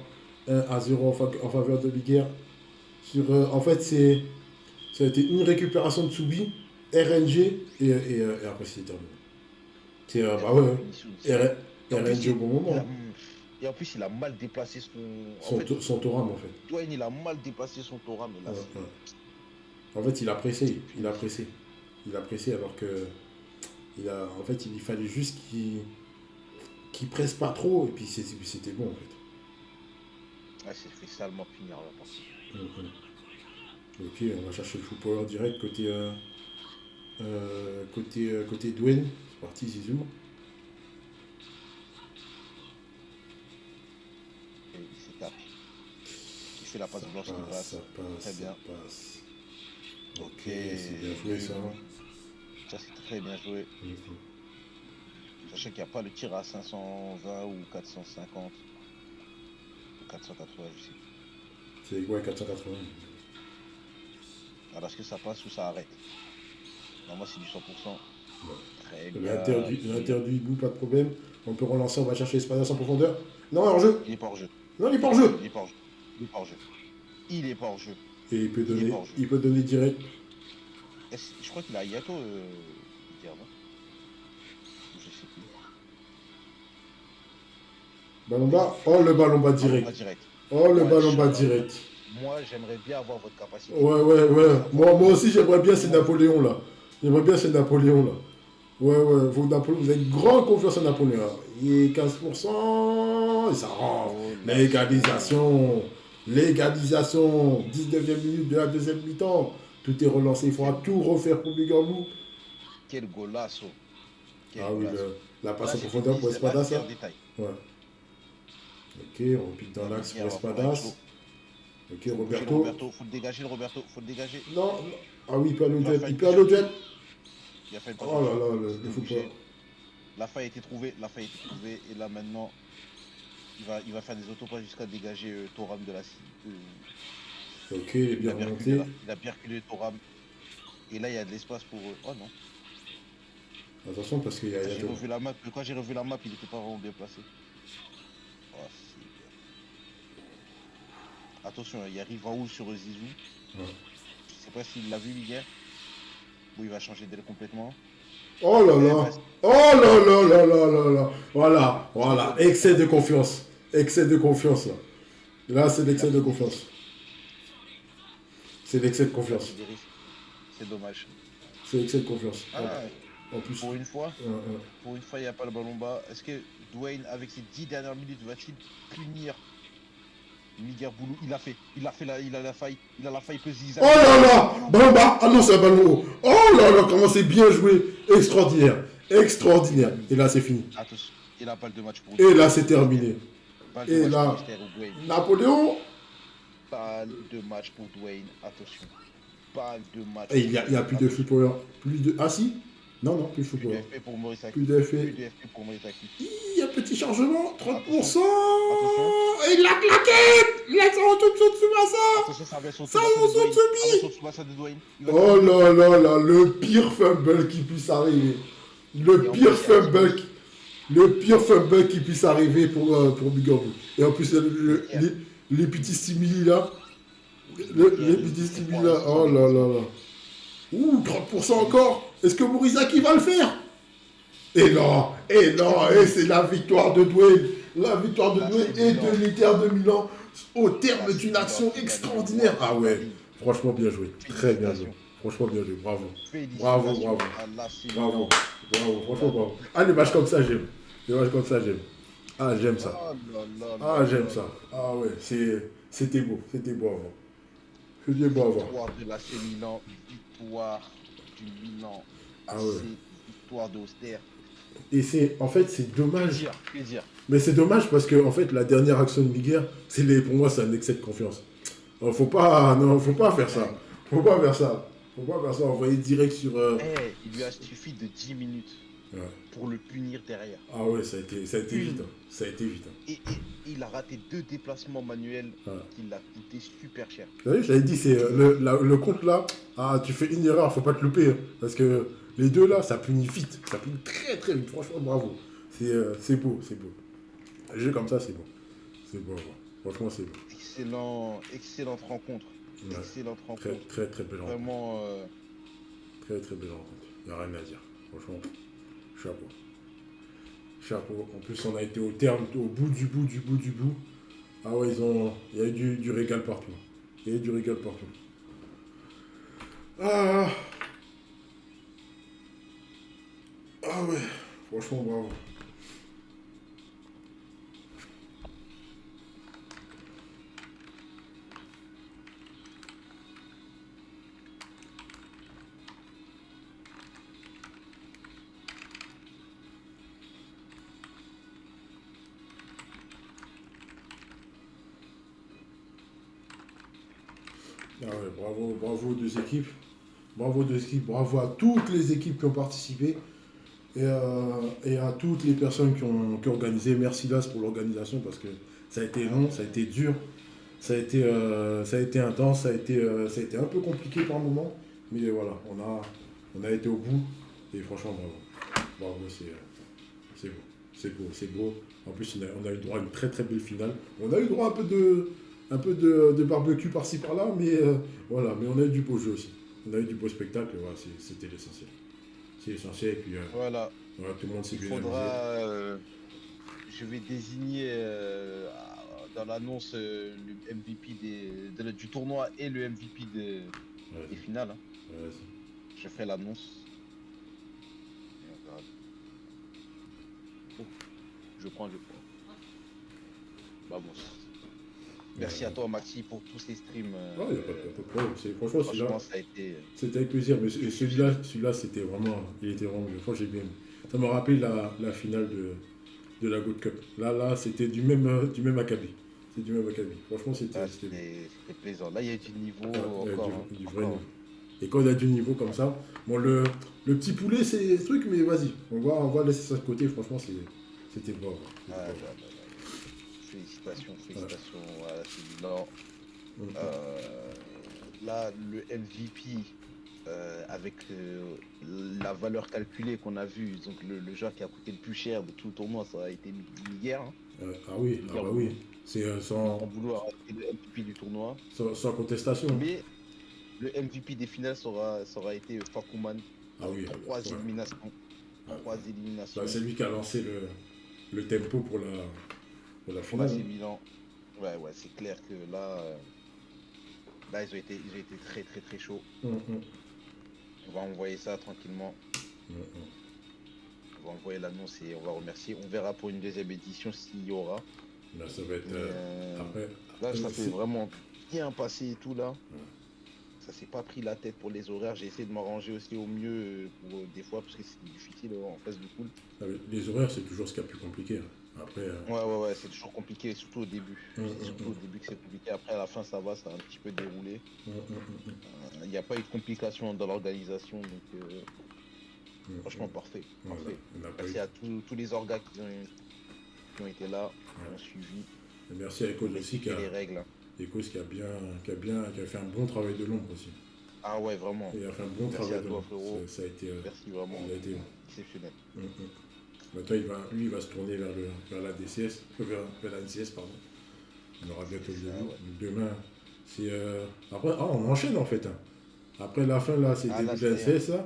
1-0 en faveur de Biguerre. En fait, ça a été une récupération de Tsubi, RNG et après c'est terminé. Et Bah après la ouais, punition aussi. R- Et en plus, RNG au bon moment. et en plus, il a mal déplacé son. En fait, Son Toram en fait. Dwayne, il a mal déplacé son Torah, mais là, Ouais, c'est. ouais. En fait, il a pressé. C'est Il a puni. pressé. Il a pressé alors que. En fait, il fallait juste qu'il presse pas trop et puis c'était bon en fait. Ah, c'est fait salement punir là, par contre. Ok, on va chercher le full power direct côté Dwayne. C'est parti, Zizou. Et il s'étape. Il fait la passe Ça blanche qui passe, ça passe. passe, Très ça bien. passe. Ok, Ok, c'est bien joué oui, ça. ça c'est très bien joué. Sachant qu'il n'y a pas le tir à 520 ou 450 ou 480, je sais plus. C'est ouais, 480. Alors est-ce que ça passe ou ça arrête? Non, moi c'est du 100%. Ouais. Très bien. L'interdit bout, pas de problème. On peut relancer, on va chercher Espadas en profondeur. Non, hors jeu. Il est pas hors jeu. Non, il est Il pas est hors pas hors jeu. jeu. Il est pas hors jeu. Il est pas hors jeu. Il est pas hors jeu. Et Il est pas hors jeu. il peut donner direct. Je crois qu'il a Yato, Miguel, non? Ou je sais plus. Ballon Oui. bas. Oh, le ballon bas Ballon pas direct. direct. Oh, le Ouais, ballon bas direct. moi, j'aimerais bien avoir votre capacité. Ouais, ouais, ouais. Savoir Moi aussi, j'aimerais bien ces comment vous Napoléons là. J'aimerais bien ces Napoléons là. Ouais, ouais. Vous avez grande confiance en Napoléon. Hein. Il est 15%. Et ça rentre. Oh, l'assaut. Légalisation. Légalisation. 19e minute de la deuxième mi-temps. Tout est relancé. Il faudra Quel, tout refaire pour Bigambou. quel golasso. Quel Ah oui, golasso. la passe Là, en profondeur pour là, Espadas c'était là. un détail. Ouais. Ok, on pique dans Là, l'axe pour Miguel va falloir être chaud. Espadas. Ok, Faut bouger le Roberto. Roberto. Faut le dégager, le Roberto. Faut le dégager. Non, non. Ah oui, il peut aller au Il va duel. faire Il une peut aller au passe. duel. Il a fait une passe Oh là touche. là, C'était le football. obligé. La faille a été trouvée. La faille a été trouvée. Et là, maintenant, il va faire des autopasses jusqu'à dégager Thuram de la cible. Ok, il est Il bien a bien reculé remonté. là. Il a bien reculé Thuram. Et là, il y a de l'espace pour. Oh non. Attention parce qu'il y a J'ai Yato. revu la map. Quand j'ai revu la map, il n'était pas vraiment bien placé. Oh, c'est bien. Attention, il arrive en haut sur Zizou. Ouais. Je sais pas s'il l'a vu hier. Ou il va changer d'aile complètement. Oh là Eh là. ben, Oh là là là là là là. Voilà, c'est voilà. bon. Excès de confiance. Excès de confiance là. Là, c'est Il a l'excès de pris des confiance. risques. C'est l'excès de Il a pris confiance. des risques. C'est dommage. C'est l'excès de confiance. Ah, En plus. pour une fois, Ouais, ouais. il n'y a pas le ballon bas. Est-ce que Dwayne, avec ses 10 dernières minutes, va-t-il punir Miguel Boulou? Il a la faille. Il a la faille Oh là là. Ballon bas. Ah non, c'est un ballon haut. Oh là là, comment c'est bien joué. Extraordinaire. Extraordinaire. Et là, c'est fini. Attention, il a balle de match pour Et là, c'est terminé. Balle de Et match pour là, Esther ou Dwayne. Napoléon. Balle de match pour Dwayne. Attention. Balle de match Et pour il y a Dwayne. plus de full power. Plus de. Ah si. Non, non, plus de full Plus de power. FP pour Maurice Plus Aki. de Plus FP. de FP pour Maurice Aki. Il y a petit chargement. 30%. Attention. Et il l'a claqué. Il a son tout de Tsubasa. Attention, ça va son Ça Tsubasa va de son Dwayne. Ça va Tsubi. son Tsubasa de Dwayne. Il va Oh là là là, le pire fumble qui puisse arriver. Le Et en pire plus, il y a un fumble. petit Le pire fumble qui puisse arriver pour Bigambou. Et en plus, Miguel. les petits stimuli là. Miguel, Les il petits s'est stimuli foiré là. sur son Oh là là déplacement. là. Ouh, 30% encore. Est-ce que Morizaki va le faire? Et non, et c'est la victoire de Dwayne. La victoire de Là, Dwayne c'est et Milan. de l'Inter de Milan au terme Là, c'est d'une Milan action qui gagne le extraordinaire. mois Ah de ouais, Paris. franchement bien joué. Très bien joué. Félicitations. Franchement bien joué. Bravo. Bravo, Félicitations bravo. à l'AC Bravo. Milan. Bravo. Pour Franchement la bravo. Ah, les matchs comme ça, j'aime. Les matchs comme ça, j'aime. Ah, j'aime ça. Oh là là Ah, là j'aime là ça. là. Ah ouais, c'était beau. C'était beau avant. C'était beau avant. Victoire de l'AC Milan. Victoire du Milan. Ah AC. ouais. Victoire d'Auxerre. Et en fait, c'est dommage. Plaisir. Plaisir. Mais c'est dommage parce que en fait, la dernière action de Miguel, pour moi, c'est un excès de confiance. Non, faut pas faire ça. Faut pas faire ça. Faut pas faire ça. Envoyer direct sur. Il lui a suffi de 10 minutes Ouais. pour le punir derrière. Ah ouais, ça a été vite. Hein. Ça a été vite. Hein. Et il a raté 2 déplacements manuels Ouais. qui l'a coûté super cher. Vous savez, j'avais dit, c'est le compte là. Ah, tu fais une erreur, faut pas te louper. Hein. Parce que les deux là, ça punit vite. Ça punit très très vite. Franchement, bravo. C'est beau, c'est beau. Un jeu comme ça, c'est beau. C'est beau. Ouais. Franchement, c'est beau. Excellente rencontre. Ouais. Excellente Très rencontre. très très belle rencontre. Vraiment. Très très belle rencontre. Il n'y a rien à dire. Franchement, chapeau. Chapeau. En plus, on a été au terme, au bout du bout du bout du bout. Ah ouais, il y a eu du régal partout. Il y a eu du régal partout. Ah. Ah ouais. Franchement, bravo. Ah ouais, bravo aux deux équipes. Bravo aux deux équipes. Bravo à toutes les équipes qui ont participé. Et à toutes les personnes qui ont organisé. Merci Las pour l'organisation parce que ça a été long, ça a été dur, ça a été intense, ça a été un peu compliqué par moments. Mais voilà, on a été au bout. Et franchement, bravo. Bravo, c'est beau. C'est beau, c'est beau. En plus, on a eu droit à une très très belle finale. On a eu droit à un peu de barbecue par-ci par-là, mais voilà, mais on a eu du beau jeu aussi. On a eu du beau spectacle, et voilà, c'était l'essentiel. C'est l'essentiel, et puis Voilà, voilà, tout le monde s'est il bien amusé. faudra. Je vais désigner dans l'annonce le MVP du tournoi et le MVP des Vas-y, finales, hein. vas-y. Je ferai l'annonce. Et on verra. Oh, je prends. Bah bon. Merci à toi, Maxi, pour tous ces streams. Ouais, il n'y a pas de problème. Franchement, celui-là, Franchement, ça a été. c'était avec plaisir. Mais celui-là, c'était vraiment. Il était vraiment bien. Franchement, j'ai bien aimé. Ça m'a rappelé la finale de la Gold Cup. Là, c'était du même acabit. C'est du même acabit. Franchement, c'était bien. C'était plaisant. Là, il y a du niveau Ah, encore, hein. du vrai niveau. Encore. Et quand il y a du niveau comme ça, bon, le petit poulet, c'est ce truc, mais vas-y. On va laisser ça de côté. Franchement, c'était bon. Ah, C'était là, bon. là, là. Félicitations, Ouais. félicitations à celui-là. Mm, Euh, Là, le MVP, avec la valeur calculée qu'on a vue, donc le joueur qui a coûté le plus cher de tout le tournoi, ça a été Miguel, hein. Ah oui, ah Miguel bah oui. Boulou. C'est Miguel Boulou a été le MVP du tournoi. sans contestation. Mais le MVP des finales ça aura été Fakouman Ah avec oui, trois ouais. éliminations. Ouais. Trois Bah, éliminations c'est lui qui a lancé le tempo pour la pour finale, l'AC hein. Milan. Ouais, c'est clair que là, ils ont été très, très, très chauds. Mm. On va envoyer ça tranquillement. Mm. On va envoyer l'annonce et on va remercier. On verra pour une deuxième édition s'il y aura. Là, ça va être. Mais Après, là, ça s'est si. vraiment bien passé et tout là. Ouais. Ça s'est pas pris la tête pour les horaires. J'ai essayé de m'arranger aussi au mieux pour des fois parce que c'est difficile en face du pool. Les horaires, c'est toujours ce qui est plus compliqué, hein. Après. Ouais, c'est toujours compliqué, surtout au début. Mm, C'est surtout au mm, début que c'est compliqué. Après, à la fin, ça va, ça a un petit peu déroulé. mm. Il n'y a pas eu de complications dans l'organisation, donc franchement, Mm. parfait, Voilà, parfait. on n'a pas eu. Merci à tous les orgas qui ont été là, qui Ouais. ont suivi, Et merci à qui ont Ecos aussi, respecté les règles, hein. Ecos qui a fait un bon travail de l'ombre aussi. Ah ouais, vraiment. Il a fait un bon Merci travail à de toi, l'ombre. frérot. Ça a été. Merci vraiment. Il a été. Exceptionnel. Mm. Maintenant, il va se tourner vers la DCS, vers la NCS, pardon. On aura bientôt le C'est ça, début. ouais. Donc demain, c'est. Après, on enchaîne en fait, hein. Après la fin, là, c'est Ah le là, début de la ça y est, NCS, là.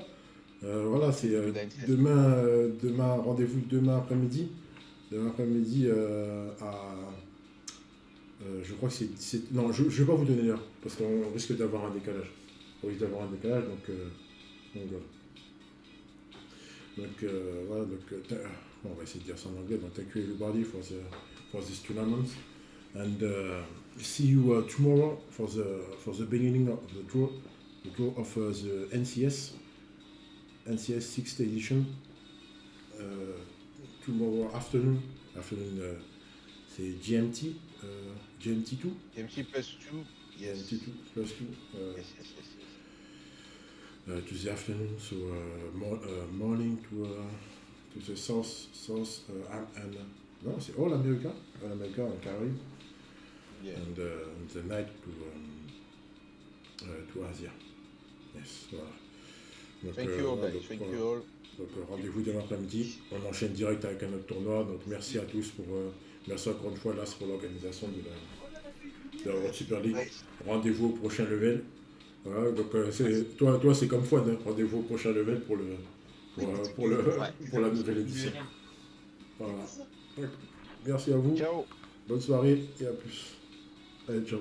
Voilà, c'est début de la NCS. demain, rendez-vous demain après-midi. Demain après-midi je crois que c'est 17. Non, je ne vais pas vous donner l'heure, parce qu'on risque d'avoir un décalage. On risque d'avoir un décalage, donc voilà. Donc, voilà, bon, on va essayer de dire ça en anglais. Donc, thank you everybody for this tournament. And see you tomorrow for the beginning of the draw of the NCS 6th edition. Tomorrow afternoon, c'est GMT, GMT2, MC plus 2, yes. GMT2 plus 2. Yes, yes, yes, yes. To the afternoon, so morning to the south and no, c'est all America and Caribbean, Yeah. and the night to Asia. Yes, voilà. Donc, Thank you all, voilà, guys. donc, Thank voilà. you all. Donc rendez-vous demain après-midi. On enchaîne direct avec un autre tournoi. Donc merci à tous merci encore une fois Las pour l'organisation de la World Super League. Nice. Rendez-vous au prochain level. Voilà, donc toi c'est comme Fouad, hein. Rendez-vous au prochain level pour la nouvelle édition. Voilà. Donc, merci à vous. Ciao. Bonne soirée et à plus. Allez, ciao.